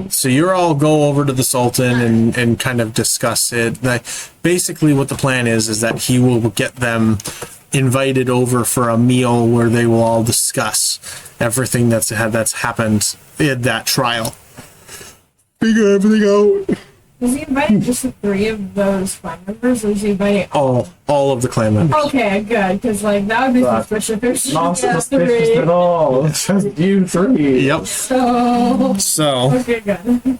A: So you all go over to the Sultan and kind of discuss it. Basically, what the plan is that he will get them invited over for a meal where they will all discuss everything that's happened in that trial. Figure everything out.
F: Was he inviting just the 3 of those clan members, or was he inviting
A: All of the clan members.
F: Okay, good, because like that would be suspicious if there's
C: Not
F: just
C: suspicious
F: 3.
C: at all. It's just you 3.
A: Yep. So
F: Okay, good.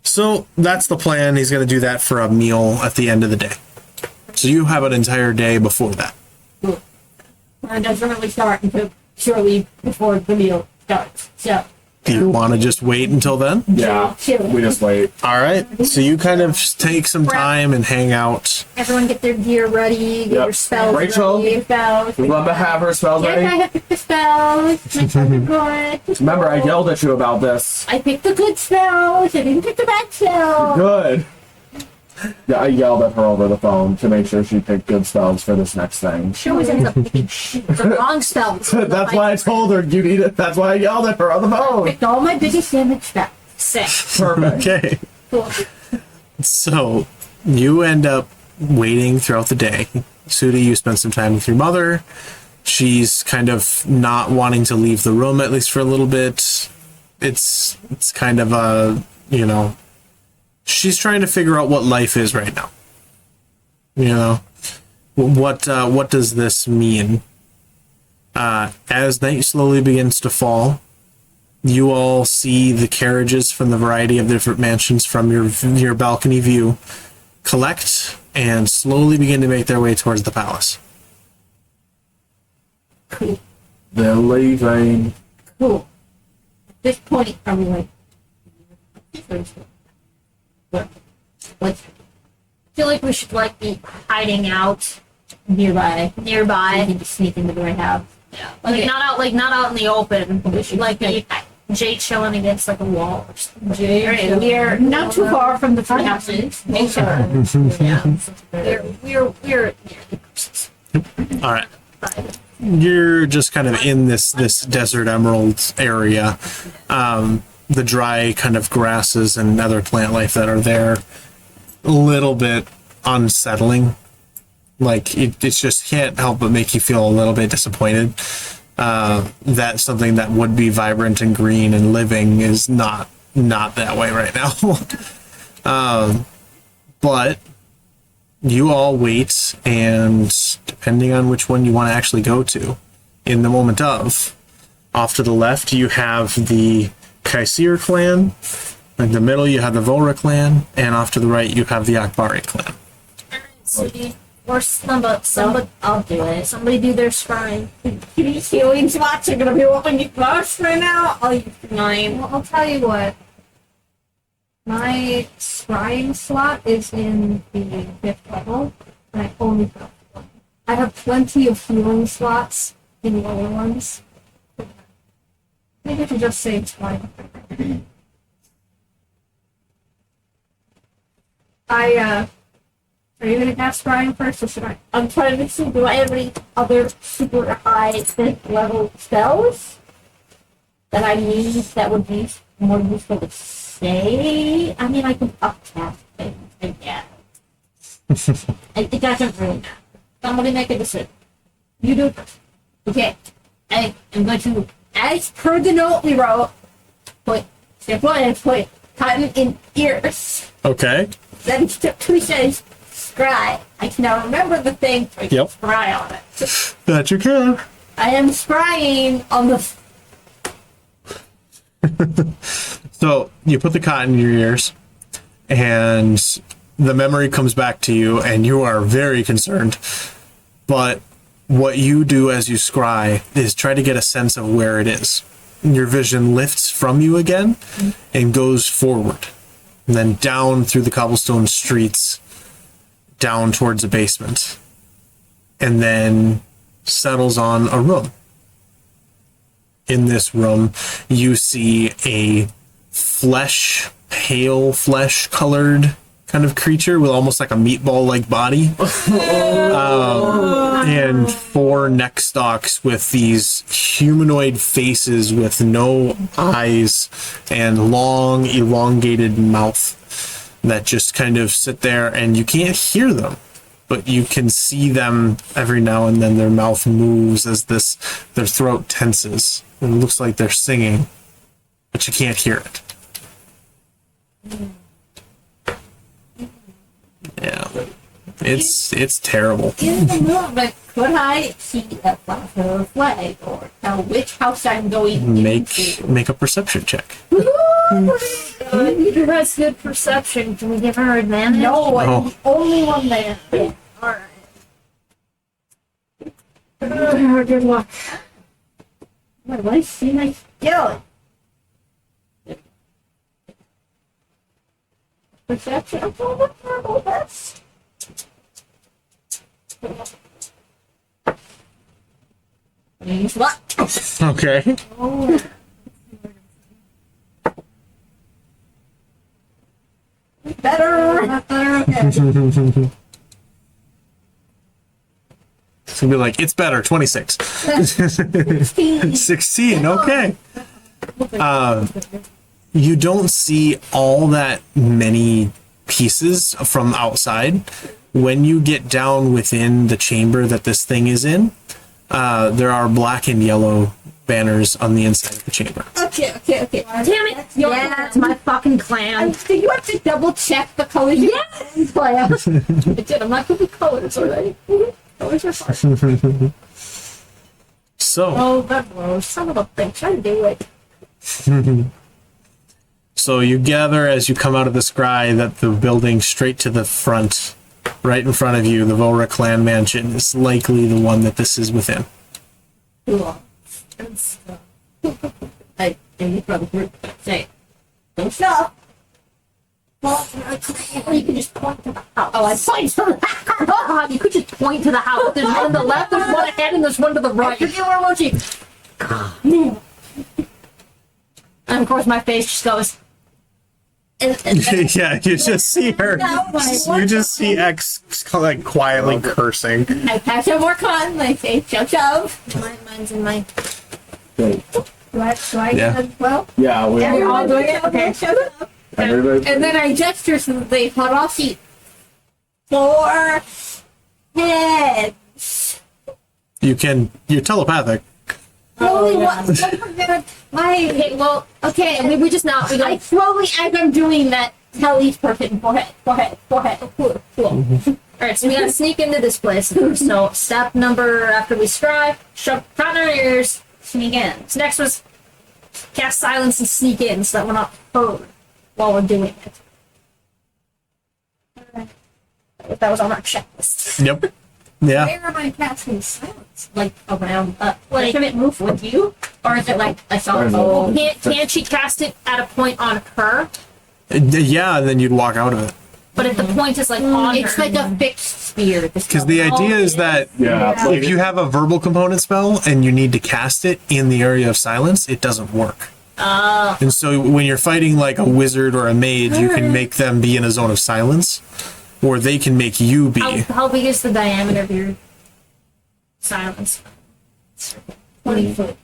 A: So that's the plan. He's going to do that for a meal at the end of the day. So you have an entire day before that.
D: And it doesn't really start until shortly before the meal starts. So,
A: Do you want to just wait until then?
C: Yeah.
D: chill.
C: We just wait.
A: All right. So you kind of take some time and hang out.
B: Everyone get their gear ready, get
C: Yep.
B: your spells
C: Rachel?
B: ready.
D: Spells.
C: We love to have her spells
D: Yes, I
C: ready.
D: have picked the spells. My spells are good.
C: Remember, I yelled at you about this.
D: I picked the good spells. I didn't pick the bad spells.
C: Good. Yeah, I yelled at her over the phone to make sure she picked good spells for this next thing.
B: She always ends up picking the wrong spells.
C: That's why I told her you need it. That's why I yelled at her on the phone.
D: Picked all my biggest damage spells.
B: Sick.
C: Perfect.
A: Okay.
B: Cool.
A: So you end up waiting throughout the day. Sudih, you spend some time with your mother. She's kind of not wanting to leave the room, at least for a little bit. It's kind of a, she's trying to figure out what life is right now. What does this mean? As night slowly begins to fall, You all see the carriages from the variety of different mansions from your balcony view collect and slowly begin to make their way towards the palace.
B: Cool.
C: They're leaving.
B: Cool. At this point, are we like... What? I feel like we should like be hiding out nearby. We can just sneak into the have. Yeah. Like not out in the open. We should like be Jade chilling against like a wall or something. Jade, we're not too far from the front houses. Yeah. We're near the houses.
A: All right. You're just kind of in this desert emerald area. The dry kind of grasses and other plant life that are there, a little bit unsettling. Like it just can't help but make you feel a little bit disappointed. That something that would be vibrant and green and living is not that way right now. But you all wait, and depending on which one you want to actually go to, in the moment of, off to the left you have the Kaisir clan, in the middle you have the Volra clan, and off to the right you have the Akbari clan.
B: Sudih, or somebody, I'll do it. Somebody do their scrying. These healing slots are gonna be opening first right now. I'll use mine.
E: Well, I'll tell you what. My scrying slot is in the 5th level, and I only have one. I have plenty of healing slots in lower ones. Maybe I should just say it's fine. Are you gonna cast scrying first, or should I?
B: I'm trying to see, do I have any other super high 5th level spells that I need that would be more useful to say? I mean, I can upcast things, I guess. It doesn't really matter. Somebody make a decision. You do it first. Okay. I am going to, as per the note we wrote, step 1 put cotton in ears.
A: Okay.
B: Then step 2 says scry. I can now remember the thing so I can
A: Yep.
B: scry on it.
A: That you can.
B: I am scrying on the...
A: So you put the cotton in your ears, and the memory comes back to you, and you are very concerned. But what you do as you scry is try to get a sense of where it is. Your vision lifts from you again and goes forward, and then down through the cobblestone streets, down towards the basement, and then settles on a room. In this room, you see a pale flesh colored kind of creature with almost like a meatball like body. And 4 neck stalks with these humanoid faces with no eyes and long elongated mouth that just kind of sit there, and you can't hear them, but you can see them every now and then. Their mouth moves as their throat tenses. It looks like they're singing, but you can't hear it. Yeah. It's terrible.
B: In the movement, could I see a flag or tell which house I'm going into?
A: Make a perception check.
B: Who has good perception? Can we give her advantage? No, I'm the only one there. Yeah. Alright. Good luck. What do I see my skill? Perception? I'm going to terrible this. Use luck.
A: Okay.
B: Oh. Better. Okay.
A: It's gonna be like, it's better, 26. 16, okay. You don't see all that many pieces from outside. When you get down within the chamber that this thing is in, there are black and yellow banners on the inside of the chamber.
B: Okay. Damn it! Yeah, it's my fucking clan.
D: Do you have to double check the colors?
B: Yes! Clan.
D: I did. I'm not going to be colors, alright? Colors are fine.
A: So,
B: Oh, that blows. Son of a bitch, I knew it.
A: So you gather as you come out of the scry that the building straight to the front, right in front of you, the Vora clan mansion, is likely the one that this is within.
F: Cool. I you probably say, don't stop.
B: Well, or you could just point to the house. Oh, I point to the house. You could just point to the house. There's one to the left, there's one ahead, and there's one to the right. Forget where emoji. And of course, my face just goes.
A: Yeah, you just see her. You just see X like quietly cursing.
D: I pass no more con. I say shove.
B: Mine's in my.
C: Great.
E: Do I
A: Yeah.
E: as well?
C: Yeah,
D: We're all doing it. Okay.
C: everybody.
D: And then I gesture so that they cut off the 4 heads.
A: You're telepathic.
D: Slowly, okay, I mean, we just not. I slowly, as I'm doing that, tell each person, go ahead. Cool.
B: Alright, so we gotta sneak into this place. So, step number after we scry, shove front our ears, sneak in. So, next was cast silence and sneak in so that we're not heard while we're doing it. That was on our checklist.
A: Yep. Yeah.
E: Where am I casting silence?
B: Like, around,
F: Like, can it move with you? Or is it like I saw it?
C: Oh.
B: Can she cast it at a point on her?
A: Yeah, and then you'd walk out of it.
B: But if the point is like on
D: It's
B: her.
D: like a fixed sphere.
A: Because the idea is that
C: Yeah.
A: if you have a verbal component spell and you need to cast it in the area of silence, it doesn't work. And so when you're fighting like a wizard or a mage, you can make them be in a zone of silence, or they can make you be.
B: How big is the diameter of your silence?
D: 20 foot.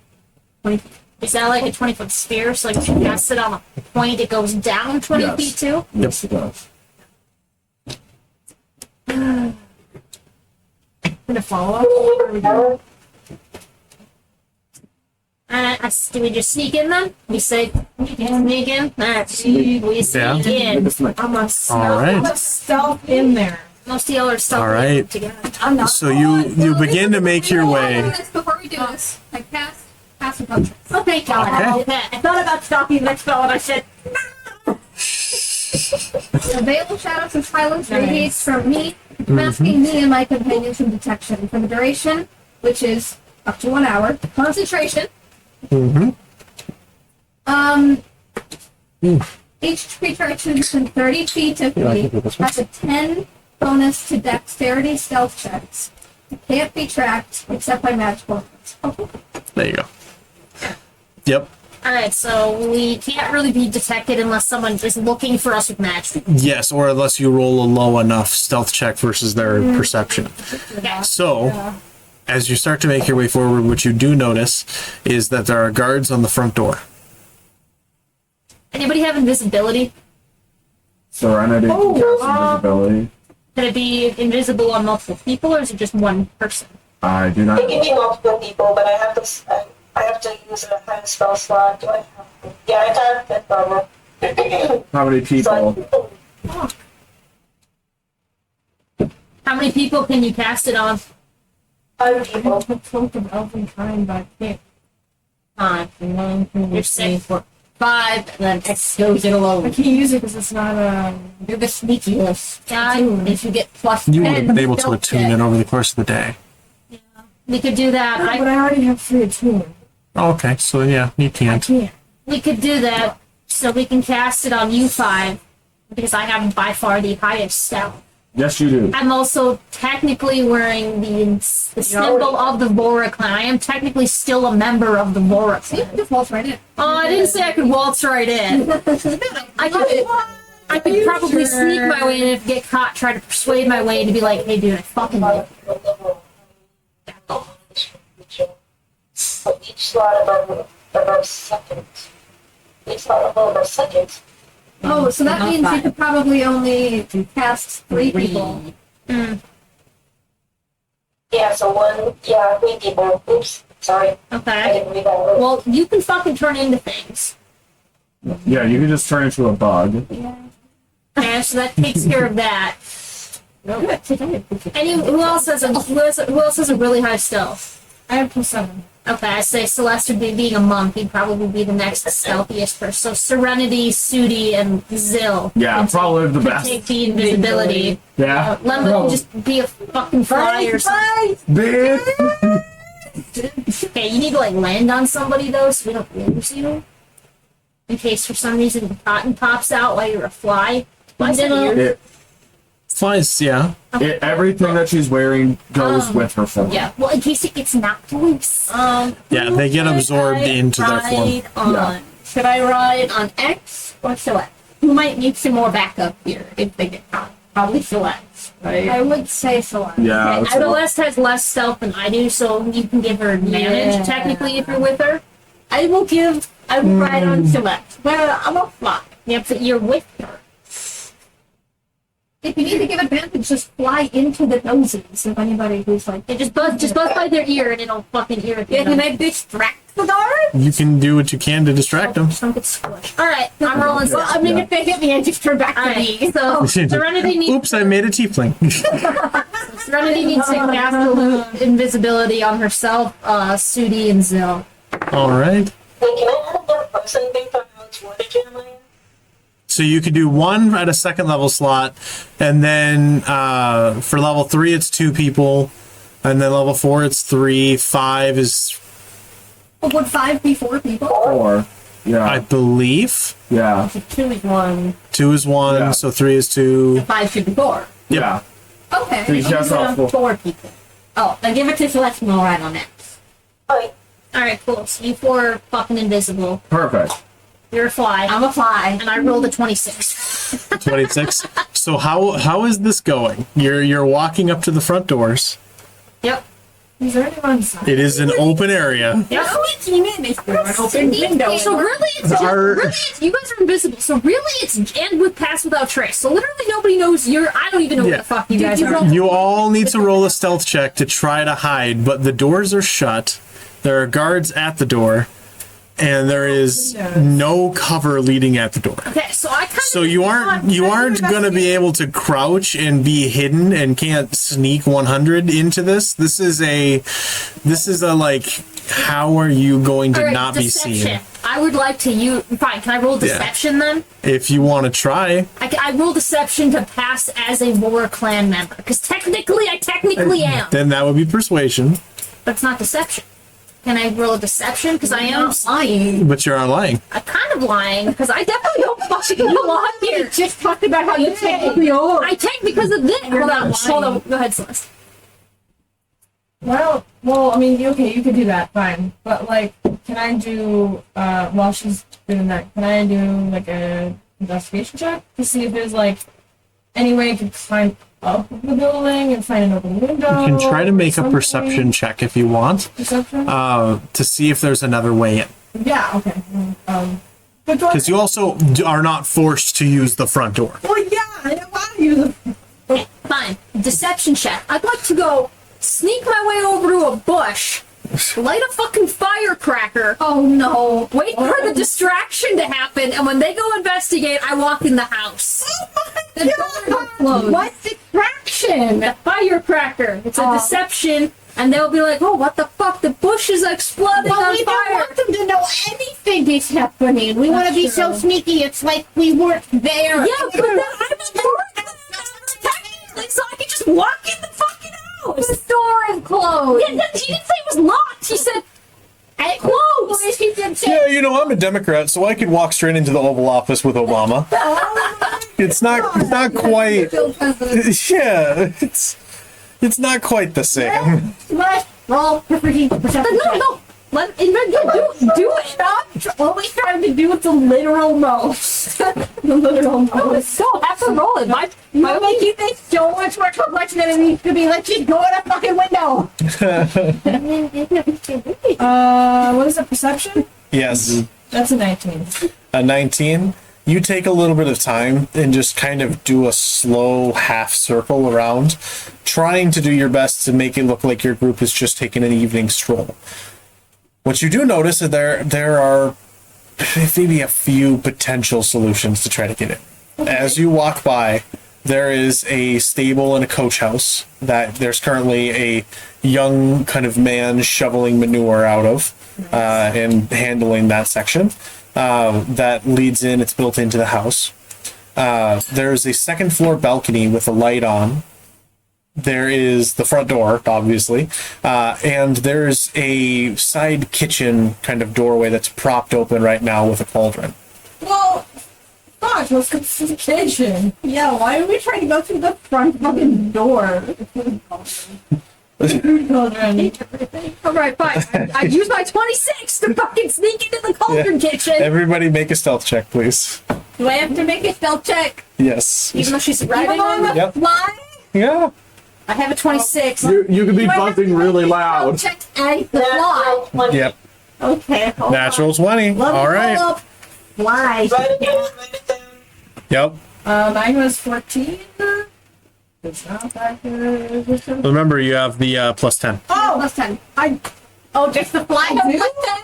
B: 20 feet. Is that like a 20-foot sphere? So like if you cast it on a point, it goes down 20
C: Yes.
B: feet too?
C: Yes, it does.
F: I'm gonna follow up. Where we go?
B: Do we just sneak in then? We say, sneak in? Alright, we sneak
A: Yeah.
B: in.
F: I'm a
A: All right.
F: stealth in there.
B: Most of y'all are still
A: All right.
B: together.
F: I'm not.
A: So you begin to make your way.
E: Before we do this, I cast a bunch.
B: Oh, thank God.
A: Okay.
B: I thought about stopping the next spell and I said,
E: The veil of shadows and silence radiates from me, masking me and my companions from detection for the duration, which is up to 1 hour. Concentration. Each creature attunes within 30 feet of me has a 10 bonus to dexterity stealth checks. Can't be tracked except by magical effects.
A: There you go. Yep.
B: alright, so we can't really be detected unless someone is looking for us with magic.
A: Yes, or unless you roll a low enough stealth check versus their perception.
B: Okay.
A: So, as you start to make your way forward, what you do notice is that there are guards on the front door.
B: Anybody have invisibility?
C: Serenity, visibility.
B: Can it be invisible on multiple people, or is it just one person?
C: I do not.
G: It can be multiple people, but I have to use a high spell slot. Do I have to? Yeah, I can't get problem.
C: How many people?
B: How many people can you cast it on?
G: 5 people.
F: Cloak of elven kind, but I can't.
B: 5.
F: You're
B: You're safe for 5, and then X goes it
F: I
B: alone.
F: can't use it because it's not
B: You're the sneakiest guy. If you get plus
A: You would
B: 10,
A: have been able to
B: don't
A: attune
B: get-
A: it over the course of the day.
B: We could do that.
F: but I already have 3 attunement.
A: Oh, okay, so yeah, you
F: I
A: can't.
F: can't.
B: We could do that so we can cast it on you 5 because I have by far the highest stealth.
C: Yes, you do.
B: I'm also technically wearing the symbol of the Vora clan. I am technically still a member of the Vora clan.
E: Just waltz right in.
B: Oh, I didn't say I could waltz right in. I could probably sneak my way in if I get caught, try to persuade my way to be like, hey dude, I fucking like you.
G: So each slot above second. Each slot above second.
E: Oh, so that means you could probably only cast 3 people.
G: Yeah, so 3 people. Oops, sorry. I
B: Okay.
G: didn't read that word.
B: Well, you can fucking turn into things.
C: Yeah, you can just turn into a bug.
B: Okay, so that takes care of that. Who else has a really high stealth?
F: I have +7.
B: Okay, I say Celeste would be being a monk. He'd probably be the next stealthiest person. So Serenity, Sudie, and Zill.
C: Yeah, probably the
B: could
C: best.
B: take the invisibility.
C: Yeah.
B: Lemma could just be a fucking fly or something.
C: Bitch.
B: Okay, you need to like land on somebody though, so we don't lose you. In case for some reason the cotton pops out while you're a fly. Flies have ears.
C: It,
A: Flies, yeah.
C: everything that she's wearing goes with her form.
B: Yeah, well, in case it gets knocked loose.
A: Yeah, they get absorbed into their form.
C: Yeah.
D: Should I ride on X or Celeste? Who might need some more backup here if they get caught? Probably Celeste, right?
E: I would say Celeste.
C: Yeah. that's a-
B: Celeste has less stealth than I do, so you can give her advantage
D: Yeah.
B: technically if you're with her.
D: I will ride on Celeste. Well, I'm a fly.
B: Yep, but you're with her.
E: If you need to give advantage, just fly into the noses of anybody who's like.
B: Yeah, just buzz by their ear and it'll fucking irritate
D: Yeah,
B: them.
D: can I distract the guard?
A: You can do what you can to distract them.
B: Just don't get squished. Alright, I'm rolling
D: Well, I mean,
C: Yeah.
D: if they hit me, I just turn back to
B: Alright,
D: me.
B: so Serenity needs
A: Oops, I made a tiefling.
B: Serenity needs to cast a invisibility on herself, Sudie, and Zill.
A: All right.
G: Hey, can I add another person based on how much wordage am I in?
A: So you could do one at a second level slot, and then for level 3 it's 2 people, and then level 4 it's 3. 5 is,
E: Would 5 be 4 people?
C: Or, yeah.
A: I believe.
C: yeah.
D: 2 is 1.
A: 2 is 1,
C: Yeah.
A: so 3 is 2.
D: 5 should be 4.
C: Yeah.
E: Okay.
C: So you just
D: Put
C: got
D: on
C: full.
D: 4 people. Oh, then give it to Celeste and I'll ride on X.
G: Alright,
B: Alright, cool. So you 4 are fucking invisible.
C: Perfect.
B: You're a fly.
D: I'm a fly.
B: And I rolled a 26.
A: 26. So how is this going? You're walking up to the front doors.
B: Yep.
D: Is there anyone inside?
A: It is an open area.
B: Yep.
D: 15 minutes for an open window.
B: So really, it's just, you guys are invisible. So really, it's and with pass without trace. So literally, nobody knows you're. I don't even know
A: Yeah.
B: where the fuck you guys are.
A: You all need to roll a stealth check to try to hide, but the doors are shut. There are guards at the door, and there is no cover leading at the door.
B: Okay, so I kind of.
A: So you aren't gonna be able to crouch and be hidden and can't sneak 100 into this. This is a like, how are you going to not be seen?
B: I would like to use. Fine, can I roll deception then?
A: If you want to try,
B: I roll deception to pass as a war clan member because technically I am,
A: then that would be persuasion.
B: but it's not deception. Can I roll a deception? Because I am lying.
A: But you're not lying.
B: I'm kind of lying because I definitely don't fucking belong here.
D: You just talked about how you technically are.
B: I take because of this. Hold on, hold on. Go ahead, Celeste.
F: Well, I mean, okay, you could do that, fine. But, like, can I do, while she's doing that, can I do, like, a investigation check to see if there's, like, any way I could climb up the building and find an open window?
A: You can try to make a
F: something?
A: perception check if you want,
F: Perception?
A: to see if there's another way in.
F: Yeah, okay. But
A: Because you also are not forced to use the front door.
F: well, yeah, I don't want to use
B: Okay, fine. Deception check. I'd like to go sneak my way over to a bush, light a fucking firecracker.
E: Oh no.
B: Wait for the distraction to happen, and when they go investigate, I walk in the house. The door will close.
D: What distraction?
B: The firecracker. It's a deception, and they'll be like, "Oh, what the fuck? The bush is exploding
D: Well,
B: on
D: we don't
B: fire."
D: want them to know anything is happening. We want to be so sneaky. It's like we weren't there.
B: Yeah, but then I'm technically, so I can just walk in the fucking house.
E: The door is closed.
B: Yeah, he didn't say it was locked. He said it closed.
D: He did say,
A: Yeah, you know, I'm a Democrat, so I could walk straight into the Oval Office with Obama. It's not quite. Yeah, it's not quite the same.
D: let's roll for perception.
B: No. Let do it.
D: Stop always trying to do the literal most. The literal most.
B: So have to roll it. My
D: You make you think so much more complex than it needs to be. Let's just go in a fucking window.
F: what is it, perception?
A: Yes,
F: That's a 19.
A: a 19. You take a little bit of time and just kind of do a slow half circle around, trying to do your best to make it look like your group is just taking an evening stroll. What you do notice is there are maybe a few potential solutions to try to get in. As you walk by, there is a stable and a coach house that there's currently a young kind of man shoveling manure out of and handling that section. That leads in, it's built into the house. There's a second floor balcony with a light on. There is the front door, obviously, and there's a side kitchen kind of doorway that's propped open right now with a cauldron.
F: Well, gosh, let's go to the kitchen.
D: Yeah, why are we trying to go through the front fucking door?
F: Children.
B: Alright, fine. I used my 26 to fucking sneak into the cauldron kitchen.
A: Everybody make a stealth check, please.
D: Do I have to make a stealth check?
A: Yes.
B: Even though she's riding on the
A: Yep.
B: fly?
A: Yeah.
B: I have a 26.
C: You could be
D: Do I have to
C: buzzing really
D: make a
C: loud.
D: stealth check at the fly?
G: Natural 20.
A: Yep.
D: Okay, hold
A: Natural 20.
D: on. Let me
A: All
D: pull
A: right.
D: up fly.
G: Write it down, write it down.
A: Yep.
F: Mine was 14. It's not that good.
A: Remember, you have the plus 10.
D: Oh, plus 10. Oh, just the fly has
F: do?
D: plus 10?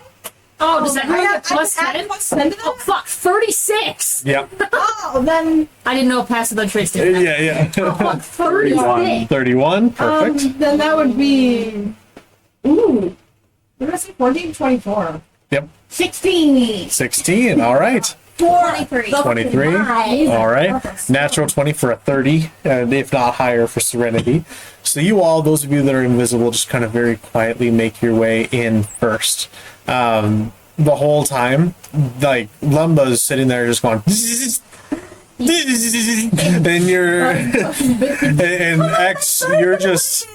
B: Oh, does that
D: I
B: mean
D: have
B: plus
D: I have
B: 10?
D: plus 10 to
B: Oh,
D: that?
B: fuck. 36.
A: Yep.
D: Oh, then,
B: I didn't know passive on traits did that.
A: Yeah.
B: Fuck, 36.
A: 31. Perfect.
F: Then that would be. Ooh. What did I say? 14, 24.
A: Yep.
D: 16.
A: 16. All right.
B: 23.
A: 23. All right. Natural 20 for a 30, and if not higher for Serenity. So you all, those of you that are invisible, just kind of very quietly make your way in first. The whole time, like, Lumba's sitting there just going... and you're... and X, you're just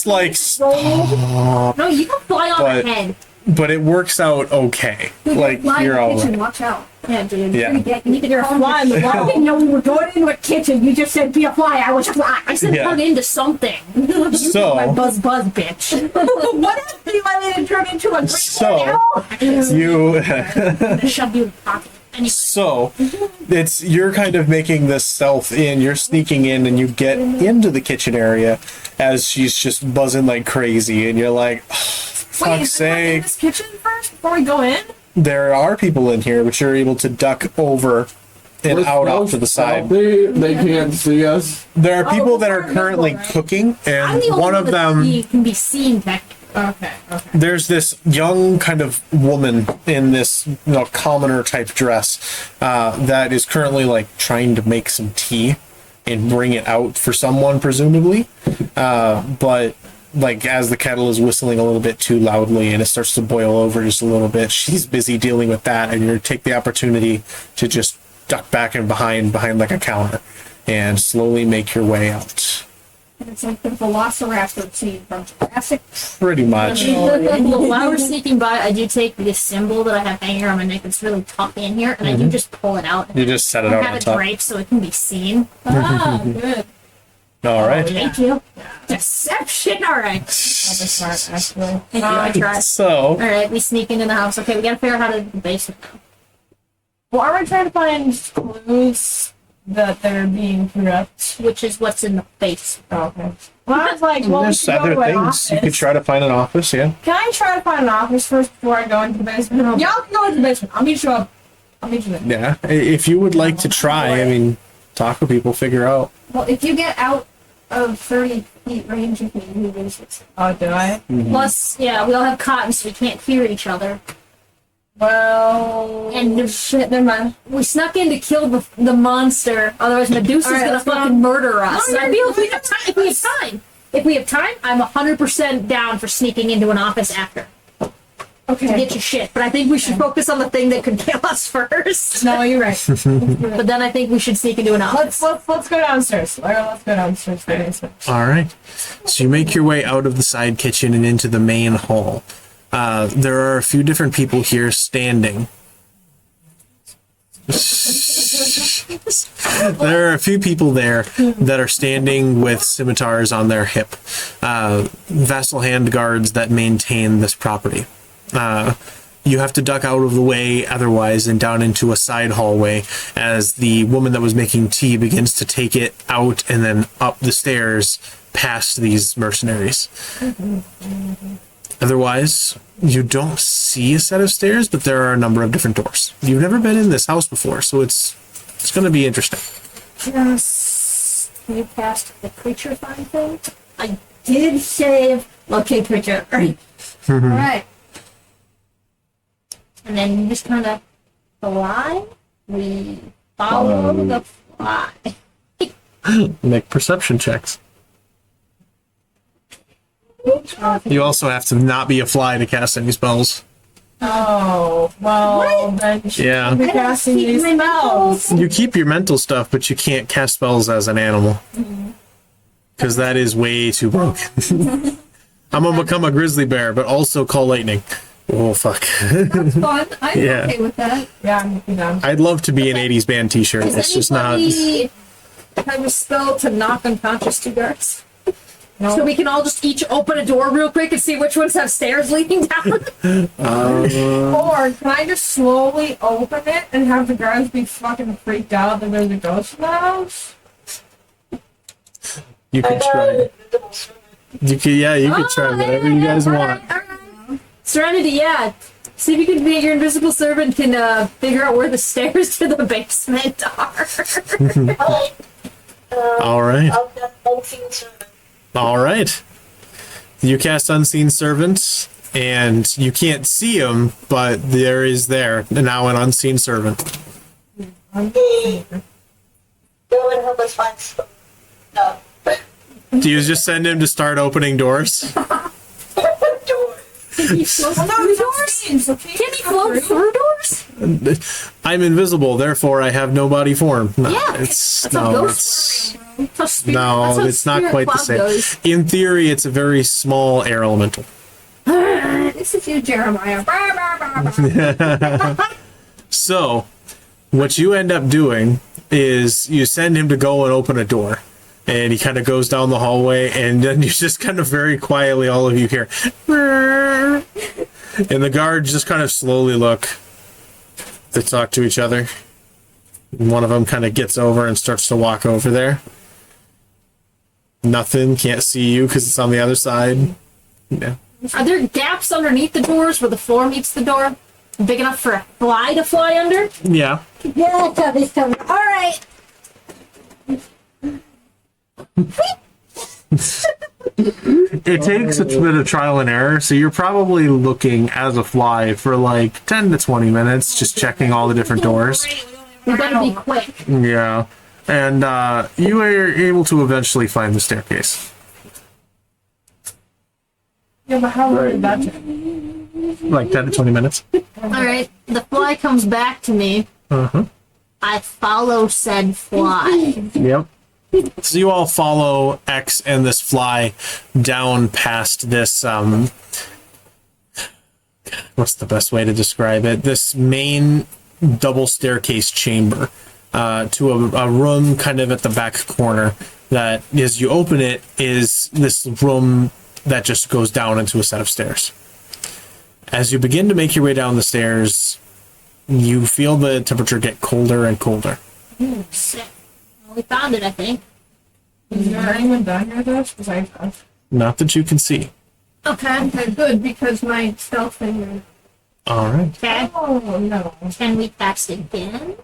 A: like...
B: No, you can fly on
A: But-
B: ahead.
A: But it works out okay. Like,
E: Fly in
A: you're
E: the
A: all
E: kitchen,
A: right.
E: watch out.
B: Yeah, dude.
A: Yeah.
B: You're a fly on the
D: I
B: wall.
D: didn't know we were going into a kitchen. You just said be a fly. I was a fly.
B: I said
A: Yeah.
B: turn into something. My
A: So...
B: buzz, bitch.
D: What if you want me to turn into a
A: So, you...
B: Shove you in the pocket. Anyway.
A: So, you're kind of making this stealth in, you're sneaking in, and you get into the kitchen area as she's just buzzing like crazy, and you're like, oh, for
F: Wait,
A: fuck's
F: is anyone in
A: sake.
F: this kitchen first before we go in?
A: There are people in here, but you're able to duck over and
C: We're
A: out off
C: so
A: to the side.
C: stealthy, they can't see us.
A: There are people that
F: we're
A: are currently
F: invisible, right?
A: cooking,
B: I'm
A: and
B: the only
A: one of
B: that
A: them...
B: can be seen back.
F: Okay.
A: There's this young kind of woman in this commoner type dress that is currently like trying to make some tea and bring it out for someone, presumably. But like as the kettle is whistling a little bit too loudly and it starts to boil over just a little bit, she's busy dealing with that, and you take the opportunity to just duck back and behind like a counter and slowly make your way out.
D: It's like the velociraptor scene from Jurassic.
A: Pretty much.
B: While we're sneaking by, I do take the symbol that I have hanging around my neck. It's really tough in here, and I do just pull it out. And
A: You just set it
B: I
A: out
B: have
A: on
B: it
A: top.
B: draped so it can be seen.
F: Ah, good.
A: All right.
B: Thank you. Deception. All right.
F: That's smart, actually.
B: Thank you. I tried.
A: So,
B: All right, we sneak into the house. Okay, we gotta figure out how to do the basement now.
F: Well, are we trying to find clues that they're being corrupt?
B: Which is what's in the face.
F: Oh, okay. Well, I was like, well, we
A: there's
F: should go
A: other
F: to an
A: things. You could
F: office.
A: try to find an office, yeah.
F: Can I try to find an office first before I go into the basement? Y'all can go into the basement. I'll meet you up. I'll meet you there.
A: Yeah. If you would like to try, I mean, talk with people, figure out.
E: Well, if you get out of 30 feet range, you can use it.
F: Oh, do I?
B: Plus, yeah, we all have cotton, so we can't hear each other.
F: Well,
B: And
F: shit, never mind.
B: we snuck in to kill the monster. Otherwise, Medusa's
F: All right,
B: gonna
F: let's go
B: fucking
F: on.
B: murder us.
F: No,
B: I feel if we have time. If we have time, I'm 100% down for sneaking into an office after to
F: Okay.
B: get your shit. But I think we should focus on the thing that could kill us first.
F: No, you're right.
B: But then I think we should sneak into an office.
F: Let's go downstairs. Let's go downstairs to the basement.
A: All right. So you make your way out of the side kitchen and into the main hall. There are a few different people here standing. There are a few people there that are standing with scimitars on their hip. Vassal hand guards that maintain this property. You have to duck out of the way otherwise and down into a side hallway as the woman that was making tea begins to take it out and then up the stairs past these mercenaries. Otherwise, you don't see a set of stairs, but there are a number of different doors. You've never been in this house before, so it's going to be interesting.
F: Yes.
B: Can you cast the creature find thing?
D: I did save locate creature. Right.
E: Alright.
B: And then you just kind of fly. We follow the fly.
A: Make perception checks. You also have to not be a fly to cast any spells.
F: Oh, well, then you should
A: Yeah.
F: be casting these spells.
A: You keep your mental stuff, but you can't cast spells as an animal. Because that is way too broke. I'm gonna become a grizzly bear, but also call lightning. Oh, fuck.
E: That's fun. I'm
A: Yeah.
E: okay with that.
F: Yeah, I'm down.
A: I'd love to be an 80s band t-shirt.
B: Does
A: It's just not...
B: anybody
D: Have a spell to knock unconscious two guards.
F: No.
D: So we can all just each open a door real quick and see which ones have stairs leading down.
F: Or can I just slowly open it and have the guards be fucking freaked out that there's a ghost in the house?
A: You
G: I
A: could
G: got
A: try.
G: an invisible servant.
A: You could, yeah, you could try whatever you guys want.
D: Serenity, yeah. See if you can be your invisible servant can figure out where the stairs to the basement are.
G: Alright.
A: All right.
G: I'll get unseen servant.
A: All right. You cast Unseen Servant, and you can't see him, but there is there now an Unseen Servant.
G: Hey, go and help us find some. No.
A: Do you just send him to start opening doors?
G: Door.
D: Can he float through doors? Can he float through doors?
A: I'm invisible, therefore I have no body form. No,
B: Yeah,
A: it's
B: that's a
A: no,
B: ghost.
A: it's
B: That's how spirit-
A: no,
B: that's how
A: it's not
B: spirit
A: quite the
B: cloud
A: same.
B: goes.
A: In theory, it's a very small air elemental.
E: This is you, Jeremiah.
A: So, what you end up doing is you send him to go and open a door. And he kind of goes down the hallway, and then you just kind of very quietly, all of you hear. And the guards just kind of slowly look. They talk to each other. And one of them kind of gets over and starts to walk over there. Nothing, can't see you because it's on the other side. Yeah.
D: Are there gaps underneath the doors where the floor meets the door? Big enough for a fly to fly under?
A: Yeah.
E: Yeah, Tubby's coming. Alright.
A: It takes a bit of trial and error, so you're probably looking as a fly for like 10 to 20 minutes, just checking all the different doors.
B: We better be quick.
A: Yeah. And you are able to eventually find the staircase.
F: Yeah, but how long did that take?
A: Like 10 to 20 minutes.
B: Alright, the fly comes back to me.
A: Uh-huh.
B: I follow said fly.
A: Yep. So you all follow X and this fly down past this, what's the best way to describe it? This main double staircase chamber to a room kind of at the back corner that, as you open it, is this room that just goes down into a set of stairs. As you begin to make your way down the stairs, you feel the temperature get colder and colder.
B: Sick. Well, we found it, I think.
F: Is there anyone down here with us? Because I have.
A: Not that you can see.
E: Okay, good, because my stealth thing.
A: All right.
B: Okay.
F: Oh, no.
B: Can we cast again?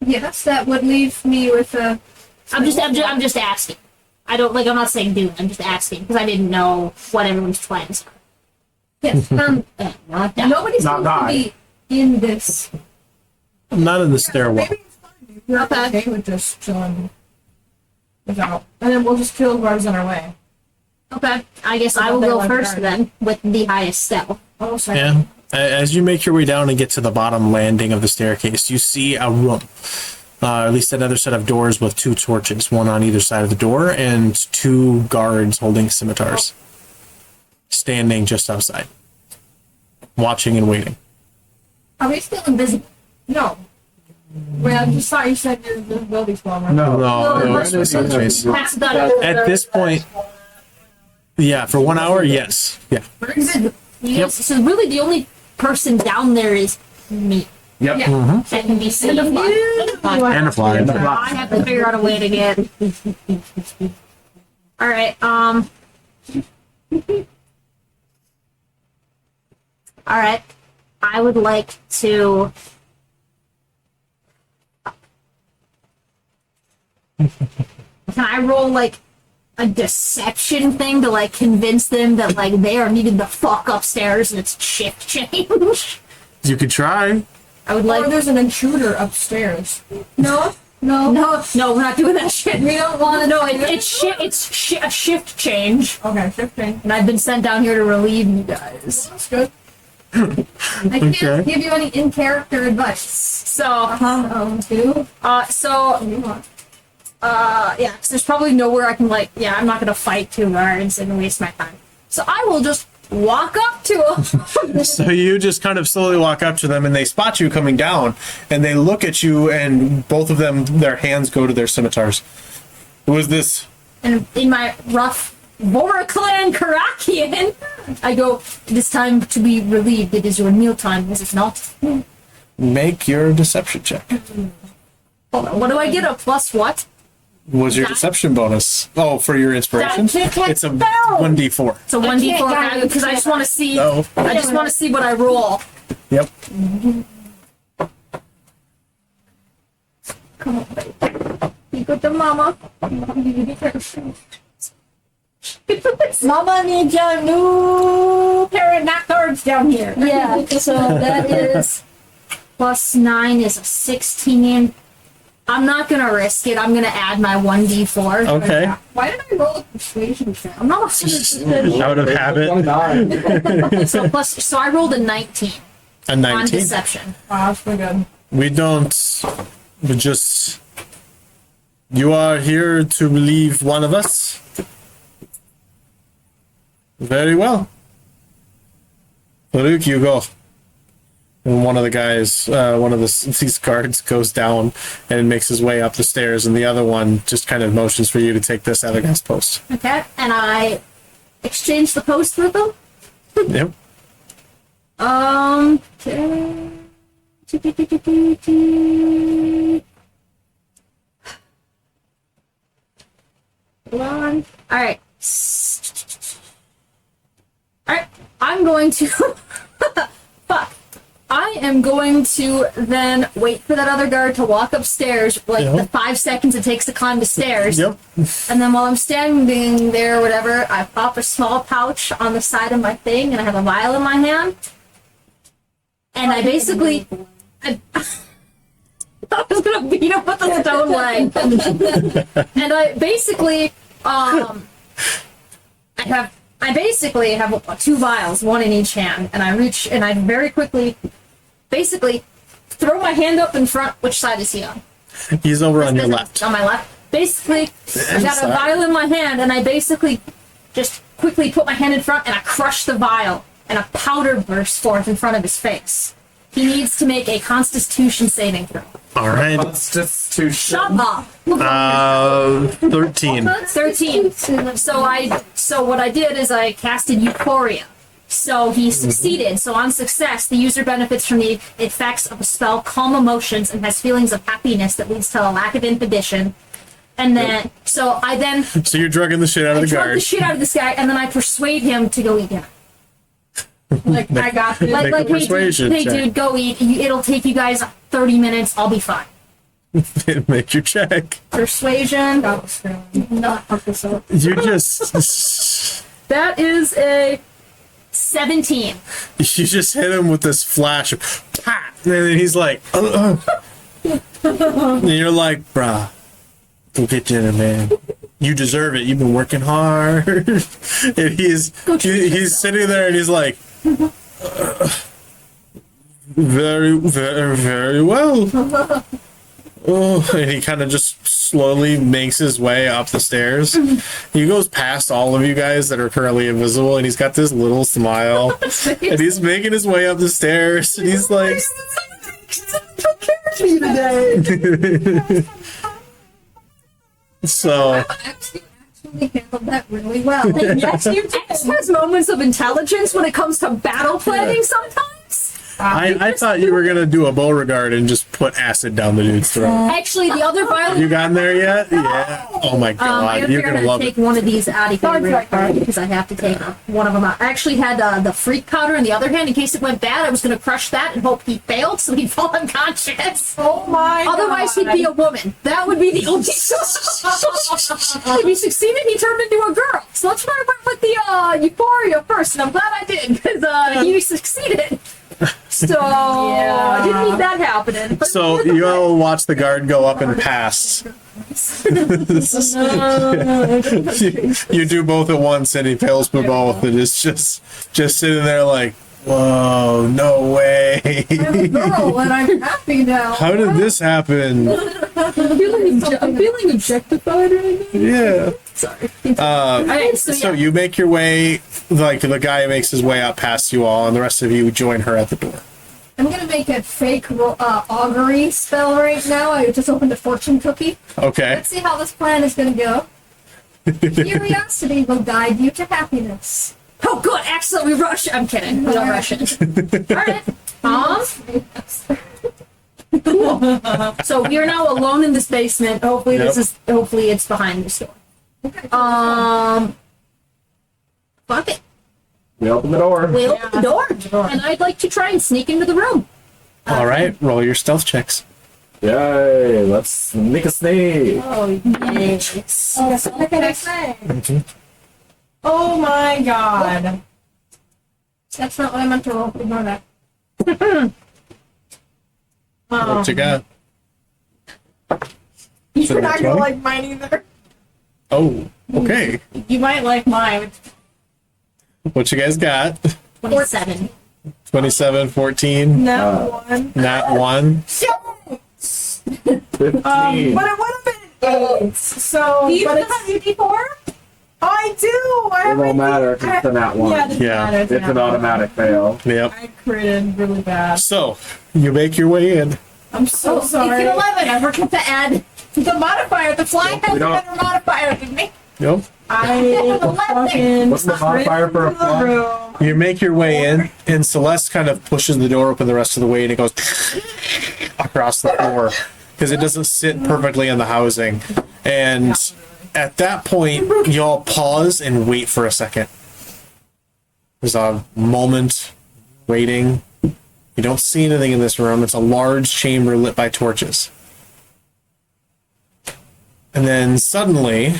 E: Yes, that would leave me with a.
B: I'm just asking. I don't like. I'm not saying do. I'm just asking because I didn't know what everyone's plans are.
E: Yes,
B: Not that.
E: nobody's
C: Not
E: supposed to be in this.
A: Not in the stairwell.
F: You're okay with just chilling without. And then we'll just kill whoever's on our way.
B: Okay. I guess I will go first then with the highest stealth.
F: Oh, sorry.
A: Yeah. As you make your way down and get to the bottom landing of the staircase, you see a room. At least another set of doors with two torches, one on either side of the door, and two guards holding scimitars, standing just outside, watching and waiting.
B: Are we still invisible?
F: No. Wait, I just thought you said your invisibility spell. Right?
A: No,
B: That's done.
A: At this point, yeah, for 1 hour, yes. Yeah.
B: We're invisible. Yes. So really, the only person down there is me.
A: Yep.
B: That can be seen.
A: And a fly.
B: I have to figure out a way to get. All right. All right. I would like to. can I roll like a deception thing to like convince them that like they are needed the fuck upstairs and it's shift change?
A: You could try.
B: I would
F: Or
B: like.
F: there's an intruder upstairs.
B: No, we're not doing that shit. We don't want to. No, it's a shift change,
F: Okay, 15.
B: and I've been sent down here to relieve you guys.
F: That's good.
E: I can't
A: Okay.
E: give you any in-character advice.
B: So,
E: Two.
B: yeah, 'cause there's probably nowhere I can like. Yeah, I'm not gonna fight two guards and waste my time. So I will just walk up to them.
A: So you just kind of slowly walk up to them and they spot you coming down and they look at you and both of them, their hands go to their scimitars. Who is this?
B: And in my rough Voraclan Karakian, I go, it is time to be relieved. It is your mealtime, is it not?
A: Make your deception check.
B: Hold on, what do I get? A plus what?
A: Was your deception bonus? Oh, for your inspiration? It's a 1d4.
B: It's a 1d4 value because I just want to see.
A: Oh.
B: I just want to see what I roll.
A: Yep.
B: Come on, baby. Be good to mama.
D: Mama needs a new pair of knock cards down here.
B: Yeah, so that is plus 9 is a 16. I'm not gonna risk it. I'm gonna add my 1d4.
A: Okay.
E: Why did I roll a persuasion check?
B: I'm not 100%.
A: Out of habit.
C: 29.
B: So I rolled a 19
A: A
B: on
A: 19.
B: deception.
F: Wow, that's pretty good.
A: We don't. We just. You are here to relieve one of us? Very well. Luke, you go. And one of the guys, one of these guards goes down and makes his way up the stairs, and the other one just kind of motions for you to take this other guy's post.
B: Okay, and I exchange the post with them.
A: Yep.
B: All right. Alright, I'm going to. Fuck. I am going to then wait for that other guard to walk upstairs, like
A: Yeah.
B: the 5 seconds it takes to climb the stairs.
A: Yep.
B: And then while I'm standing there or whatever, I pop a small pouch on the side of my thing and I have a vial in my hand. And I basically. I was gonna beat him with the stone leg. And I basically. I basically have 2 vials, one in each hand, and I reach and I very quickly, basically, throw my hand up in front. Which side is he on?
A: He's over on your left.
B: On my left. Basically, I got a
A: Inside.
B: vial in my hand, and I basically just quickly put my hand in front, and I crush the vial, and a powder bursts forth in front of his face. He needs to make a Constitution saving throw.
A: All right.
C: That's just too
B: Shut up.
A: 13.
B: 13. So what I did is I casted Euphoria. So he succeeded. So on success, the user benefits from the effects of a spell, calm emotions, and has feelings of happiness that leads to a lack of inhibition. And then, so
A: So you're drugging the shit out of the
B: drug the
A: guard.
B: shit out of this guy, and then I persuade him to go eat dinner.
F: Like, I got this.
A: Make a
B: Hey,
A: persuasion check.
B: dude, go eat. It'll take you guys 30 minutes. I'll be fine.
A: Make your check.
B: Persuasion.
E: Not fuck this up.
A: You just.
B: That is a 17.
A: You just hit him with this flash of pah! And then he's like, and you're like, bruh, go get dinner, man. You deserve it. You've been working hard. And he's sitting there and he's like, very, very, very well. Oh, and he kind of just slowly makes his way up the stairs. He goes past all of you guys that are currently invisible, and he's got this little smile. And he's making his way up the stairs, and he's like, so,
E: Actually handled that really well.
B: Yes, you X has moments of intelligence when it comes to battle planning sometimes.
A: I thought you were gonna do a Beauregard and just put acid down the dude's throat.
B: Actually, the other violent.
A: You gotten there yet? Yeah. Oh my
B: I
A: god, you're
B: figured
A: gonna
B: I'd
A: love
B: take
A: it.
B: one of these out of here real quick because I have to take one of them out. I actually had the freak powder in the other hand in case it went bad. I was going to crush that and hope he failed so he'd fall unconscious.
F: Oh my
B: Otherwise,
F: God.
B: he'd be a woman. That would be the only solution. If he succeeded, he turned into a girl. So that's why I went with the Euphoria first, and I'm glad I did because he succeeded. So I didn't need that happening.
A: So you all watch the guard go up and pass. You do both at once, and he fails for both, and it's just sitting there like, whoa, no way.
E: I'm a girl and I'm happy now.
A: How did this happen?
F: I'm feeling objectified right now.
A: Yeah.
B: Sorry.
A: So you make your way, like the guy makes his way out past you all, and the rest of you join her at the door.
E: I'm gonna make a fake augury spell right now. I just opened a fortune cookie.
A: Okay.
E: Let's see how this plan is gonna go. Curiosity will guide you to happiness.
B: Oh, good. Excellent. We rush. I'm kidding. We don't rush it. All right. Cool. So we are now alone in this basement. Hopefully, hopefully it's behind this door. Fuck it.
C: We open the door.
B: We open the door, and I'd like to try and sneak into the room.
A: All right. Roll your stealth checks.
C: Yay! Let's make a sneak.
F: Oh, yes.
E: What can I say?
F: Oh my God.
E: That's not what I meant to roll. Ignore that.
A: What you got?
F: You're not gonna
A: 20?
F: like mine either.
A: Oh, okay.
F: You might like mine.
A: What you guys got?
B: 27.
A: 27, 14,
F: No one.
A: not 1.
C: 15.
F: But it would have been 8. So,
D: Do you
F: but
D: still
F: it's,
D: have your D4?
F: I do. I
C: It
F: have
C: won't matter if it's an at one.
F: Yeah, it doesn't
A: Yeah.
F: matter.
C: It's an automatic fail.
A: Yep.
F: I critted really bad.
A: So you make your way in.
F: I'm so
B: It's
F: sorry.
B: an 11. I forgot to add.
D: The modifier, the fly has a
C: we don't-
D: better modifier than me.
A: Yep.
F: I fucking
C: What's the modifier for a
F: crit into the
C: fly?
F: room.
A: You make your way in, and Celeste kind of pushes the door open the rest of the way, and it goes across the floor because it doesn't sit perfectly in the housing. And at that point, y'all pause and wait for a second. There's a moment waiting. You don't see anything in this room. It's a large chamber lit by torches. And then suddenly,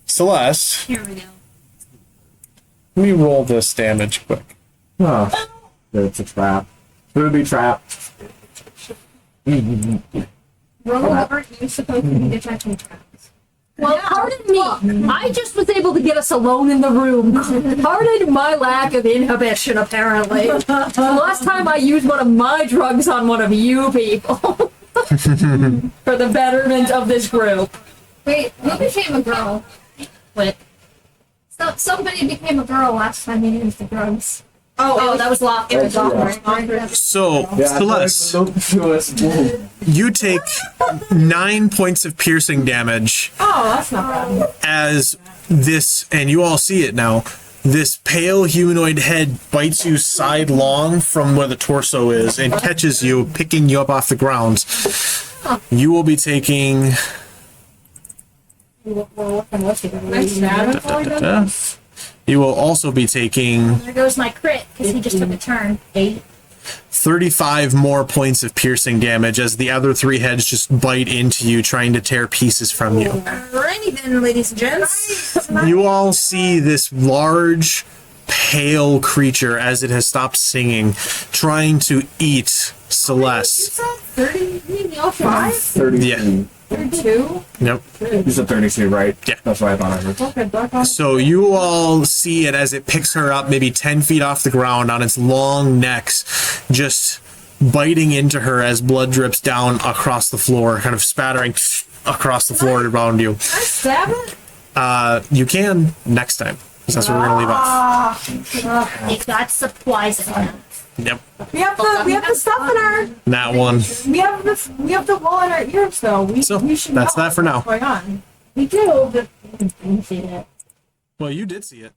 A: Celeste,
B: Here we go.
A: let me roll this damage quick.
C: Oh, it's a trap. Booby trap.
E: Roll, aren't you supposed to be detecting traps?
B: Well, pardon me. I just was able to get us alone in the room. Pardon my lack of inhibition, apparently. The last time I used one of my drugs on one of you people. For the betterment of this group.
E: Wait, who became a girl?
B: What?
E: So, somebody became a girl last time you used the drugs.
B: Oh, that was locked. It was
E: Yeah.
A: So,
C: Yeah,
A: Celeste,
C: Celeste.
A: you take 9 points of piercing damage
F: Oh, that's not bad.
A: as this, and you all see it now, this pale humanoid head bites you sidelong from where the torso is and catches you, picking you up off the ground. You will be taking... You will also be taking
B: There goes my crit, because he just took a turn. 8.
A: 35 more points of piercing damage as the other 3 heads just bite into you, trying to tear pieces from you.
E: Alrighty then, ladies and gents.
A: You all see this large, pale creature as it has stopped singing, trying to eat Celeste.
C: 30.
A: Yeah.
F: 32?
A: Nope.
C: You said 32, right?
A: Yeah.
C: That's what I thought I heard.
F: Okay, black on.
A: So you all see it as it picks her up maybe 10 feet off the ground on its long necks, just biting into her as blood drips down across the floor, kind of spattering across the floor around you.
F: I stab it?
A: You can next time, because that's where we're going to leave off.
B: It got supplies in him.
A: Yep.
F: We have the stuff in our.
A: That one.
F: We have the wall in our ears though. We should
A: That's
F: know
A: that for now.
F: what's going on. We do, but we didn't see it.
A: Well, you did see it.